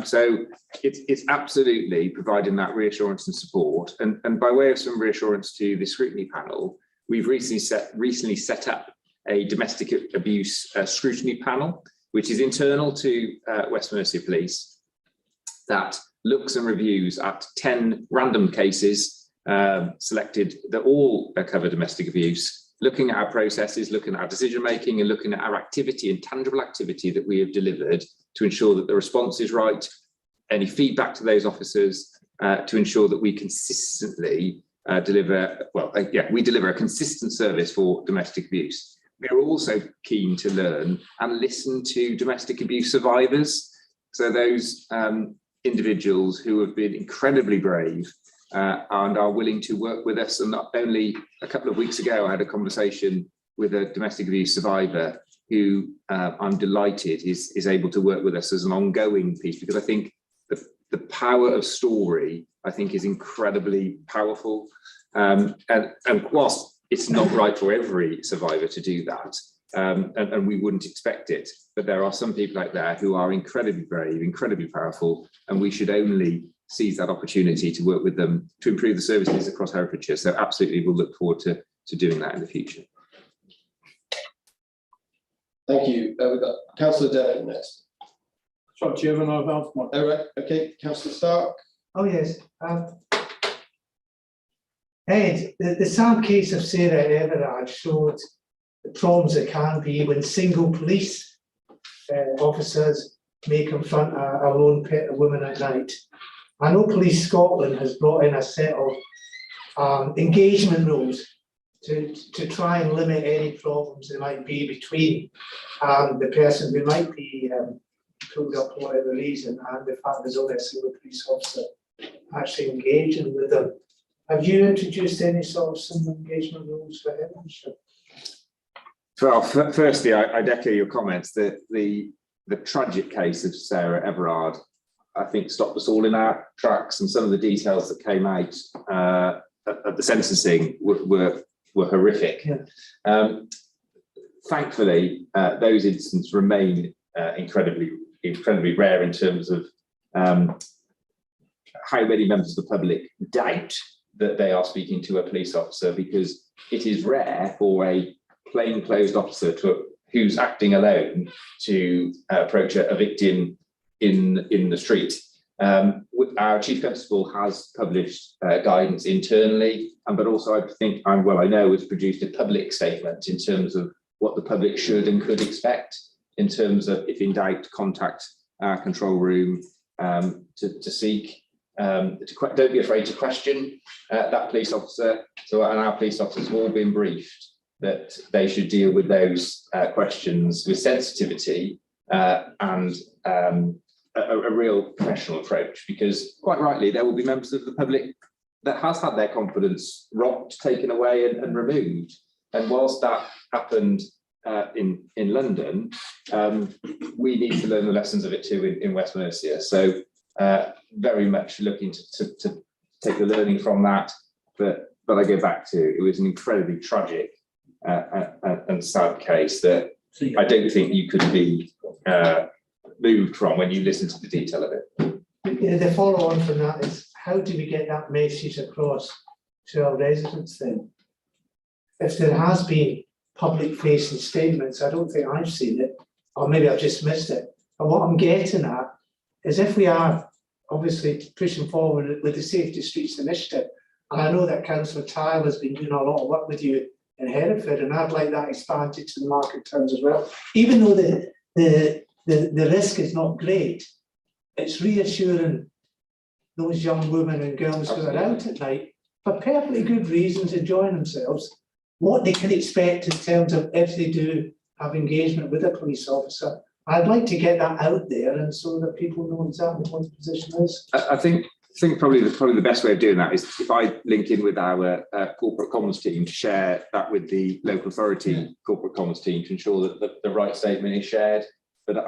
So it's absolutely providing that reassurance and support. And by way of some reassurance to the scrutiny panel, we've recently set up a domestic abuse scrutiny panel, which is internal to West Mercia Police, that looks and reviews at 10 random cases selected that all cover domestic abuse, looking at our processes, looking at our decision making, and looking at our activity and tangible activity that we have delivered to ensure that the response is right, any feedback to those officers, to ensure that we consistently deliver a consistent service for domestic abuse. We're also keen to learn and listen to domestic abuse survivors. So those individuals who have been incredibly brave and are willing to work with us. And not only a couple of weeks ago, I had a conversation with a domestic abuse survivor who I'm delighted is able to work with us as an ongoing piece, because I think the power of story, I think, is incredibly powerful. And whilst it's not right for every survivor to do that, and we wouldn't expect it, but there are some people out there who are incredibly brave, incredibly powerful, and we should only seize that opportunity to work with them to improve the services across Herefordshire. So absolutely, we'll look forward to doing that in the future. Thank you. We've got Councillor Devon next. Sorry, Chairman, I've asked my. All right, okay, Councillor Stark. Oh, yes. Ed, the sad case of Sarah Everard showed the problems that can be when single police officers may confront a lone woman at night. I know Police Scotland has brought in a set of engagement rules to try and limit any problems there might be between the person who might be pulled up for whatever reason and the fact there's only a single police officer actually engaging with them. Have you introduced any sort of some engagement rules for Herefordshire? Well, firstly, I'd echo your comments that the tragic case of Sarah Everard, I think, stopped us all in our tracks, and some of the details that came out at the sentencing were horrific. Yeah. Thankfully, those incidents remain incredibly rare in terms of how many members of the public doubt that they are speaking to a police officer, because it is rare for a plainclothes officer who's acting alone to approach a victim in the street. Our Chief Constable has published guidance internally, but also I know has produced a public statement in terms of what the public should and could expect in terms of, if in doubt, contact our control room to seek. Don't be afraid to question that police officer. So, and our police officers have all been briefed that they should deal with those questions with sensitivity and a real professional approach, because quite rightly there will be members of the public that has had their confidence rocked, taken away and removed. And whilst that happened in London, we need to learn the lessons of it too in West Mercia. So very much looking to take the learning from that, but I go back to, it was an incredibly tragic and sad case that I don't think you could be moved from when you listen to the detail of it. The follow on from that is, how do we get that message across to our residents then? If there has been public facing statements, I don't think I've seen it, or maybe I've just missed it. And what I'm getting at is, if we are obviously pushing forward with the Safety Streets initiative, and I know that Councillor Tyler has been doing a lot of work with you in Hereford, and I'd like that expanded to the market towns as well. Even though the risk is not great, it's reassuring those young women and girls who are out at night for perfectly good reasons, enjoying themselves, what they can expect in terms of if they do have engagement with a police officer. I'd like to get that out there, and so that people know exactly what the position is. I think probably the best way of doing that is if I link in with our corporate comms team to share that with the local authority corporate comms team to ensure that the right statement is shared. But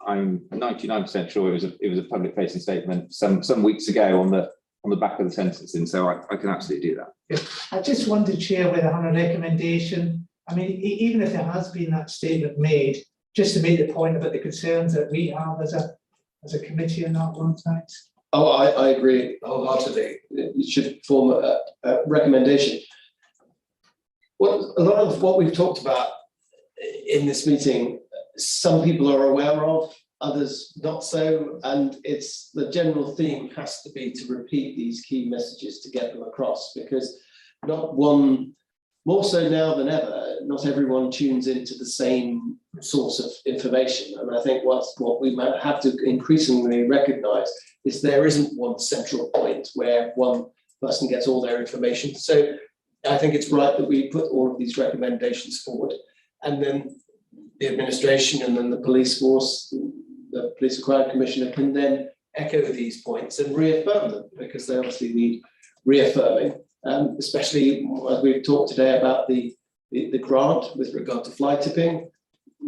I'm 99% sure it was a public facing statement some weeks ago on the back of the sentencing, so I can absolutely do that. Yeah. I just wondered, Chair, whether I had a recommendation. I mean, even if there has been that statement made, just to make the point about the concerns that we have as a committee on that one tonight. Oh, I agree wholeheartedly. It should form a recommendation. A lot of what we've talked about in this meeting, some people are aware of, others not so, and it's the general theme has to be to repeat these key messages to get them across, because not one, more so now than ever, not everyone tunes into the same source of information. And I think what we might have to increasingly recognise is there isn't one central point where one person gets all their information. So I think it's right that we put all of these recommendations forward, and then the administration and then the police force, the Police and Crime Commissioner can then echo these points and reaffirm them, because they obviously need reaffirming, especially as we've talked today about the grant with regard to fly tipping.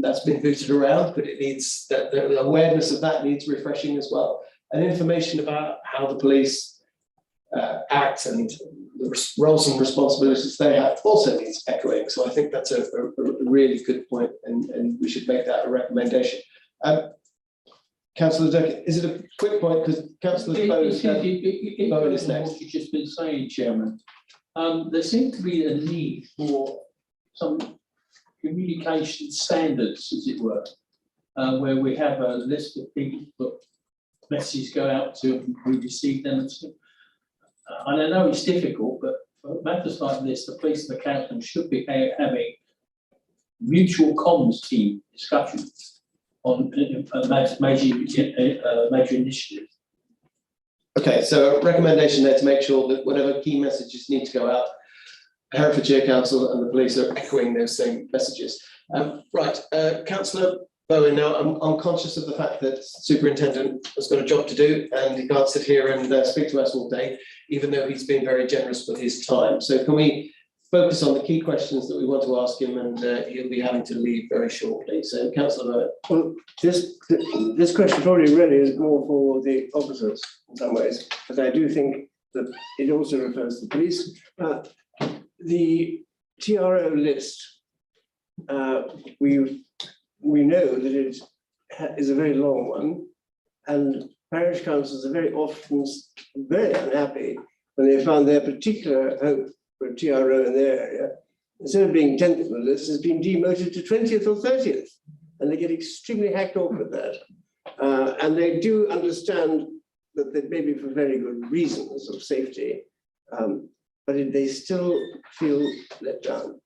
That's been booted around, but it needs that the awareness of that needs refreshing as well. And information about how the police act and the roles and responsibilities they have also needs echoing. So I think that's a really good point, and we should make that a recommendation. Councillor Durkin, is it a quick point? Because Councillor Bowen is next. What you've just been saying, Chairman, there seems to be a need for some communication standards, as it were, where we have a list of people that messages go out to and we receive them and stuff. And I know it's difficult, but for matters like this, the police and the council should be having mutual comms team discussions on major initiatives. Okay, so a recommendation there to make sure that whatever key messages need to go out, Herefordshire Council and the police are echoing those same messages. Right, Councillor Bowen, now I'm conscious of the fact that Superintendent has got a job to do and he can't sit here and speak to us all day, even though he's been very generous with his time. So can we focus on the key questions that we want to ask him, and he'll be having to leave very shortly. So Councillor Bowen. Well, this question probably really is more for the officers in some ways, but I do think that it also refers to the police. The TRO list, we know that it is a very long one, and parish councils are very often very unhappy when they found their particular hope for a TRO in their area, instead of being 10th on the list, has been demoted to 20th or 30th, and they get extremely hacked off with that. And they do understand that they may be for very good reasons of safety, but they still feel let down.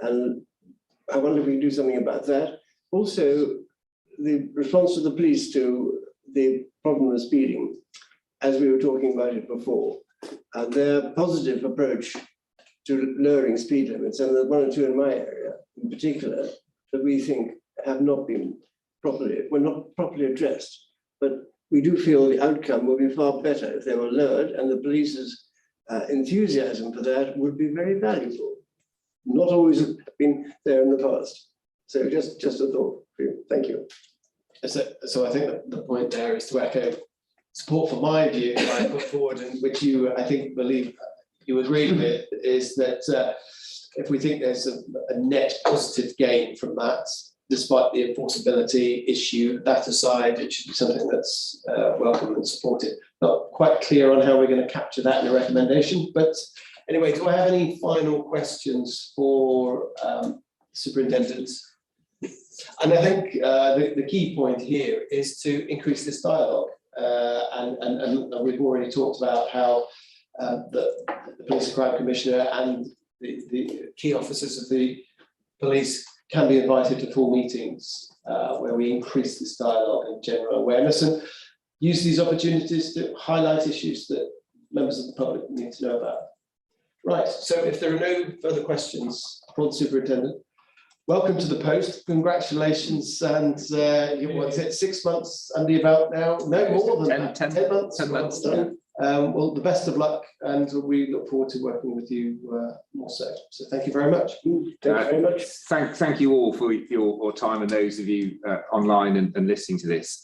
And I wonder if we can do something about that. Also, the response of the police to the problem of speeding, as we were talking about it before, their positive approach to lowering speed limits, and there's one or two in my area in particular that we think have not been properly addressed. But we do feel the outcome would be far better if they were lowered, and the police's enthusiasm for that would be very valuable. Not always been there in the past. So just a thought for you. Thank you. So I think that the point there is to echo support for my view that I put forward, and which you, I think, believe you agree with, is that if we think there's a net positive gain from that, despite the enforceability issue, that aside, it should be something that's welcome and supported. Not quite clear on how we're going to capture that in a recommendation, but anyway, do I have any final questions for Superintendent? And I think the key point here is to increase this dialogue. And we've already talked about how the Police and Crime Commissioner and the key officers of the police can be invited to full meetings where we increase this dialogue and general awareness, and use these opportunities to highlight issues that members of the public need to know about. Right, so if there are no further questions for the superintendent, welcome to the post. Congratulations, and what's it, 6 months under your belt now? No more than that. 10 months. 10 months. Well, the best of luck, and we look forward to working with you more so. So thank you very much. Thank you very much. Thank you all for your time, and those of you online and listening to this.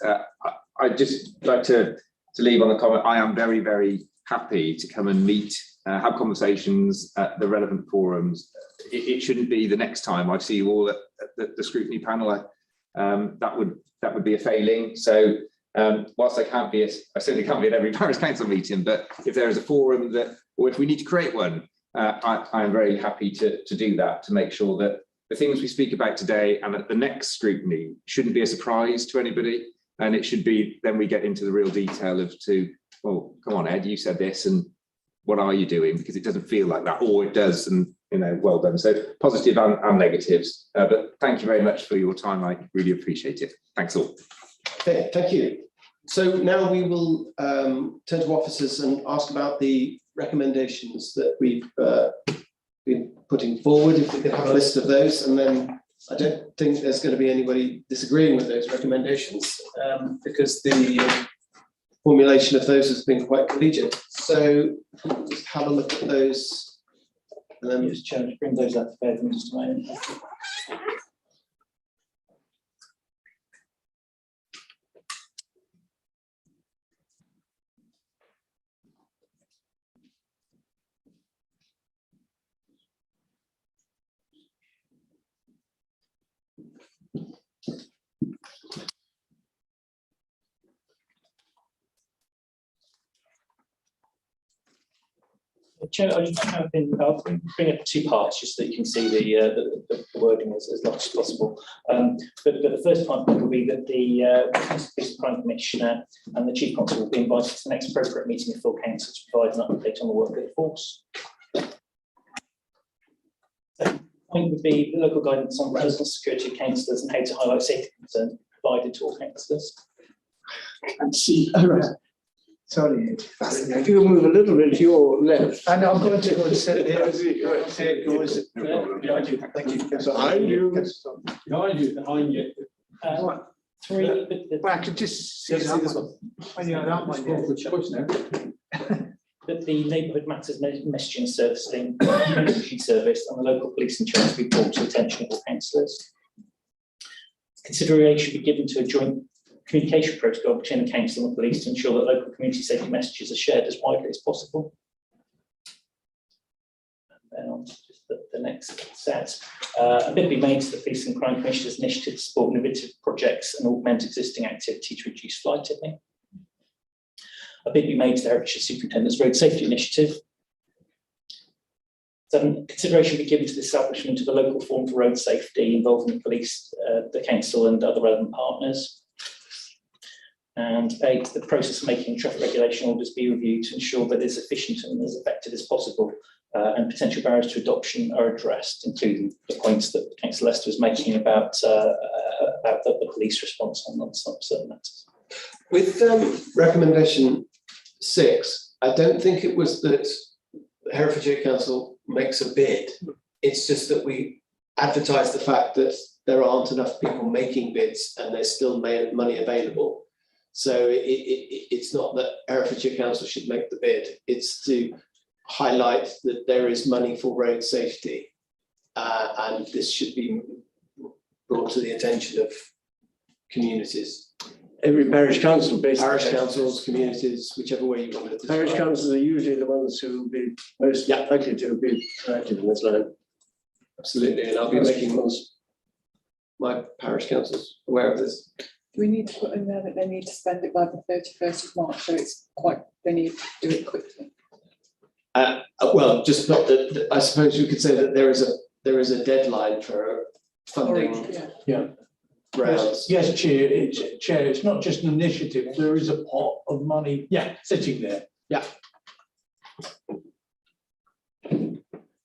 I'd just like to leave on a comment. I am very, very happy to come and meet, have conversations at the relevant forums. It shouldn't be the next time I see you all at the scrutiny panel. That would be a failing. So whilst I certainly can't be at every parish council meeting, but if there is a forum that, or if we need to create one, I am very happy to do that, to make sure that the things we speak about today and at the next scrutiny shouldn't be a surprise to anybody. And it should be, then we get into the real detail of well, come on, Ed, you said this, and what are you doing? Because it doesn't feel like that, or it does, and well done. So positive and negatives. But thank you very much for your time. I really appreciate it. Thanks all. Okay, thank you. So now we will turn to officers and ask about the recommendations that we've been putting forward. If we could have a list of those, and then I don't think there's going to be anybody disagreeing with those recommendations, because the formulation of those has been quite collegiate. So just have a look at those. And then Just bring those up to bed in just a moment. Chair, I'll bring up 2 parts just so that you can see the wording as much as possible. But the first part will be that the Crime Commissioner and the Chief Constable will be invited to the next appropriate meeting of full council to provide an update on the work of the force. Second point would be the local guidance on personal security of councillors and how to highlight safety concerns provided to all councillors. And see, sorry, Ed. If you move a little bit to your left. And I'm going to go and sit there. Behind you, thank you. Behind you. Behind you. 3. Well, I could just see this one. That the Neighbourhood Matters Messaging Service and the local police in charge be brought to the attention of all councillors. Consideration be given to a joint communication protocol between the council and the police to ensure that local community safety messages are shared as widely as possible. And then on to just the next set. A bid be made to the Police and Crime Commissioner's initiative to support innovative projects and augment existing activity to reduce fly tipping. A bid be made to the Herefordshire Superintendent's Road Safety Initiative. 7. Consideration be given to the establishment of a local forum for road safety involving the police, the council and other relevant partners. And 8, the process of making traffic regulation orders be reviewed to ensure that it is efficient and as effective as possible, and potential barriers to adoption are addressed, including the points that Councillor Lester was making about the police response on some certain matters. with recommendation 6, I don't think it was that Herefordshire Council makes a bid. It's just that we advertise the fact that there aren't enough people making bids and there's still money available. So it's not that Herefordshire Council should make the bid, it's to highlight that there is money for road safety. And this should be brought to the attention of communities. Every parish council, basically. Parish councils, communities, whichever way you want to describe. Parish councils are usually the ones who will be most likely to be active in this line. Absolutely, and I'll be making my parish councils aware of this. Do we need to put in there that they need to spend it by the 31st of March, so it's they need to do it quickly? Well, just not that, I suppose you could say that there is a deadline for funding. Yeah. Rounds. Yes, Chair, it's not just an initiative, there is a pot of money sitting there. Yeah.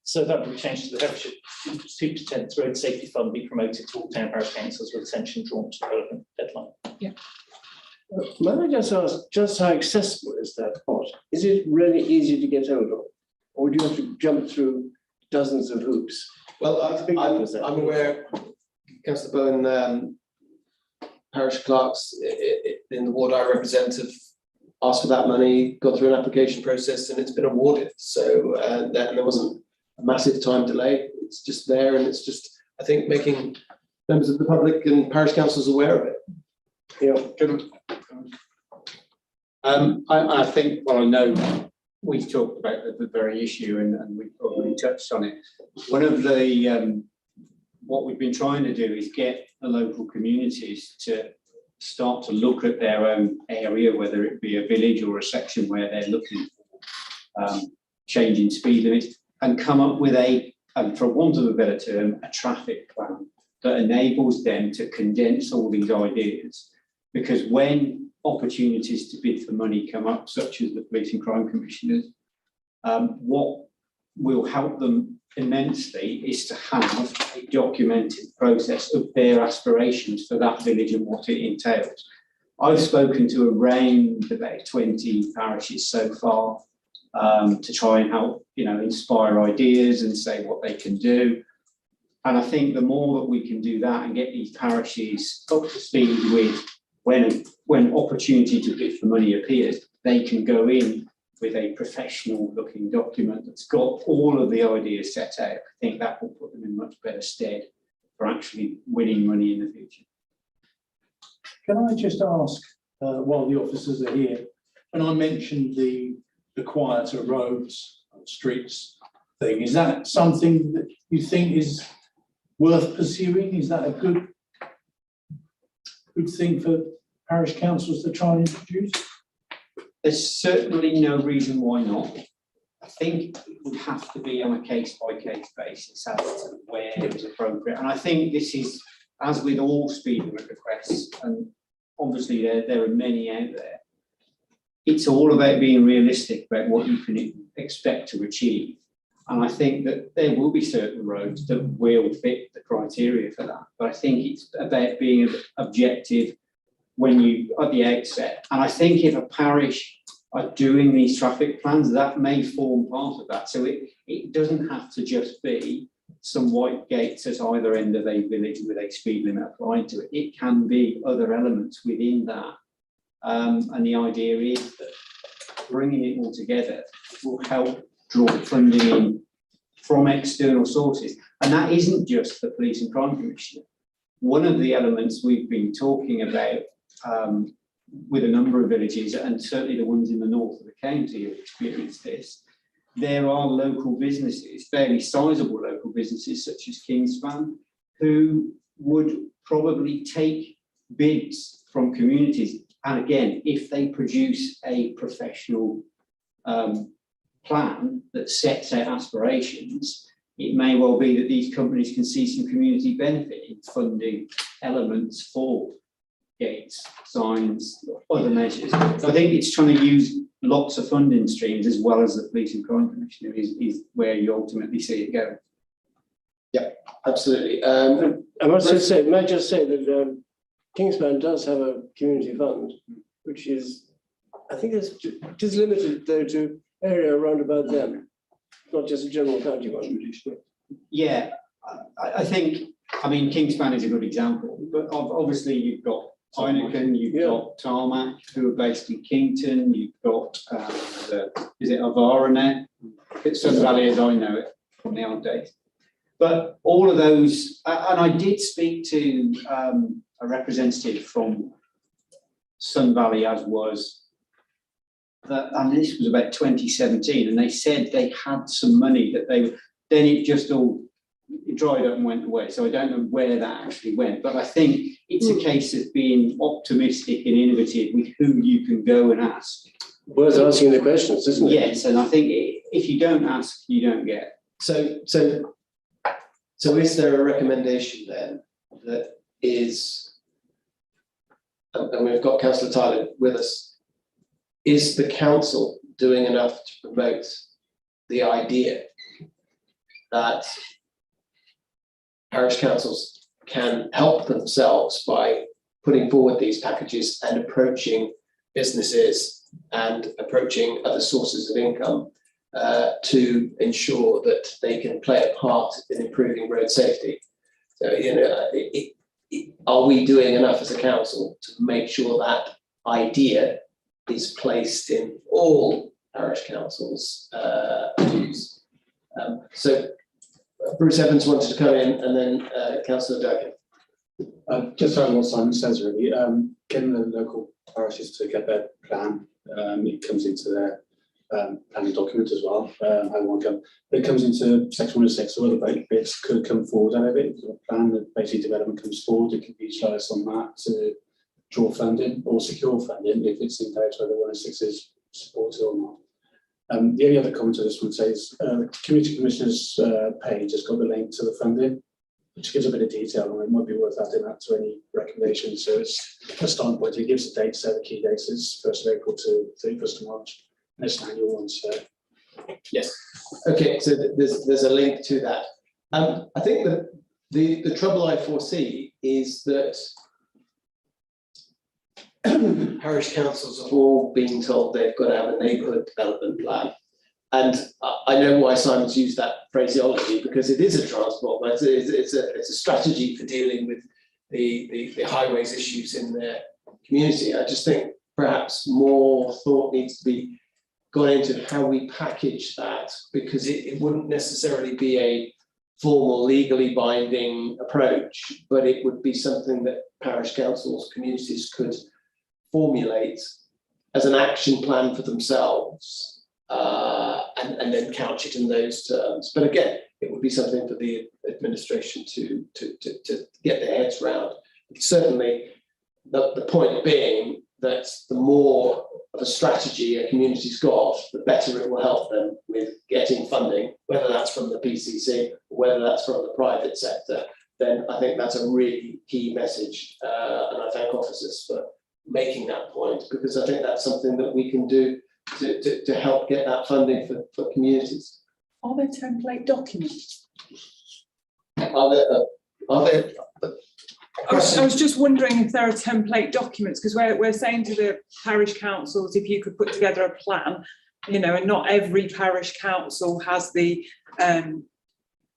So that would be changed to the Herefordshire Superintendent's Road Safety Fund be promoted to all town parish councils with attention drawn to the relevant deadline. Yeah. May I just ask, just how accessible is that pot? Is it really easy to get hold of? or do you have to jump through dozens of hoops? Well, I'm aware, Councillor Bowen, parish clerks in the ward I represent have asked for that money, gone through an application process, and it's been awarded. So there wasn't a massive time delay. It's just there, and it's just, I think, making members of the public and parish councils aware of it. Yeah. I think, well, I know we've talked about the very issue and we've probably touched on it. One of the, what we've been trying to do is get the local communities to start to look at their own area, whether it be a village or a section where they're looking for changing speed limits, and come up with a, for want of a better term, a traffic plan that enables them to condense all these ideas. Because when opportunities to bid for money come up, such as the police and crime commissioners, what will help them immensely is to have a documented process of their aspirations for that village and what it entails. I've spoken to around about 20 parishes so far to try and help, inspire ideas and say what they can do. And I think the more that we can do that and get these parishes up to speed with when opportunity to bid for money appears, they can go in with a professional looking document that's got all of the ideas set out. I think that will put them in much better stead for actually winning money in the future. Can I just ask, while the officers are here, when I mentioned the quieter roads, streets thing, is that something that you think is worth pursuing? Is that a good thing for parish councils to try and introduce? There's certainly no reason why not. I think it would have to be on a case-by-case basis as to where it is appropriate. And I think this is, as with all speed limit requests, and obviously there are many out there, it's all about being realistic about what you can expect to achieve. And I think that there will be certain roads that will fit the criteria for that. But I think it's about being objective when you, at the outset. And I think if a parish are doing these traffic plans, that may form part of that. So it doesn't have to just be some white gates at either end of a village with a speed limit applied to it. It can be other elements within that. And the idea is that bringing it all together will help draw funding in from external sources. And that isn't just the police and crime commissioner. One of the elements we've been talking about with a number of villages, and certainly the ones in the north of the county have experienced this, there are local businesses, fairly sizable local businesses such as Kingspan, who would probably take bids from communities. And again, if they produce a professional plan that sets out aspirations, it may well be that these companies can see some community benefit in funding elements for gates, signs, other measures. So I think it's trying to use lots of funding streams as well as the police and crime commissioner is where you ultimately see it go. Yeah, absolutely. I must just say that Kingspan does have a community fund, which is, I think it's just limited though to area around about them, not just a general county one. Yeah, I think, Kingspan is a good example, but obviously you've got Heineken, you've got Tarmac, who are based in Kington, you've got, is it Avaranet? It's Sun Valley as I know it from the old days. But all of those, and I did speak to a representative from Sun Valley, as was, and this was about 2017, and they said they had some money that they, then it just all dried up and went away. So I don't know where that actually went, but I think it's a case of being optimistic and innovative with who you can go and ask. Worth asking the questions, isn't it? Yes, and I think if you don't ask, you don't get. So is there a recommendation then that is, and we've got Councillor Tyler with us, is the council doing enough to promote the idea that parish councils can help themselves by putting forward these packages and approaching businesses and approaching other sources of income to ensure that they can play a part in improving road safety. So, you know, are we doing enough as a council to make sure that idea is placed in all parish councils' views? So Bruce Evans wanted to come in, and then Councillor Durkin. Just on what Simon says, really, getting the local parishes to get their plan, it comes into their planning document as well. How they want to go. It comes into section 106, so other bits could come forward out of it. The plan that basically development comes forward, it can be utilised on that to draw funding or secure funding if it's in place whether 106 is supported or not. The only other comment I just want to say is the Community Commissioner's page has got the link to the funding, which gives a bit of detail, and it might be worth adding that to any recommendations. So it's a starting point. It gives the dates, the key dates is 1st of April to 31st of March. And it's an annual one, so. Yes. Okay, so there's a link to that. I think that the trouble I foresee is that parish councils have all been told they've got to have a neighbourhood development plan. And I know why Simon's used that phraseology, because it is a transport, but it's a strategy for dealing with the highways issues in their community. I just think perhaps more thought needs to be gone into how we package that, because it wouldn't necessarily be a formal legally binding approach, but it would be something that parish councils, communities could formulate as an action plan for themselves, and then couch it in those terms. But again, it would be something for the administration to get their heads around. Certainly, the point being that the more of a strategy a community's got, the better it will help them with getting funding, whether that's from the PCC or whether that's from the private sector. Then I think that's a really key message, and I thank officers for making that point, because I think that's something that we can do to help get that funding for communities. Are there template documents? Are there I was just wondering if there are template documents, because we're saying to the parish councils, if you could put together a plan, you know, and not every parish council has the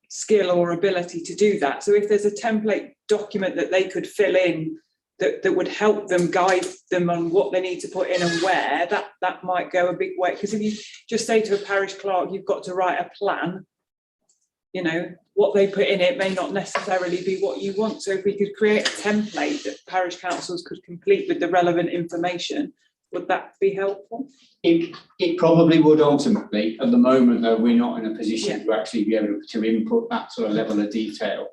skill or ability to do that. So if there's a template document that they could fill in that would help them, guide them on what they need to put in and where, that might go a big way. Because if you just say to a parish clerk, you've got to write a plan, you know, what they put in it may not necessarily be what you want. So if we could create a template that parish councils could complete with the relevant information, would that be helpful? It probably would ultimately. At the moment, though, we're not in a position to actually be able to input that sort of level of detail.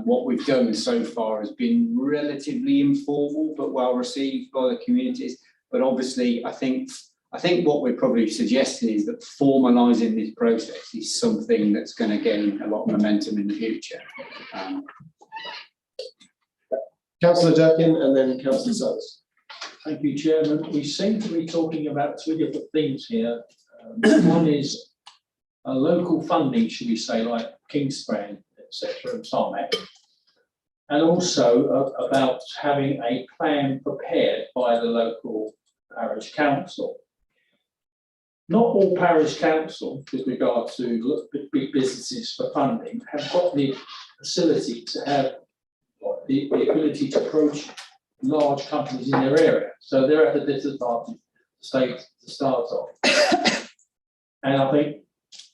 What we've done so far has been relatively informal but well received by the communities. But obviously, I think what we're probably suggesting is that formalising this process is something that's going to gain a lot of momentum in the future. Councillor Durkin and then Councillor Summers. Thank you, Chairman. We seem to be talking about two different things here. One is a local funding, should we say, like Kingspan, etc., and Tarmac, and also about having a plan prepared by the local parish council. Not all parish councils, with regard to big businesses for funding, have got the facility to have the ability to approach large companies in their area. So they're at a disadvantage to start off. And I think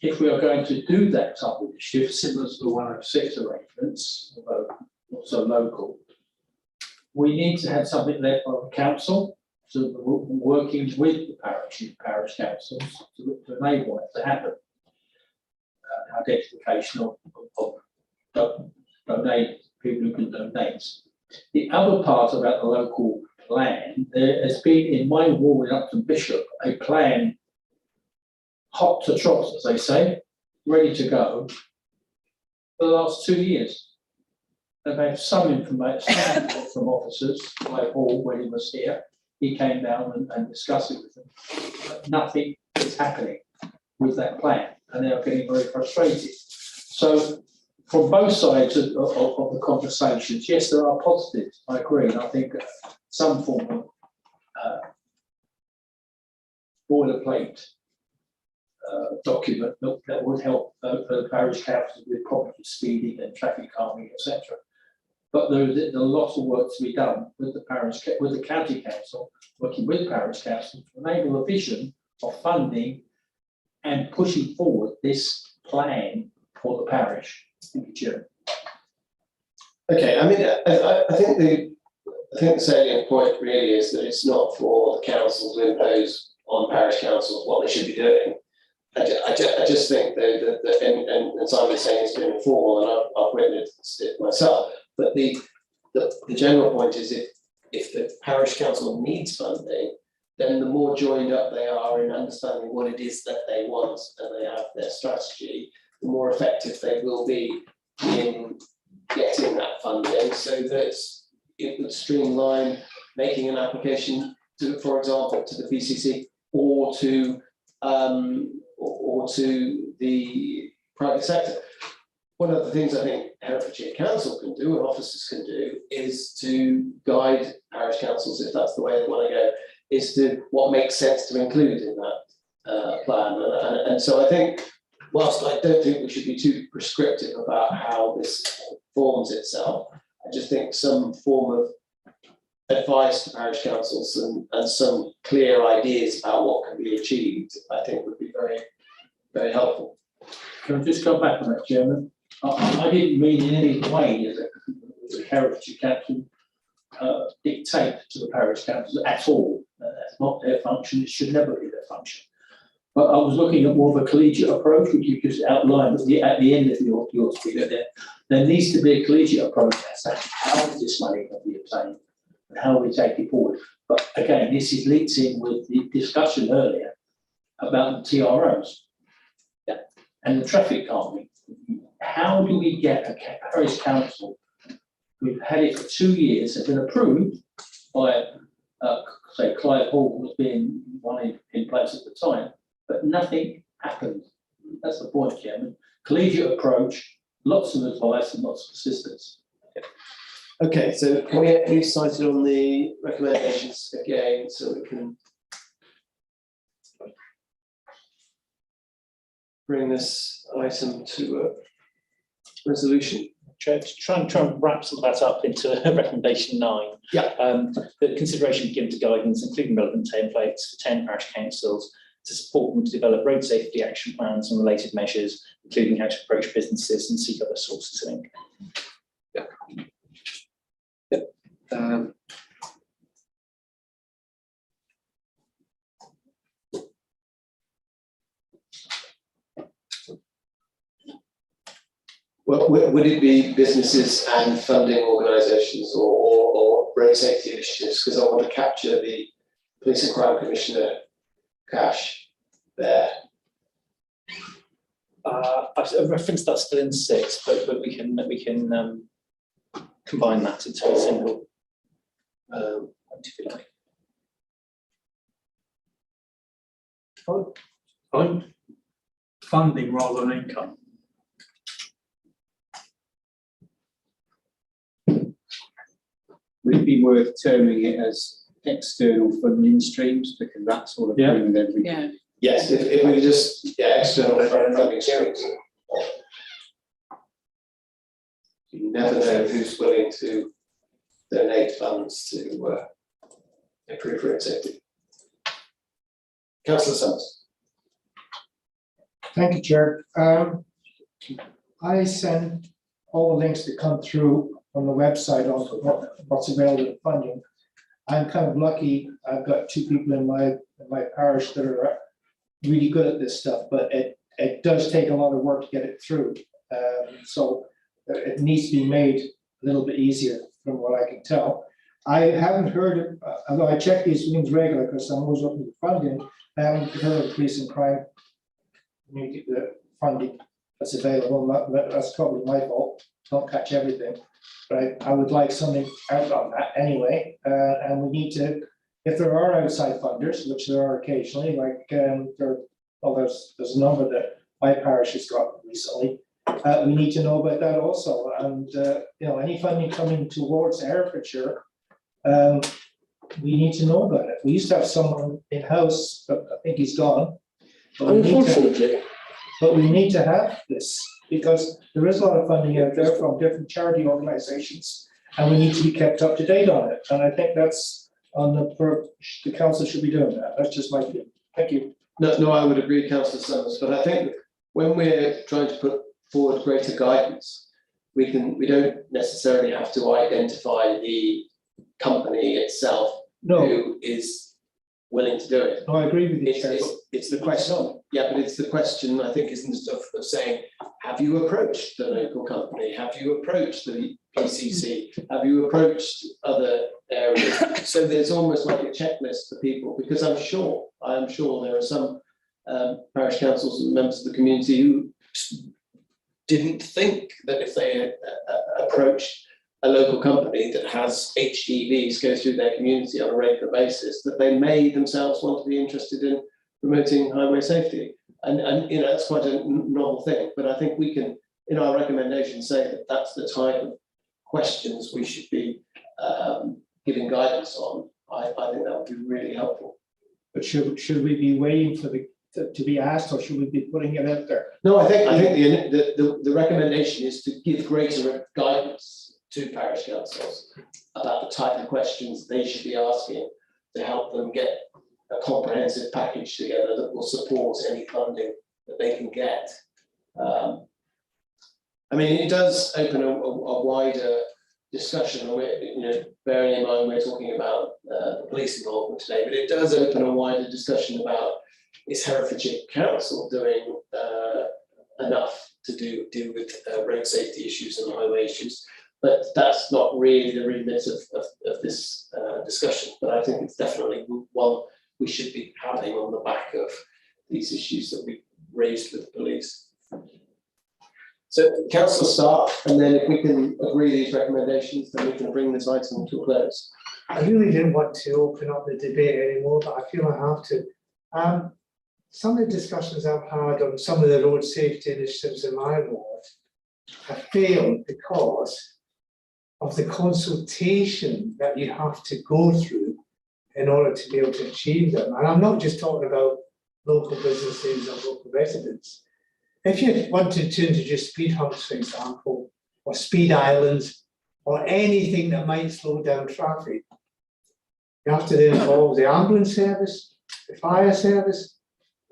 if we are going to do that type of shift, similar to the 106 arrangements, although not so local, we need to have something there for the council, so working with the parish councils to enable it to happen. Identification of donate, people who can donate. The other part about the local plan, there has been in my ward in Upton Bishop a plan hot to trot, as they say, ready to go for the last 2 years. They've had some information from officers, like Paul when he was here. He came down and discussed it with them. But nothing is happening with that plan, and they are getting very frustrated. So from both sides of the conversations, yes, there are positives, I agree, and I think some form of boilerplate document that would help the parish council with property speeding and traffic calming, etc. But there's a lot of work to be done with the parish, with the county council, working with parish council to enable a vision of funding and pushing forward this plan for the parish. Thank you, Chair. Okay, I mean, I think the salient point really is that it's not for the council to impose on parish councils what they should be doing. I just think though that and Simon's saying it's been informal, and I've witnessed it myself. But the general point is if the parish council needs funding, then the more joined up they are in understanding what it is that they want and they have their strategy, the more effective they will be in getting that funding, so that it would streamline making an application to, for example, to the VCC or to the private sector. One of the things I think Herefordshire Council can do and officers can do is to guide parish councils, if that's the way they want to go, is to what makes sense to include in that plan. And so I think, whilst I don't think we should be too prescriptive about how this forms itself, I just think some form of advice to parish councils and some clear ideas about what can be achieved, I think would be very, very helpful. Can I just come back on that, Chairman? I didn't mean in any way as a Herefordshire Council dictate to the parish councils at all. That's not their function. It should never be their function. But I was looking at more of a collegiate approach, which you just outlined at the end of your speech there. There needs to be a collegiate approach as to how this money can be obtained and how we take it forward. But again, this is linked in with the discussion earlier about the TROs and the traffic calming. How do we get a parish council? We've had it for 2 years, have been approved by, say, Clive Hall was being one in place at the time, but nothing happened. That's the point, Chairman. Collegiate approach, lots of advice and lots of assistance. Okay, so can we get you cited on the recommendations again, so we can bring this item to a resolution? To try and wrap some of that up into recommendation 9. Yeah. The consideration given to guidance, including relevant templates for 10 parish councils, to support them to develop road safety action plans and related measures, including how to approach businesses and seek other sources of income. Yeah. Yeah. Well, would it be businesses and funding organisations or road safety initiatives? Because I want to capture the Police and Crime Commissioner cash there. I referenced that still in 6, but we can combine that into a single if you like. Funding rather than income. Would it be worth terming it as external funding streams, because that's sort of bringing everything? Yeah. Yes, if we just external funding streams. You never know who's willing to donate funds to improve road safety. Councillor Summers. Thank you, Chair. I send all the links that come through on the website on what's available in funding. I'm kind of lucky. I've got 2 people in my parish that are really good at this stuff, but it does take a lot of work to get it through. So it needs to be made a little bit easier from what I can tell. I haven't heard, although I check these things regularly because I'm always looking for funding, I haven't heard of police and crime, the funding that's available. That's probably my fault. Don't catch everything. But I would like something out on that anyway. And we need to, if there are outside funders, which there are occasionally, like there's a number that my parish has got recently. We need to know about that also. And any funding coming towards Herefordshire, we need to know about it. We used to have someone in-house, but I think he's gone, But we need to- Unfortunately, But we need to have this because there is a lot of funding out there from different charity organisations, and we need to be kept up to date on it. And I think that's on the council should be doing that. That's just my view. Thank you. No, I would agree, Councillor Summers, but I think when we're trying to put forward greater guidance, we don't necessarily have to identify the company itself No, who is willing to do it. no, I agree with you, Chair. It's the question, yeah, but it's the question, I think, isn't of saying, have you approached the local company? Have you approached the PCC? Have you approached other areas? So there's almost like a checklist for people, because I'm sure there are some parish councils and members of the community who didn't think that if they approached a local company that has HGVs go through their community on a regular basis, that they may themselves want to be interested in promoting highway safety. And you know, that's quite a novel thing, but I think we can, in our recommendation, say that that's the type of questions we should be giving guidance on. I think that would be really helpful. But should we be waiting for to be asked, or should we be putting it out there? No, I think the recommendation is to give greater guidance to parish councils about the type of questions they should be asking to help them get a comprehensive package together that will support any funding that they can get. I mean, it does open a wider discussion, you know, bearing in mind we're talking about the police involvement today, but it does open a wider discussion about, is Herefordshire Council doing enough to deal with road safety issues and highway issues? But that's not really the remit of this discussion. But I think it's definitely one we should be having on the back of these issues that we've raised with the police. So council staff, and then if we can agree these recommendations, then we can bring this item to a close. I really didn't want to open up the debate anymore, but I feel I have to. Some of the discussions I've had on some of the road safety initiatives in my ward have failed because of the consultation that you have to go through in order to be able to achieve them. And I'm not just talking about local businesses or local residents. If you wanted to introduce speed humps, for example, or speed islands, or anything that might slow down traffic, you have to then involve the ambulance service, the fire service,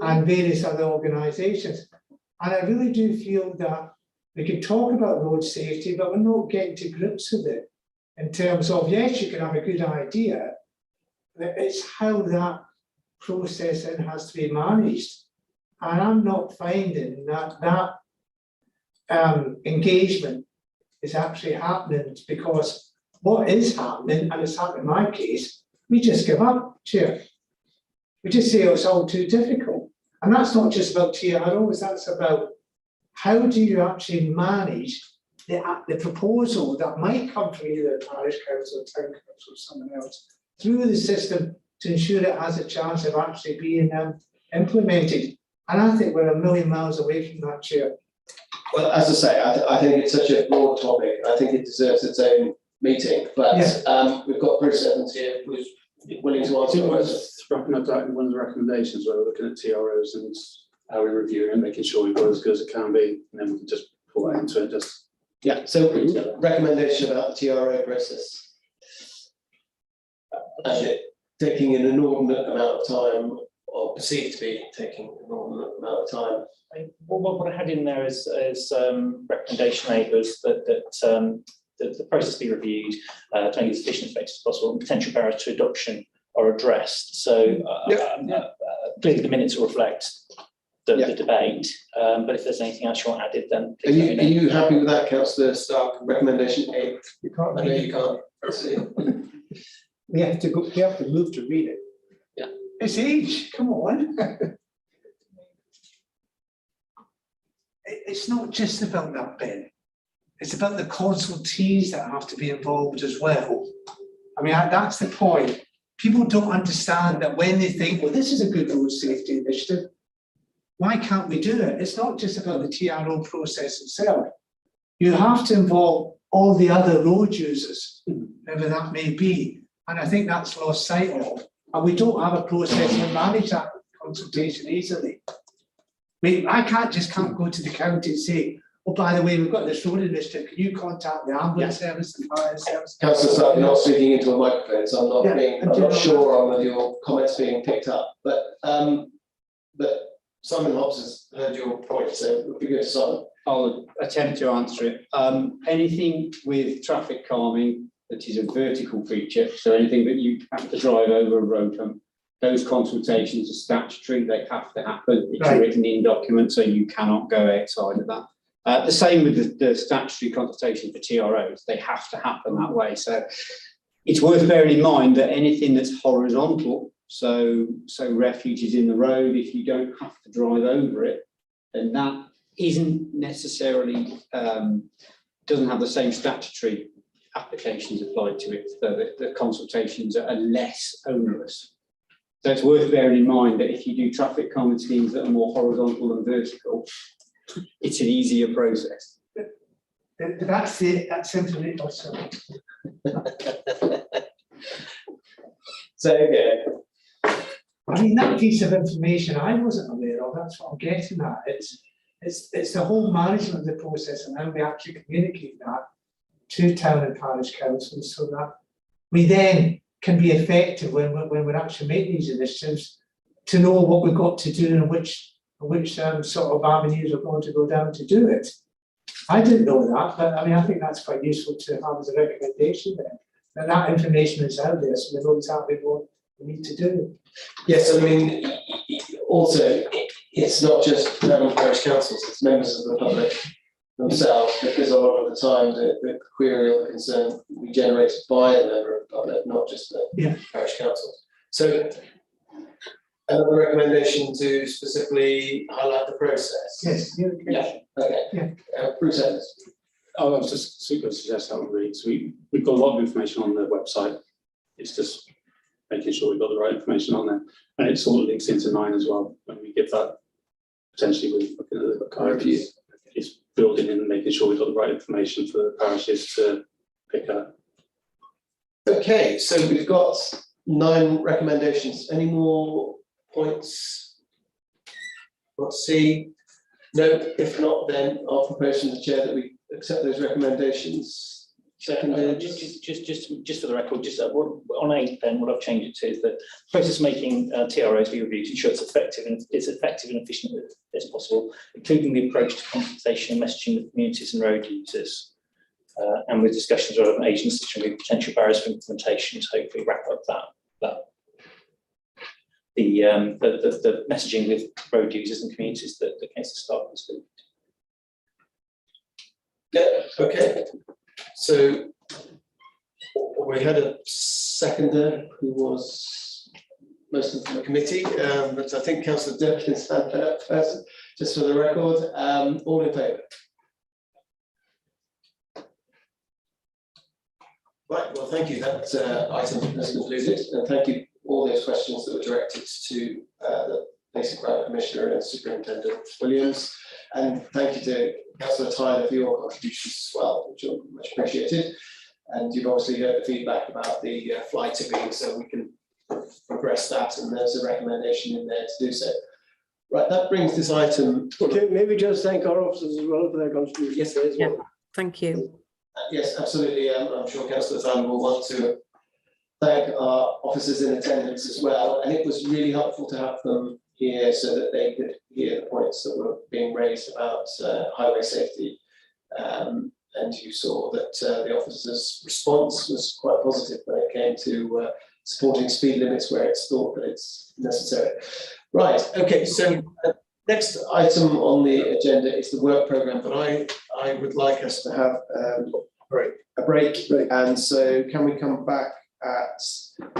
and various other organisations. And I really do feel that we can talk about road safety, but we're not getting to grips with it in terms of, yes, you can have a good idea, but it's how that process then has to be managed. And I'm not finding that engagement is actually happening, because what is happening, and it's happened in my case, we just give up, Chair. We just say, oh, it's all too difficult. And that's not just about TROs, that's about how do you actually manage the proposal that might come from either a parish council, town council, or someone else through the system to ensure it has a chance of actually being implemented. And I think we're a million miles away from that, Chair. Well, as I say, I think it's such a broad topic. I think it deserves its own meeting. But we've got Bruce Evans here who's willing to answer questions. Wrapping up that in one of the recommendations where we're looking at TROs and how we review it and making sure we've got as good as it can be, and then we can just pull that into it. Yeah. So recommendation about the TRO process, and it taking an inordinate amount of time, or perceived to be taking an inordinate amount of time. What I had in there is recommendation neighbours that the process be reviewed to make it as efficient and effective as possible, and potential barriers to adoption are addressed. So clearly the minutes will reflect the debate, but if there's anything else you want added, then Are you happy with that, Councillor Stark? Recommendation 8. You can't. I know you can't. See. We have to go. We have to move to read it. Yeah. It's age, come on. It's not just about that, Ben. It's about the consultees that have to be involved as well. I mean, that's the point. People don't understand that when they think, well, this is a good road safety initiative, why can't we do it? It's not just about the TRO process itself. You have to involve all the other road users, whoever that may be. And I think that's lost sight of. And we don't have a process to manage that consultation easily. I can't go to the county and say, oh, by the way, we've got this road initiative, can you contact the ambulance service and fire service? Councillor, I'm not speaking into a microphone, so I'm not Yeah, I'm not sure on whether your comments being picked up, but Simon Hobbs has heard your point, so it would be good to Simon. I'll attempt to answer it. Anything with traffic calming that is a vertical feature, so anything that you have to drive over a road hump, those consultations are statutory, they have to happen. It's a written in document, so you cannot go outside of that. The same with the statutory consultation for TROs, they have to happen that way. So it's worth bearing in mind that anything that's horizontal, so refuge is in the road, if you don't have to drive over it, then that isn't necessarily, doesn't have the same statutory applications applied to it, so the consultations are less onerous. So it's worth bearing in mind that if you do traffic calming schemes that are more horizontal and vertical, it's an easier process. That's it, that's simply it also. So again, I mean, that piece of information I wasn't aware of, that's what I'm getting at. It's the whole management of the process and how we actually communicate that to town and parish councils so that we then can be effective when we're actually making these initiatives to know what we've got to do and which sort of avenues we're going to go down to do it. I didn't know that, but I mean, I think that's quite useful to have as a recommendation there. And that information is out there, so we know exactly what we need to do. yes, I mean, also, it's not just parish councils, it's members of the public themselves, because a lot of the time the query or the concern will be generated by a member of the public, not just the parish council. So another recommendation to specifically highlight the process. Yes. Yeah. Okay. Yeah. Bruce Evans. I was just super suggest how it reads. We've got a lot of information on the website. It's just making sure we've got the right information on there. And it sort of links into 9 as well. When we give that, potentially we're looking at the kind of it's building in and making sure we've got the right information for the parishes to pick up. Okay, so we've got 9 recommendations. Any more points? Let's see. No, if not, then I'll propose from the chair that we accept those recommendations. Seconded. Just for the record, just on 8, then what I've changed it to is that the process of making TROs be reviewed to ensure it's effective and efficient as possible, including the approach to consultation and messaging with communities and road users, and with discussions with agents to remove potential barriers for implementation to hopefully wrap up the messaging with road users and communities that the case of staff has been. Yeah, okay. So we had a seconder who was most of the committee, but I think Councillor Dempkin's had that first, just for the record. All in favour? Right, well, thank you. That item has concluded, and thank you all those questions that were directed to the Basic Crime Commissioner and Superintendent Williams. And thank you to Councillor Tyler for your contributions as well, which are much appreciated. And you've obviously heard the feedback about the fly tipping, so we can progress that, and there's a recommendation in there to do so. Right, that brings this item. Okay, maybe just thank our officers as well for their contribution. Yes, as well. Yeah, thank you. Yes, absolutely. I'm sure Councillor Tyler will want to thank our officers in attendance as well. And it was really helpful to have them here so that they could hear the points that were being raised about highway safety. And you saw that the officers' response was quite positive when it came to supporting speed limits where it's thought that it's necessary. Right, okay, so next item on the agenda is the work programme, but I would like us to have a break. And so can we come back at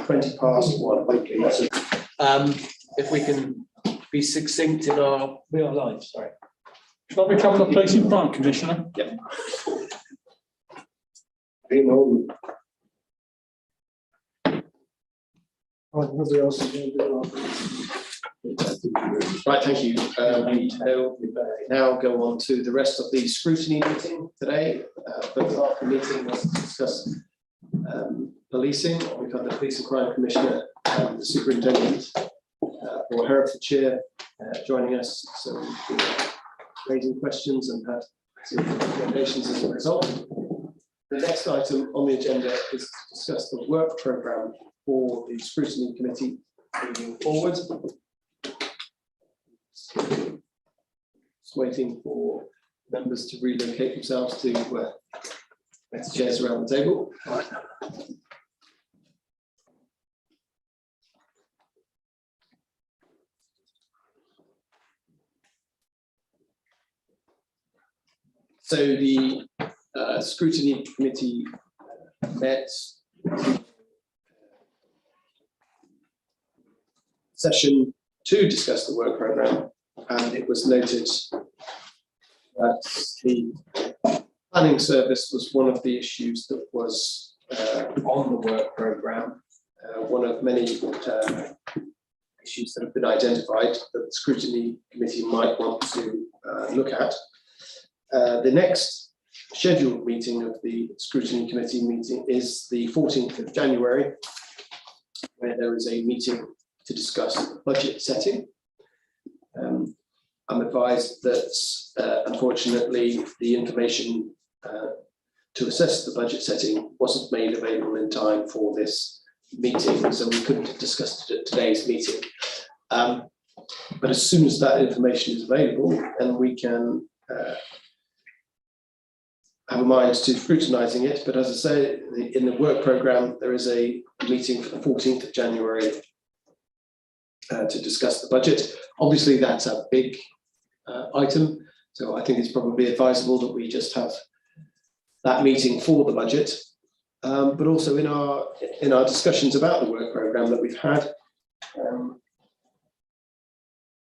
1:20 please? If we can be succinct in our... We are live, sorry. Shall we cover the police and crime, Commissioner? Yeah. Nobody else is going to do it. Right, thank you. We now go on to the rest of the scrutiny meeting today. But after the meeting was to discuss policing. We've had the Police and Crime Commissioner and the Superintendent for Herefordshire joining us, so raising questions and had some recommendations as a result. The next item on the agenda is to discuss the work programme for the scrutiny committee moving forward. Just waiting for members to relocate themselves to better chairs around the table. So the scrutiny committee met session to discuss the work programme, and it was noted that the planning service was one of the issues that was on the work programme, one of many issues that have been identified that the scrutiny committee might want to look at. The next scheduled meeting of the scrutiny committee meeting is the 14th of January, where there is a meeting to discuss budget setting. I'm advised that unfortunately the information to assess the budget setting wasn't made available in time for this meeting, so we couldn't have discussed it at today's meeting. But as soon as that information is available, then we can have a mind to scrutinising it. But as I say, in the work programme, there is a meeting for the 14th of January to discuss the budget. Obviously, that's a big item, so I think it's probably advisable that we just have that meeting for the budget. But also in our discussions about the work programme that we've had,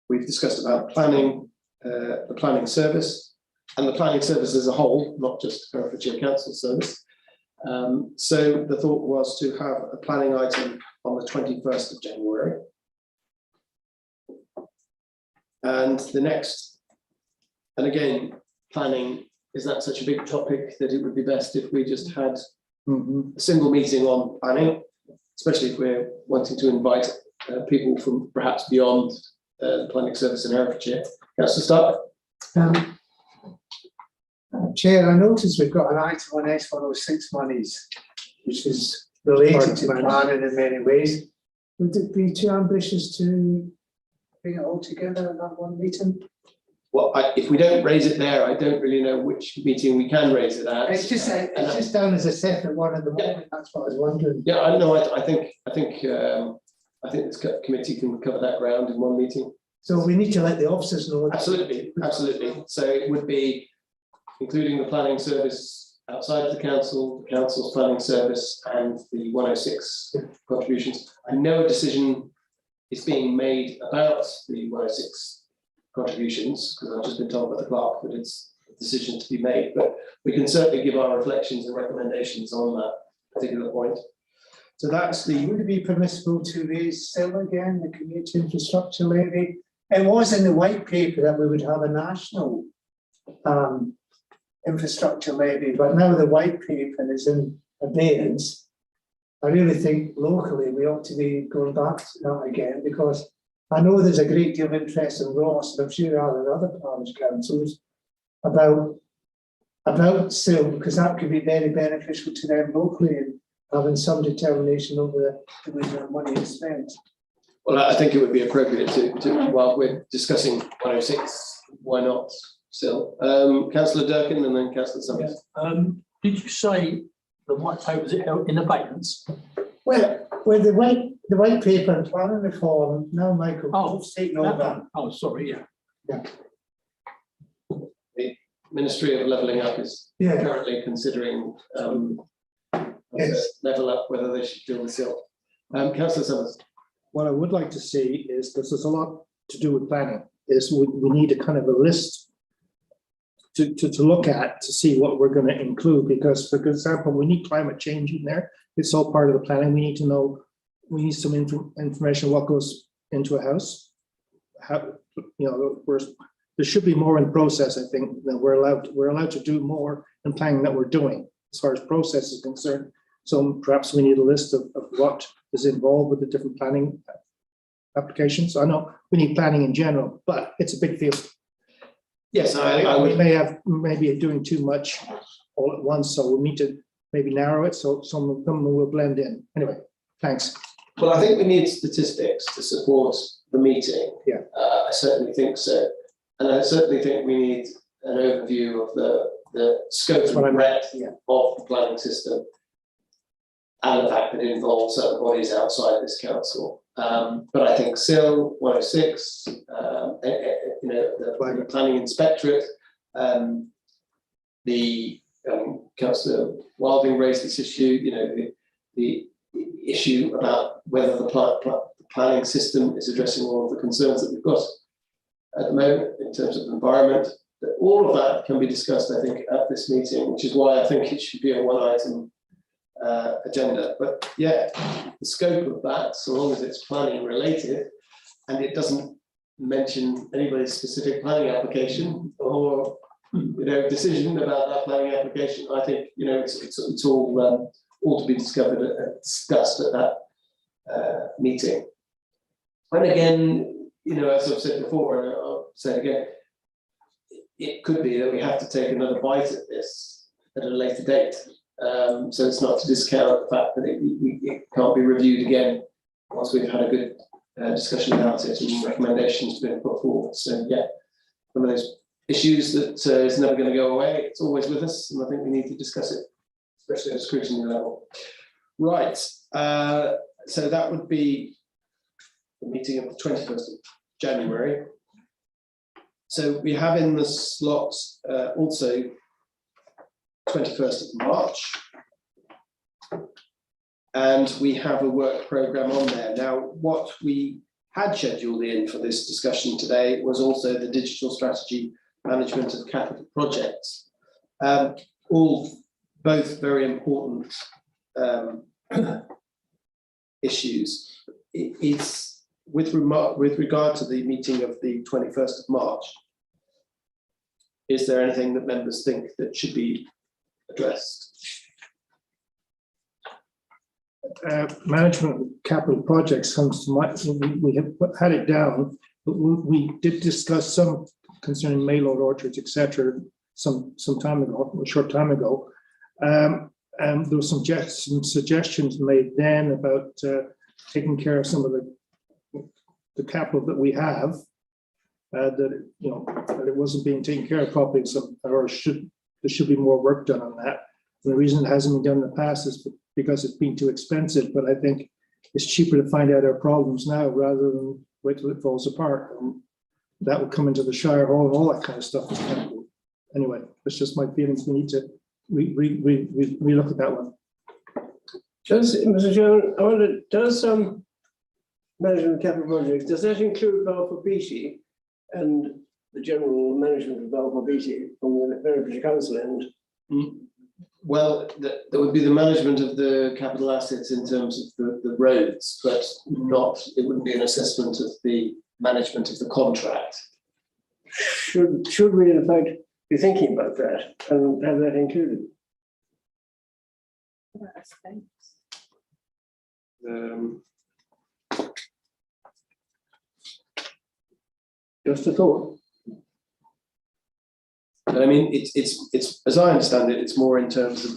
we've discussed about planning, the planning service, and the planning service as a whole, not just Herefordshire Council service. So the thought was to have a planning item on the 21st of January. And the next, and again, planning is that such a big topic that it would be best if we just had a single meeting on planning, especially if we're wanting to invite people from perhaps beyond the planning service in Herefordshire. Councillor Stark. Chair, I noticed we've got an item on S106 monies, which is related to planning in many ways. Would it be too ambitious to bring it all together in that one meeting? Well, if we don't raise it there, I don't really know which meeting we can raise it at. It's just down as a separate one at the moment. That's what I was wondering. Yeah, I know. I think this committee can cover that ground in one meeting. So we need to let the officers know. Absolutely, absolutely. So it would be including the planning service outside of the council's planning service, and the 106 contributions. I know a decision is being made about the 106 contributions, because I've just been told by the clerk that it's a decision to be made, but we can certainly give our reflections and recommendations on that particular point. So that's the. Would it be permissible to raise still again the community infrastructure levy? It was in the white paper that we would have a national infrastructure levy, but now the white paper is in abeyance. I really think locally we ought to be going back to that again, because I know there's a great deal of interest in Ross, and I'm sure there are in other parish councils, about still, because that could be very beneficial to them locally and having some determination over the way their money is spent. Well, I think it would be appropriate to while we're discussing 106, why not still? Councillor Durkin and then Councillor Summers. Yeah. Did you say the white paper was in abeyance? Well, the white paper and planning reform, now Michael, taken over. Oh, sorry, yeah. The Ministry of Levelling Up is currently considering level up, whether they should deal with SIL. Councillor Summers. What I would like to see is, because there's a lot to do with planning, is we need a kind of a list to look at to see what we're going to include, because, for example, we need climate change in there. It's all part of the planning. We need to know, we need some information what goes into a house. How, you know, there should be more in process. I think that we're allowed to do more in planning that we're doing as far as process is concerned. So perhaps we need a list of what is involved with the different planning applications. I know we need planning in general, but it's a big field. Yes, I We would, may have, maybe doing too much all at once, so we'll need to maybe narrow it, so some of them will blend in. Anyway, thanks. well, I think we need statistics to support the meeting. Yeah. I certainly think so. And I certainly think we need an overview of the scope That's what I and meant, breadth yeah. of the planning system. And the fact that it involves certain bodies outside this council. But I think SIL 106, you know, the planning inspectorate, the Councillor Wilding raised this issue, you know, the issue about whether the planning system is addressing all of the concerns that we've got at the moment in terms of environment. That all of that can be discussed, I think, at this meeting, which is why I think it should be a one-item agenda. But yeah, the scope of that, so long as it's planning related and it doesn't mention anybody's specific planning application or, you know, decision about that planning application, I think, you know, it's all to be discussed at that meeting. And again, you know, as I've said before, and I'll say again, it could be that we have to take another bite at this at a later date. So it's not to discount the fact that it can't be reviewed again once we've had a good discussion about it and recommendations been put forward. So yeah, one of those issues that is never going to go away. It's always with us, and I think we need to discuss it, especially at a scrutiny level. Right. So that would be the meeting of the 21st of January. So we have in the slots also 21st of March. And we have a work programme on there. Now, what we had scheduled in for this discussion today was also the digital strategy management of capital projects. Both very important issues. It's with regard to the meeting of the 21st of March, is there anything that members think that should be addressed? Management of capital projects comes to mind. We have had it down, but we did discuss some concerning Maylord orchards, etc. some time ago, a short time ago. And there were some suggestions made then about taking care of some of the capital that we have, that, you know, that it wasn't being taken care of properly, there should be more work done on that. And the reason it hasn't been done in the past is because it's been too expensive, but I think it's cheaper to find out our problems now rather than wait till it falls apart. And that will come into the Shire Hall and all that kind of stuff. Anyway, that's just my feelings. We need to relook at that one. Just, Mr. Chairman, I wonder, does management of capital projects, does that include Balfour Beatty and the general management of Balfour Beatty from the Parish Council end? Well, there would be the management of the capital assets in terms of the roads, but it wouldn't be an assessment of the management of the contract. Should we in fact be thinking about that and have that included? Just a thought. But I mean, it's as I understand it, it's more in terms of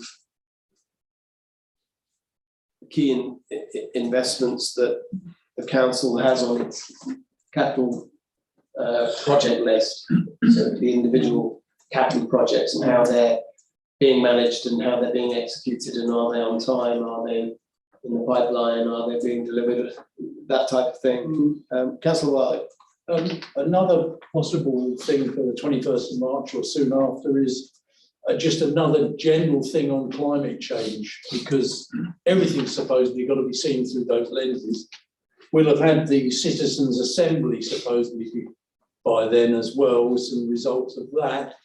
key investments that the council has on its capital project list. So the individual capital projects and how they're being managed and how they're being executed, and are they on time? Are they in the pipeline? Are they being delivered? That type of thing. Councillor Wiley. Another possible thing for the 21st of March or soon after is just another general thing on climate change, because everything's supposedly got to be seen through those lenses. We'll have had the Citizens' Assembly supposedly by then as well, with some results of that,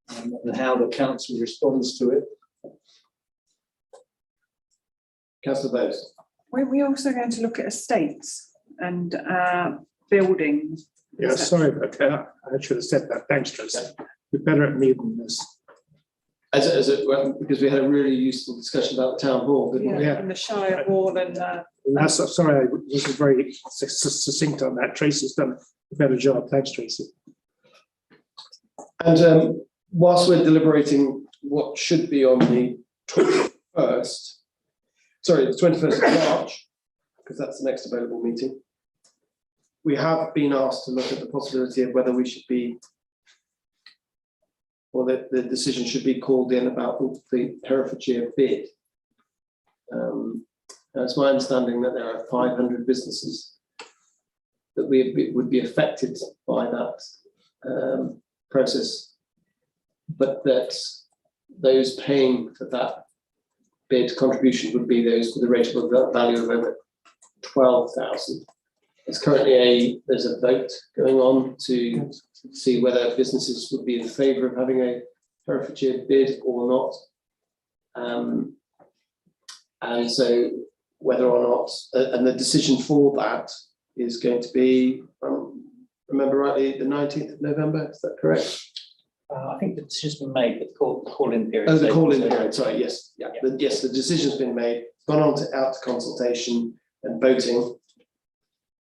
and how the council responds to it. Councillor Bowes. We're also going to look at estates and buildings. Yeah, sorry about that. I should have said that. Thanks, Tracy. You're better at me than this. well, because we had a really useful discussion about the town hall, didn't we? Yeah, and the Shire Hall and And that's, sorry, this is very succinct on that. Tracy's done a better job. Thanks, Tracy. And whilst we're deliberating what should be on the 21st, sorry, the 21st of March, because that's the next available meeting, we have been asked to look at the possibility of whether we should be, or the decision should be called in about the Herefordshire bid. It's my understanding that there are 500 businesses that would be affected by that process, but that those paying for that bid contribution would be those with a rateable value of over 12,000. There's currently there's a vote going on to see whether businesses would be in favour of having a Herefordshire bid or not. And so whether or not, and the decision for that is going to be, remember rightly, the 19th of November, is that correct? I think the decision's been made, but the call-in period. Oh, the call-in period, sorry, yes, yeah, yes, the decision's been made, gone on to out to consultation and voting.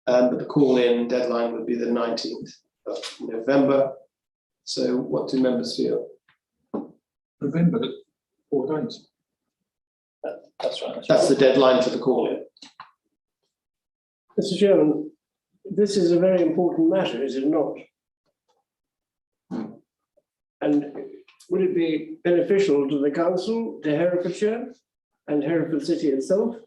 But the call-in deadline would be the 19th of November. So what do members feel? November, 4 days. That's right. That's the deadline for the call-in. Mr. Chairman, this is a very important matter, is it not? And would it be beneficial to the council, to Herefordshire and Hereford City itself,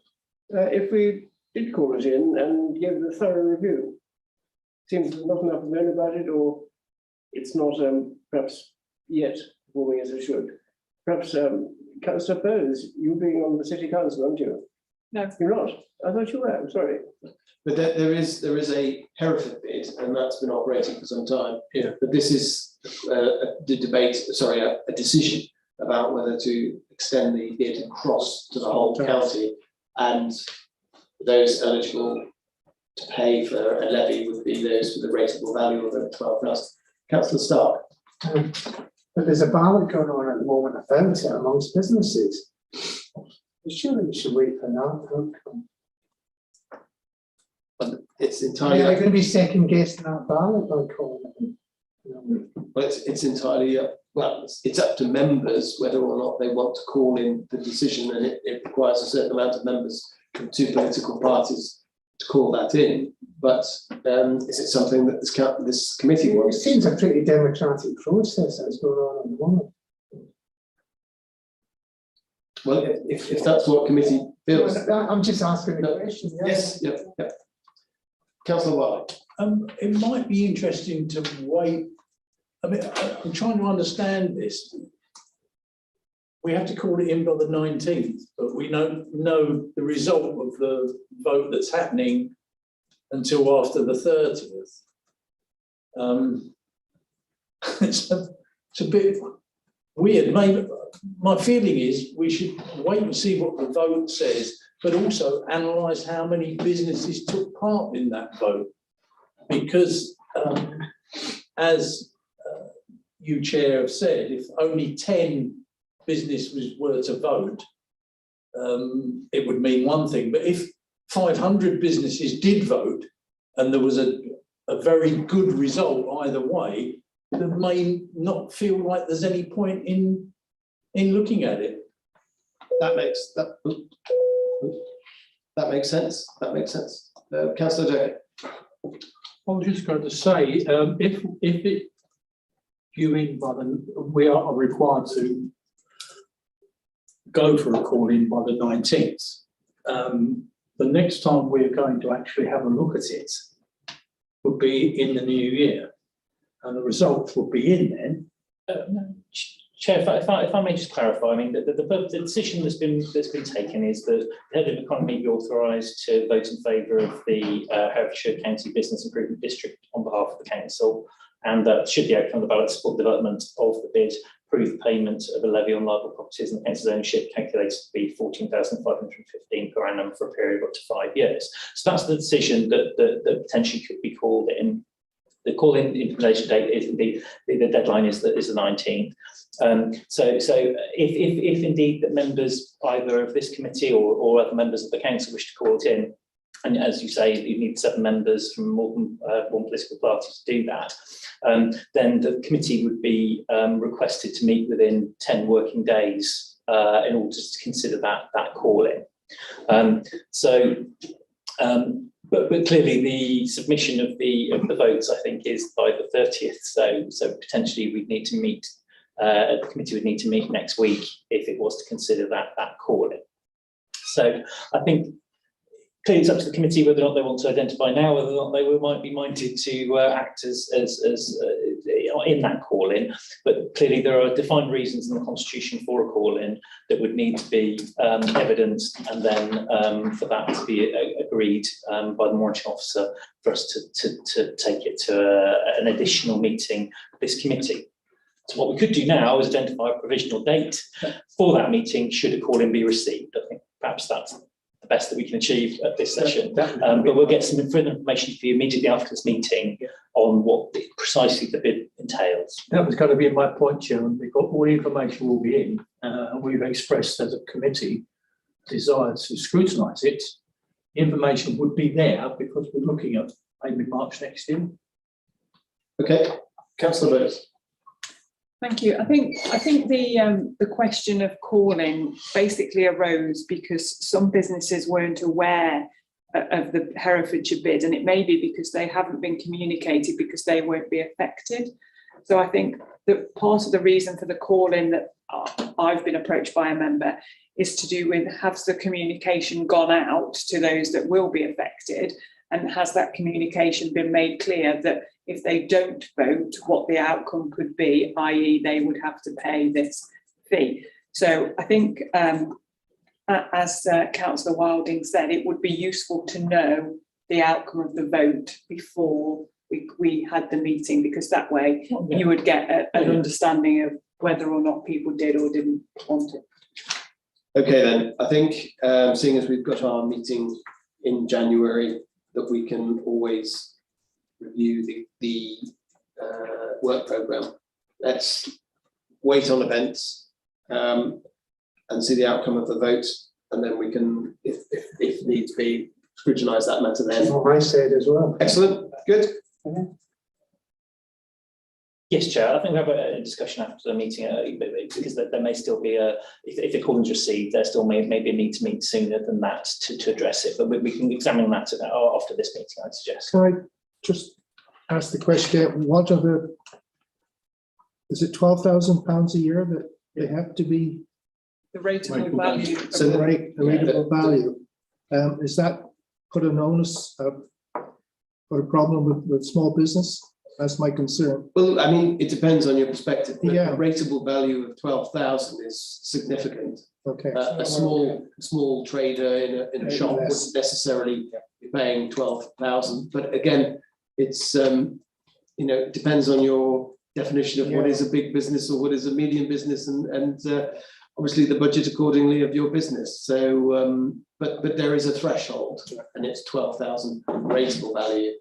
if we did call it in and give a thorough review? Seems there's not enough known about it, or it's not perhaps yet performing as it should. Perhaps Councillor Bowes, you being on the City Council, aren't you? No. You're not? I thought you were, I'm sorry. But there is a Hereford bid, and that's been operating for some time. Yeah. But this is the debate, sorry, a decision about whether to extend the bid across to the whole county, and those eligible to pay for a levy would be those with a rateable value of over 12,000. Councillor Stark. But there's a ballot going on at the moment about it amongst businesses. Surely we should wait for that outcome. But it's Are entirely. you going to be second guessing that ballot by calling it? Well, it's entirely it's up to members whether or not they want to call in the decision, and it requires a certain amount of members from two political parties to call that in. But is it something that this committee It wants? seems a pretty democratic process that's going on at the moment. Well, if that's what committee feels. I'm just asking the question. Yes, yeah. Councillor Wiley. It might be interesting to wait. I mean, I'm trying to understand this. We have to call it in by the 19th, but we don't know the result of the vote that's happening until after the 30th. It's a bit weird. Maybe my feeling is we should wait and see what the vote says, but also analyse how many businesses took part in that vote. Because as you, Chair, have said, if only 10 businesses were to vote, it would mean one thing. But if 500 businesses did vote and there was a very good result either way, they may not feel like there's any point in looking at it. That makes sense. That makes sense. Councillor Jackie. I was just going to say, if you mean by we are required to go for a call in by the 19th, the next time we're going to actually have a look at it would be in the new year, and the results will be in then. Chair, if I may just clarify, I mean, the decision that's been taken is that the head of economy be authorised to vote in favour of the Herefordshire County Business Improvement District on behalf of the council, and that should the outcome of the ballot support development of the bid, approve the payment of a levy on liable properties in the council's ownership calculated to be 14,515 per annum for a period of up to 5 years. So that's the decision that potentially could be called in. the call-in implementation date is indeed, the deadline is the 19th. So if indeed the members either of this committee or other members of the council wish to call it in, and as you say, you need 7 members from more than one political party to do that, then the committee would be requested to meet within 10 working days in order to consider that call-in. But clearly the submission of the votes, I think, is by the 30th. So potentially we'd need to meet. The committee would need to meet next week if it was to consider that call-in. So I think clearly it's up to the committee whether or not they want to identify now, whether or not they might be minded to act as in that call-in. But clearly there are defined reasons in the Constitution for a call-in that would need to be evidenced, and then for that to be agreed by the monitoring officer for us to take it to an additional meeting of this committee. So what we could do now is identify a provisional date for that meeting should a call-in be received. I think perhaps that's the best that we can achieve at this session. But we'll get some further information for you immediately after this meeting on what precisely the bid entails. That was going to be my point, Chairman. We've got all the information will be in, and we've expressed as a committee desire to scrutinise it. The information would be there because we're looking at maybe March next year. Okay, Councillor Bowes. Thank you. I think the question of calling basically arose because some businesses weren't aware of the Herefordshire bid, and it may be because they haven't been communicated because they won't be affected. So I think that part of the reason for the call-in that I've been approached by a member is to do with, has the communication gone out to those that will be affected, and has that communication been made clear that if they don't vote, what the outcome could be, i.e. they would have to pay this fee. So I think, as Councillor Wilding said, it would be useful to know the outcome of the vote before we had the meeting, because that way you would get an understanding of whether or not people did or didn't want it. Okay then, I think seeing as we've got our meeting in January, that we can always review the work programme. Let's wait on events and see the outcome of the vote, and then we can, if needs be, scrutinise that matter then. That's what I said as well. Excellent, good. Yes, Chair. I think we have a discussion after the meeting because there may still be if the call is received, there still may be a need to meet sooner than that to address it. But we can examine that after this meeting, I'd suggest. Can I just ask the question? What are the? Is it £12,000 a year that they have to be? The rateable value. So the rateable value. Is that put an onus or a problem with small business? That's my concern. Well, I mean, it depends on your perspective. Yeah. The rateable value of 12,000 is significant. Okay. A small trader in a shop wouldn't necessarily be paying 12,000. But again, it's it depends on your definition of what is a big business or what is a medium business, and obviously the budget accordingly of your business. So, but there is a threshold, and it's 12,000 rateable value,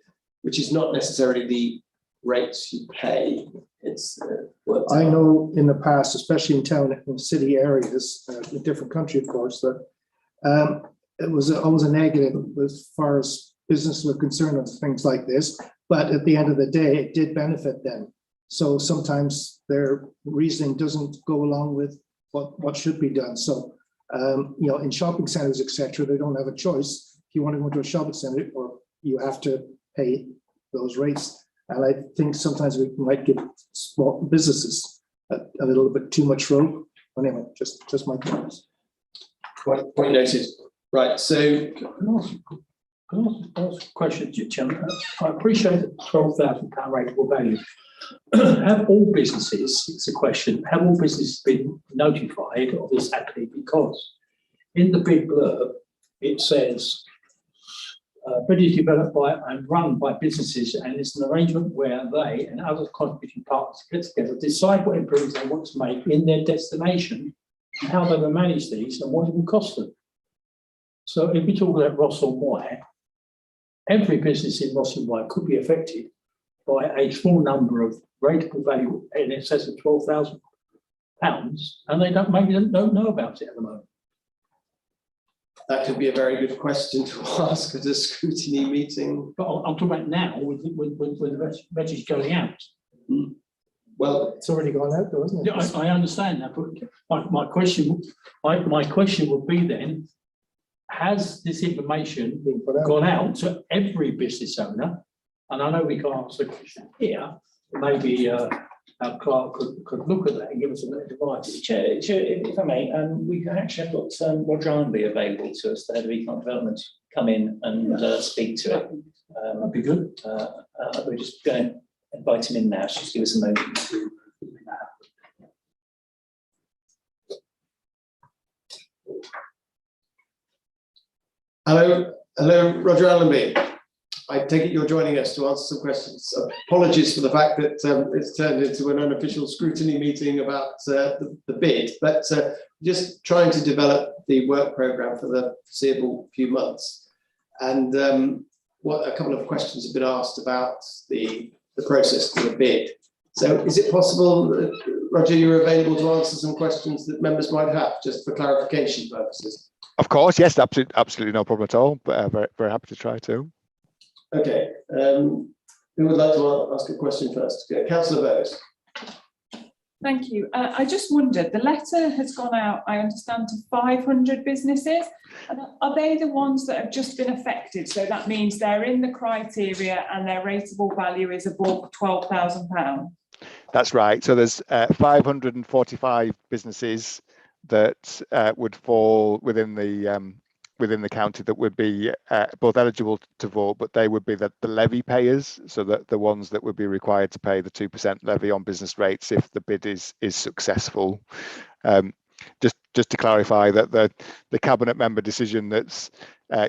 which is not necessarily the rates you pay. It's I know in the past, especially in town and city areas, in a different country, of course, that it was always a negative as far as business were concerned of things like this. But at the end of the day, it did benefit them. So sometimes their reasoning doesn't go along with what should be done. So in shopping centres, etc., they don't have a choice. If you want to go to a shopping centre, or you have to pay those rates. And I think sometimes we might give small businesses a little bit too much rope. Anyway, just my comments. Point noted. Right. So, Can I ask a question, Chairman? I appreciate the £12,000 rateable value. Have all businesses, it's a question, have all businesses been notified of this happening? Because in the big blurb, it says, is developed by and run by businesses, and it's an arrangement where they and other contributing partners get together, decide what improvements they want to make in their destination, and how they will manage these and what it will cost them. So if we talk about Ross or Moy, every business in Ross and Moy could be affected by a small number of rateable value in excess of £12,000, and they don't know about it at the moment. That could be a very good question to ask at a scrutiny meeting. But I'm talking about now with the message going out. Well, It's already gone out though, isn't it? Yeah, I understand that, but my question would be then, has this information gone out to every business owner? And I know we can't answer the question here, but maybe our clerk could look at that and give us a bit of advice. Chair, if I may, we actually have got Roger Allenby available to us, the head of economic development, come in and speak to it. That'd be good. We're just going to invite him in now, so just give us a moment to make that happen. hello, Roger Allenby. I take it you're joining us to answer some questions. Apologies for the fact that it's turned into an unofficial scrutiny meeting about the bid, but just trying to develop the work programme for the foreseeable few months. And a couple of questions have been asked about the process to the bid. So is it possible, Roger, you're available to answer some questions that members might have, just for clarification purposes? Of course, yes, absolutely no problem at all, but very, very happy to try to. Okay, who would like to ask a question first? Councillor Bowes. Thank you. I just wondered, the letter has gone out, I understand, to 500 businesses. And are they the ones that have just been affected? So that means they're in the criteria and their rateable value is above £12,000? That's right. So there's 545 businesses that would fall within the county that would be both eligible to vote, but they would be the levy payers, so that the ones that would be required to pay the 2% levy on business rates if the bid is successful. Just to clarify that the cabinet member decision that's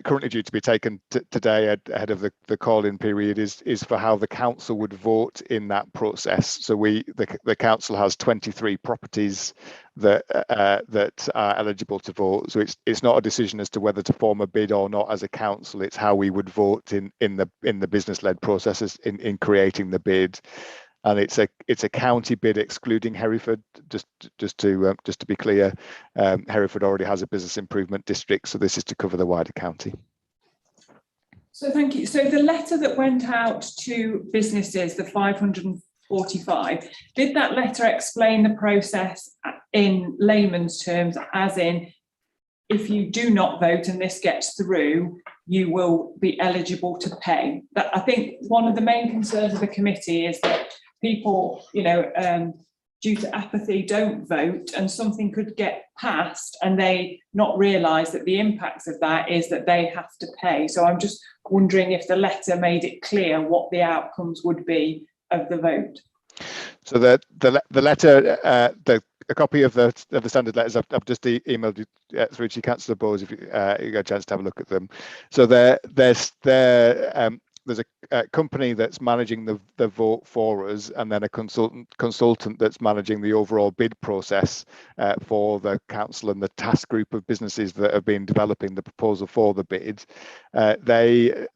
currently due to be taken today ahead of the call-in period is for how the council would vote in that process. So the council has 23 properties that are eligible to vote. So it's not a decision as to whether to form a bid or not as a council. It's how we would vote in the business-led processes in creating the bid. And it's a county bid excluding Hereford. Just to be clear, Hereford already has a business improvement district, so this is to cover the wider county. So thank you. So the letter that went out to businesses, the 545, did that letter explain the process in layman's terms, as in, if you do not vote and this gets through, you will be eligible to pay? That, I think one of the main concerns of the committee is that people, due to apathy, don't vote, and something could get passed and they not realise that the impacts of that is that they have to pay. So I'm just wondering if the letter made it clear what the outcomes would be of the vote. So the letter, a copy of the standard letters I've just emailed you through to Councillor Bowes if you got a chance to have a look at them. So there's a company that's managing the vote for us, and then a consultant that's managing the overall bid process for the council and the task group of businesses that have been developing the proposal for the bid. They've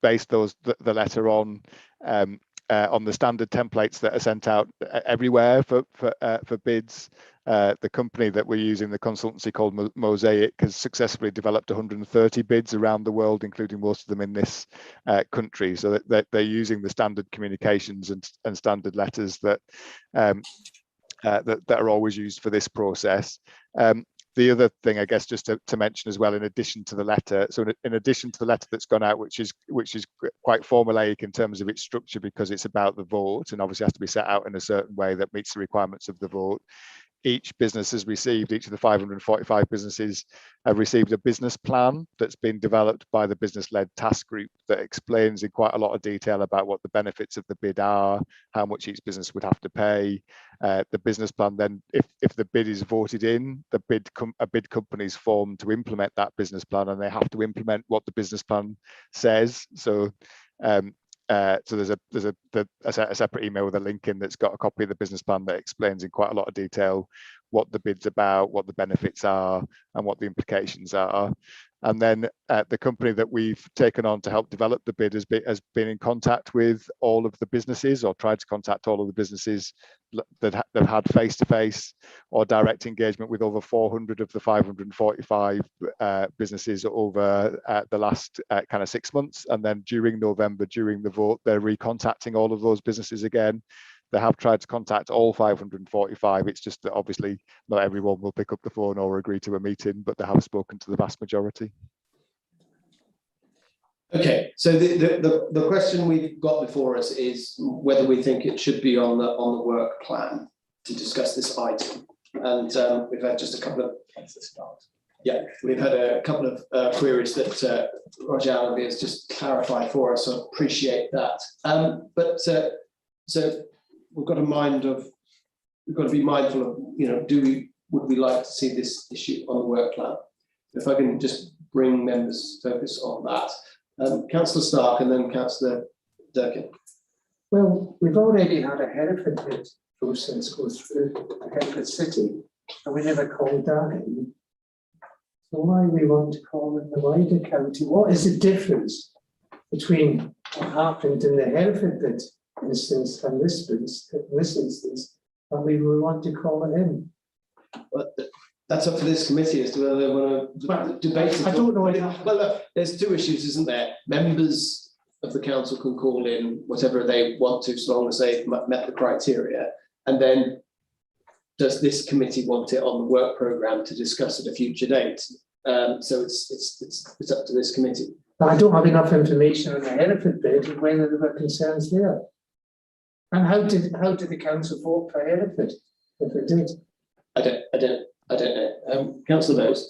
based the letter on the standard templates that are sent out everywhere for bids. The company that we're using, the consultancy called Mosaic, has successfully developed 130 bids around the world, including most of them in this country. So that they're using the standard communications and standard letters that are always used for this process. The other thing, I guess, just to mention as well, in addition to the letter, so in addition to the letter that's gone out, which is quite formulaic in terms of its structure because it's about the vote and obviously has to be set out in a certain way that meets the requirements of the vote, each business has received, each of the 545 businesses have received a business plan that's been developed by the business-led task group that explains in quite a lot of detail about what the benefits of the bid are, how much each business would have to pay. The business plan then, if the bid is voted in, a bid company is formed to implement that business plan, and they have to implement what the business plan says. So there's a separate email with a link in that's got a copy of the business plan that explains in quite a lot of detail what the bid's about, what the benefits are, and what the implications are. And then the company that we've taken on to help develop the bid has been in contact with all of the businesses, or tried to contact all of the businesses that they've had face-to-face or direct engagement with over 400 of the 545 businesses over the last kind of 6 months. And then during November, during the vote, they're recontacting all of those businesses again. They have tried to contact all 545. It's just that obviously not everyone will pick up the phone or agree to a meeting, but they have spoken to the vast majority. Okay, so the question we've got before us is whether we think it should be on the work plan to discuss this item. And we've had just a couple of we've had a couple of queries that Roger Allenby has just clarified for us, so appreciate that. So we've got to be mindful of, would we like to see this issue on the work plan? If I can just bring members' focus on that. Councillor Stark and then Councillor Durkin. Well, we've already had a Hereford bid process go through Hereford City, and we never called that in. So why we want to call it the wider county? What is the difference between what happened in the Hereford bid instance and this instance, and we will want to call it in? But that's up to this committee as to whether they want to debate it. I don't know. Well, look, there's two issues, isn't there? Members of the council can call in whatever they want to, so long as they've met the criteria. And then, does this committee want it on the work programme to discuss at a future date? So it's up to this committee. But I don't have enough information on the Hereford bid and whether there were concerns there. And how did the council vote for Hereford, if it did? I don't know. Councillor Bowes.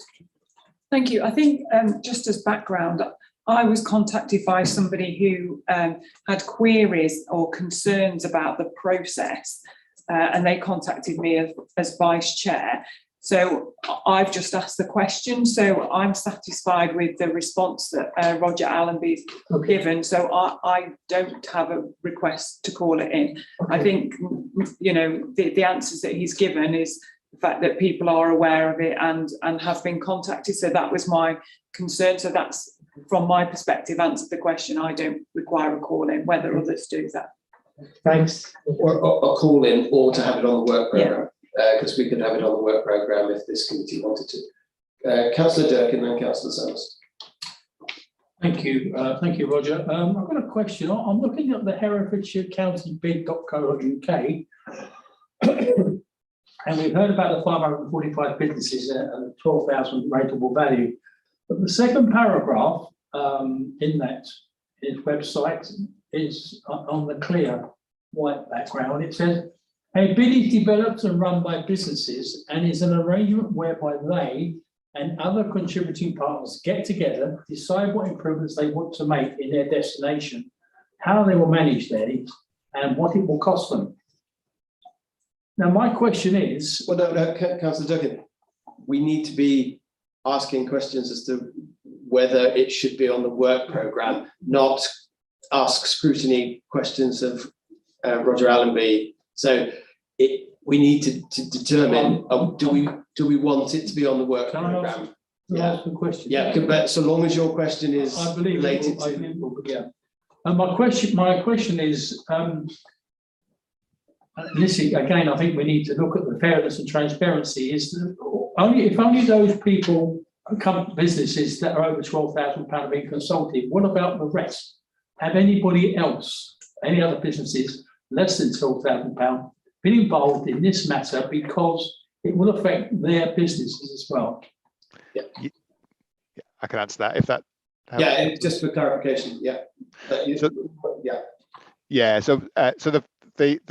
Thank you. I think just as background, I was contacted by somebody who had queries or concerns about the process, and they contacted me as vice chair. So I've just asked the question. So I'm satisfied with the response that Roger Allenby's given. So I don't have a request to call it in. Okay. I think, the answers that he's given is the fact that people are aware of it and have been contacted. So that was my concern. So that's, from my perspective, answered the question. I don't require a call in, whether others do that. Thanks. Or a call in, or to have it on the work programme. Because we could have it on the work programme if this committee wanted to. Councillor Durkin and then Councillor Summers. Thank you, Roger. I've got a question. I'm looking at the Herefordshire County bid.co.uk, and we've heard about the 545 businesses and the 12,000 rateable value. But the second paragraph in that website is on the clear white background. It says, a bid is developed and run by businesses and is an arrangement whereby they and other contributing partners get together, decide what improvements they want to make in their destination, how they will manage these, and what it will cost them. Now, my question is... Well, no, Councillor Durkin, we need to be asking questions as to whether it should be on the work programme, not ask scrutiny questions of Roger Allenby. So we need to determine, do we want it to be on the work programme? Ask a question. Yeah, but so long as your question is related to... And my question is, this again, I think we need to look at the fairness and transparency. Is if only those people, businesses that are over £12,000 are being consulted, what about the rest? Have anybody else, any other businesses less than £12,000 been involved in this matter, because it will affect their businesses as well? Yeah, I can answer that if that helps. Yeah, just for clarification. Yeah. So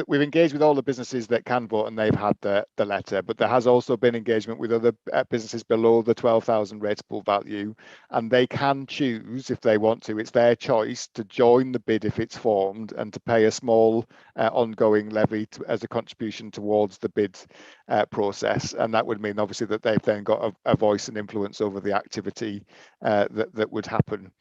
we've engaged with all the businesses that can vote, and they've had the letter, but there has also been engagement with other businesses below the 12,000 rateable value, and they can choose if they want to. It's their choice to join the bid if it's formed and to pay a small ongoing levy as a contribution towards the bid process, and that would mean obviously that they've then got a voice and influence over the activity that would happen.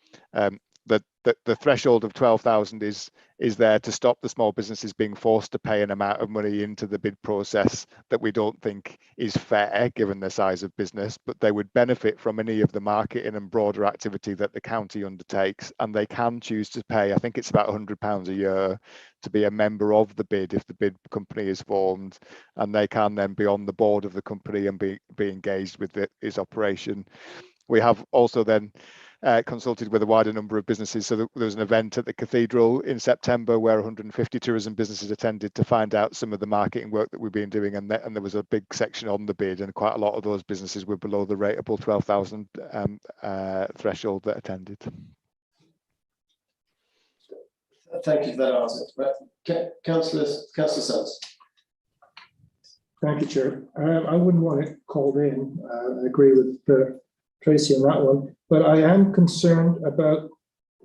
the threshold of 12,000 is there to stop the small businesses being forced to pay an amount of money into the bid process that we don't think is fair given the size of business, but they would benefit from any of the marketing and broader activity that the county undertakes, and they can choose to pay, I think it's about £100 a year to be a member of the bid if the bid company is formed, and they can then be on the board of the company and be engaged with its operation. We have also then consulted with a wider number of businesses. So there was an event at the Cathedral in September where 150 tourism businesses attended to find out some of the marketing work that we've been doing, and there was a big section on the bid, and quite a lot of those businesses were below the rateable 12,000 threshold that attended. Thank you for that answer. Councillor Sons. Thank you, Chair. I wouldn't want it called in. I agree with Tracy on that one, but I am concerned about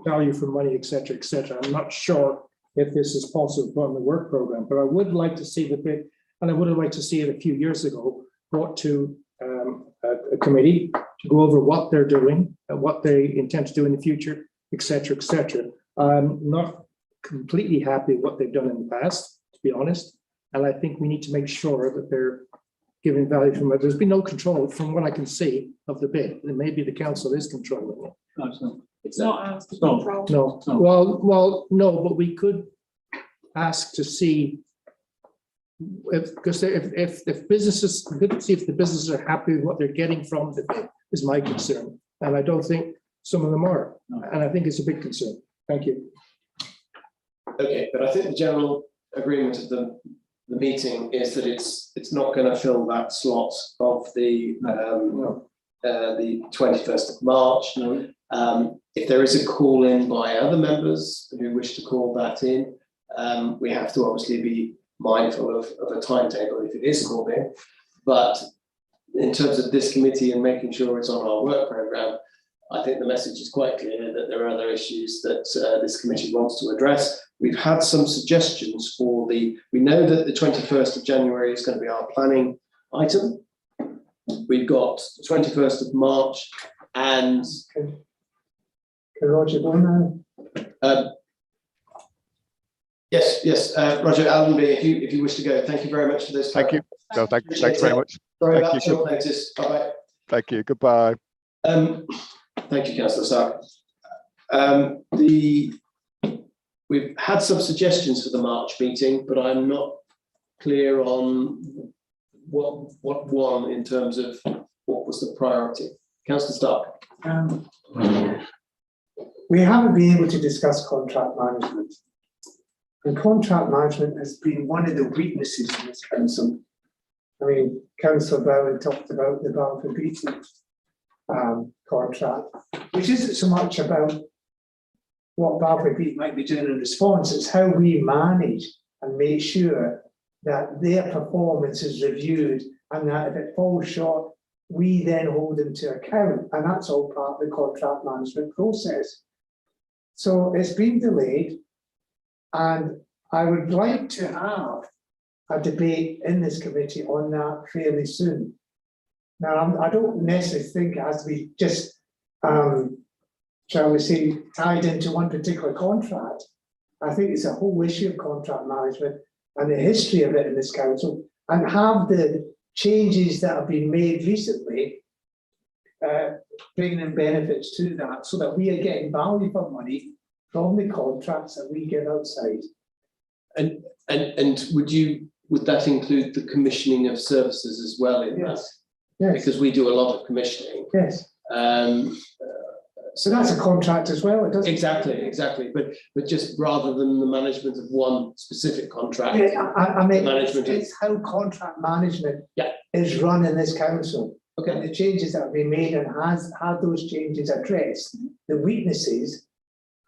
value for money, etc., etc. I'm not sure if this is possible on the work program, but I would like to see the bid, and I would have liked to see it a few years ago brought to a committee to go over what they're doing and what they intend to do in the future, etc., etc. I'm not completely happy with what they've done in the past, to be honest, and I think we need to make sure that they're giving value from it. There's been no control from what I can see of the bid, and maybe the council is controlling it. No, it's not. It's not ours to No. control. No, No. well, no, but we could ask to see because if businesses, see if the businesses are happy with what they're getting from the bid is my concern, and I don't think some of them are, and I think it's a big concern. Thank you. Okay, but I think the general agreement of the meeting is that it's not going to fill that slot of the 21st of March. No. If there is a call in by other members who wish to call that in, we have to obviously be mindful of a timetable if it is called in. But in terms of this committee and making sure it's on our work programme, I think the message is quite clear that there are other issues that this committee wants to address. We've had some suggestions for we know that the 21st of January is going to be our planning item. We've got the 21st of March and... Can Roger go now? Yes, Roger Allenby, if you wish to go, thank you very much for this. Thank you. No, thanks very much. Sorry Thank about you. short notice. Bye-bye. Thank you. Goodbye. Thank you, Councillor Stark. We've had some suggestions for the March meeting, but I'm not clear on what won in terms of what was the priority. Councillor Stark. We haven't been able to discuss contract management. And contract management has been one of the weaknesses in this council. I mean, Councillor Bowen talked about the Balfour Beatty contract, which isn't so much about what Balfour Beatty might be doing in response, it's how we manage and make sure that their performance is reviewed, and that if it falls short, we then hold them to account, and that's all part of the contract management process. So it's been delayed, and I would like to have a debate in this committee on that fairly soon. Now, I don't necessarily think it has to be just, shall we say, tied into one particular contract. I think it's a whole issue of contract management and the history of it in this council, and have the changes that have been made recently bringing in benefits to that, so that we are getting value for money from the contracts that we get outside. And would that include the commissioning of services as well in that? Yes. Because we do a lot of commissioning. Yes. So that's a contract as well. It doesn't. Exactly. But just rather than the management of one specific contract, I mean, management it's how contract management is run in this council. Okay. And the changes that have been made, and has had those changes addressed the weaknesses.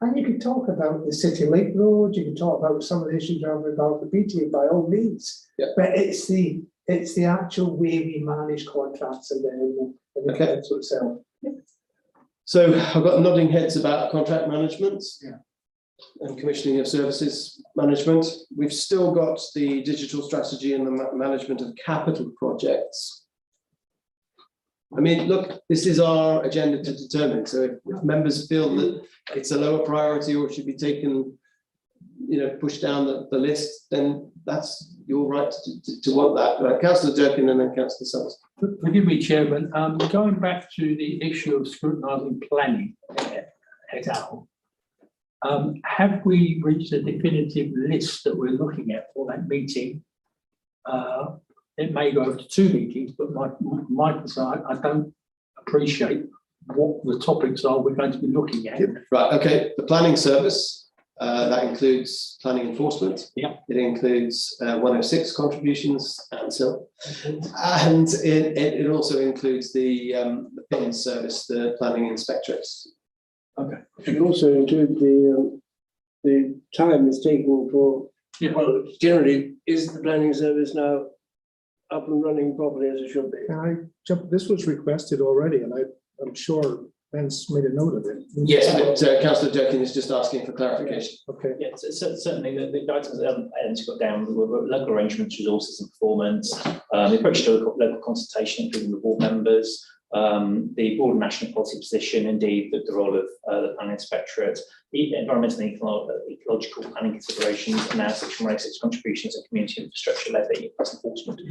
And you can talk about the City Link Road, you can talk about some of the issues around the BT by all means. Yeah. But it's the actual way we manage contracts in the council itself. Yeah. So I've got nodding heads about contract management and commissioning of services management. We've still got the digital strategy and the management of capital projects. I mean, look, this is our agenda to determine, so if members feel that it's a lower priority or should be taken, you know, pushed down the list, then that's your right to want that. Councillor Durkin and then Councillor Summers. Forgive me, Chairman, going back to the issue of scrutinising planning et al. Have we reached a definitive list that we're looking at for that meeting? It may go over to 2 meetings, but my concern, I don't appreciate what the topics are we're going to be looking at. Right, okay, the planning service, that includes planning enforcement. Yeah. It includes 106 contributions and so, and it also includes the PIN service, the planning inspectorates. Okay. Should also include the time it's taking for, well, generally, is the planning service now up and running properly as it should be? Can I jump, this was requested already, and I'm sure Ben's made a note of it. Yes, but Councillor Durkin is just asking for clarification. Okay. Yeah, certainly the items that Ellen's got down were local arrangements, resources and performance, the approach to local consultation, including the board members, the broad national policy position, indeed the role of the planning inspectorate, the environmental and ecological planning considerations, and now section 106 contributions and community infrastructure levy plus enforcement.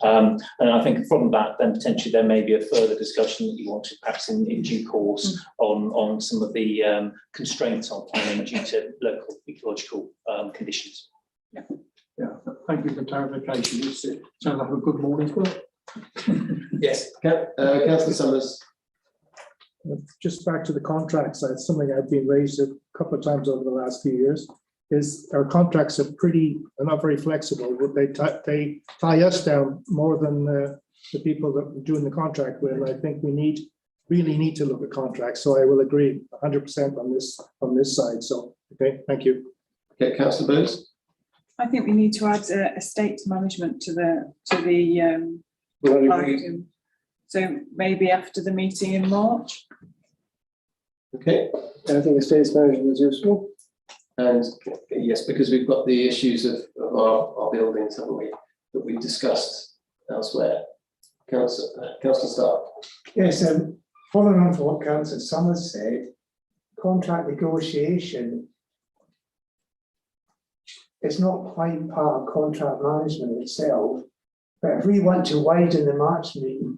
And I think from that, then potentially there may be a further discussion that you want to perhaps in due course on some of the constraints on planning due to local ecological conditions. Yeah, thank you for clarification. It sounds like a good morning's work. Yes, Councillor Summers. Just back to the contracts, it's something I've been raised a couple of times over the last few years, is our contracts are are not very flexible. They tie us down more than the people that we're doing the contract with. And I think we really need to look at contracts. So I will agree 100% on this side. So, okay, thank you. Okay, Councillor Bowes. I think we need to add estate management to the item. So maybe after the meeting in March. Okay. I think estate management is useful. And yes, because we've got the issues of our buildings, haven't we, that we've discussed elsewhere. Councillor Stark. Yes, following on from what Councillor Summers said, contract negotiation is not quite part of contract management itself, but if we want to widen the March meeting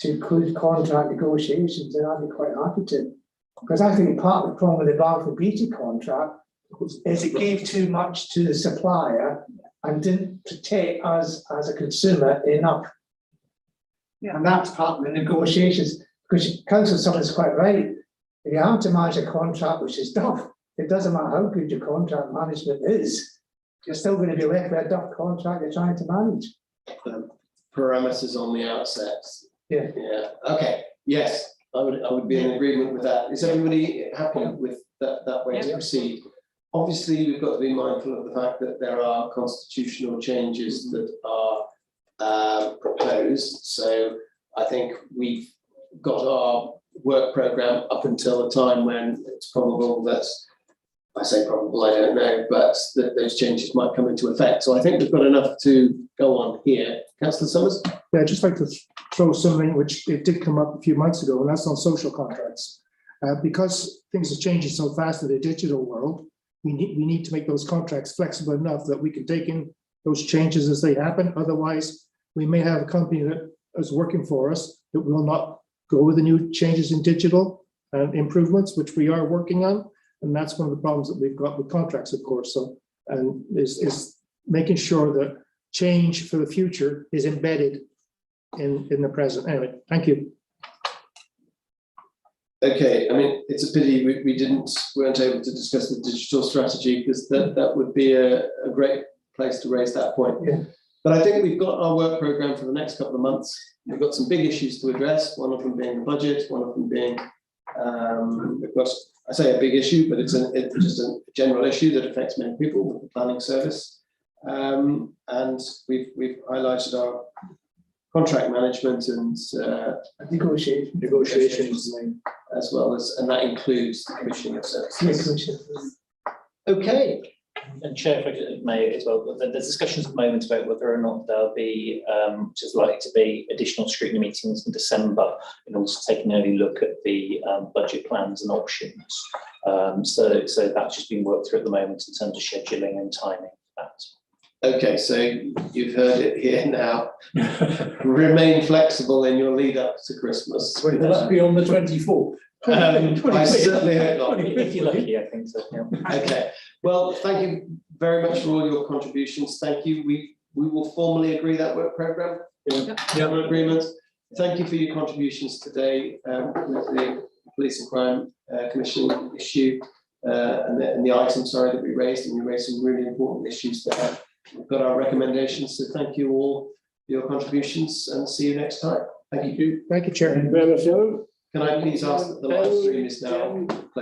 to include contract negotiations, then I'd be quite happy to. Because I think part of the problem with the Balfour Beatty contract is it gave too much to the supplier and didn't protect us as a consumer enough. Yeah. And that's part of the negotiations, because Councillor Summers is quite right. If you have to manage a contract which is tough, it doesn't matter how good your contract management is, you're still going to be left with a tough contract you're trying to manage. Parameters on the outset. Yeah. Yeah. Okay. Yes, I would be in agreement with that. Is everybody happy with that way to proceed? Obviously, we've got to be mindful of the fact that there are constitutional changes that are proposed. So I think we've got our work programme up until a time when it's probable that, I say probable, I don't know, but that those changes might come into effect. So I think we've got enough to go on here. Councillor Summers? Yeah, I'd just like to throw something which it did come up a few months ago, and that's on social contracts. Because things are changing so fast in the digital world, we need to make those contracts flexible enough that we can take in those changes as they happen. Otherwise, we may have a company that is working for us that will not go with the new changes in digital improvements, which we are working on. And that's one of the problems that we've got with contracts, of course. So, and is making sure that change for the future is embedded in the present. Anyway, thank you. Okay, I mean, it's a pity we weren't able to discuss the digital strategy, because that would be a great place to raise that point. Yeah. But I think we've got our work programme for the next couple of months. We've got some big issues to address, one of them being the budget, one of them being, we've got, I say a big issue, but it's just a general issue that affects many people with the planning service. And we've highlighted our contract management and negotiations as well as, and that includes the commissioning of services. Yes, Okay, And Chair, if I may as well, there's discussions at the moment about whether or not there'll be, which is likely to be, additional scrutiny meetings in December, and also taking an early look at the budget plans and options. So that's just being worked through at the moment in terms of scheduling and timing for that. Okay, so you've heard it here now. Remain flexible in your lead up to Christmas. Will that be on the 24th? I certainly hope not. If you're lucky, I think so, yeah. Okay, well, thank you very much for all your contributions. Thank you. We will formally agree that work programme. Yeah. Agreement. Thank you for your contributions today with the Police and Crime Commission issue and the item, sorry, that we raised, and we raised some really important issues there. We've got our recommendations, so thank you all for your contributions and see you next time. Thank you. Thank you, Chair. Can I please ask that the live stream is now closed?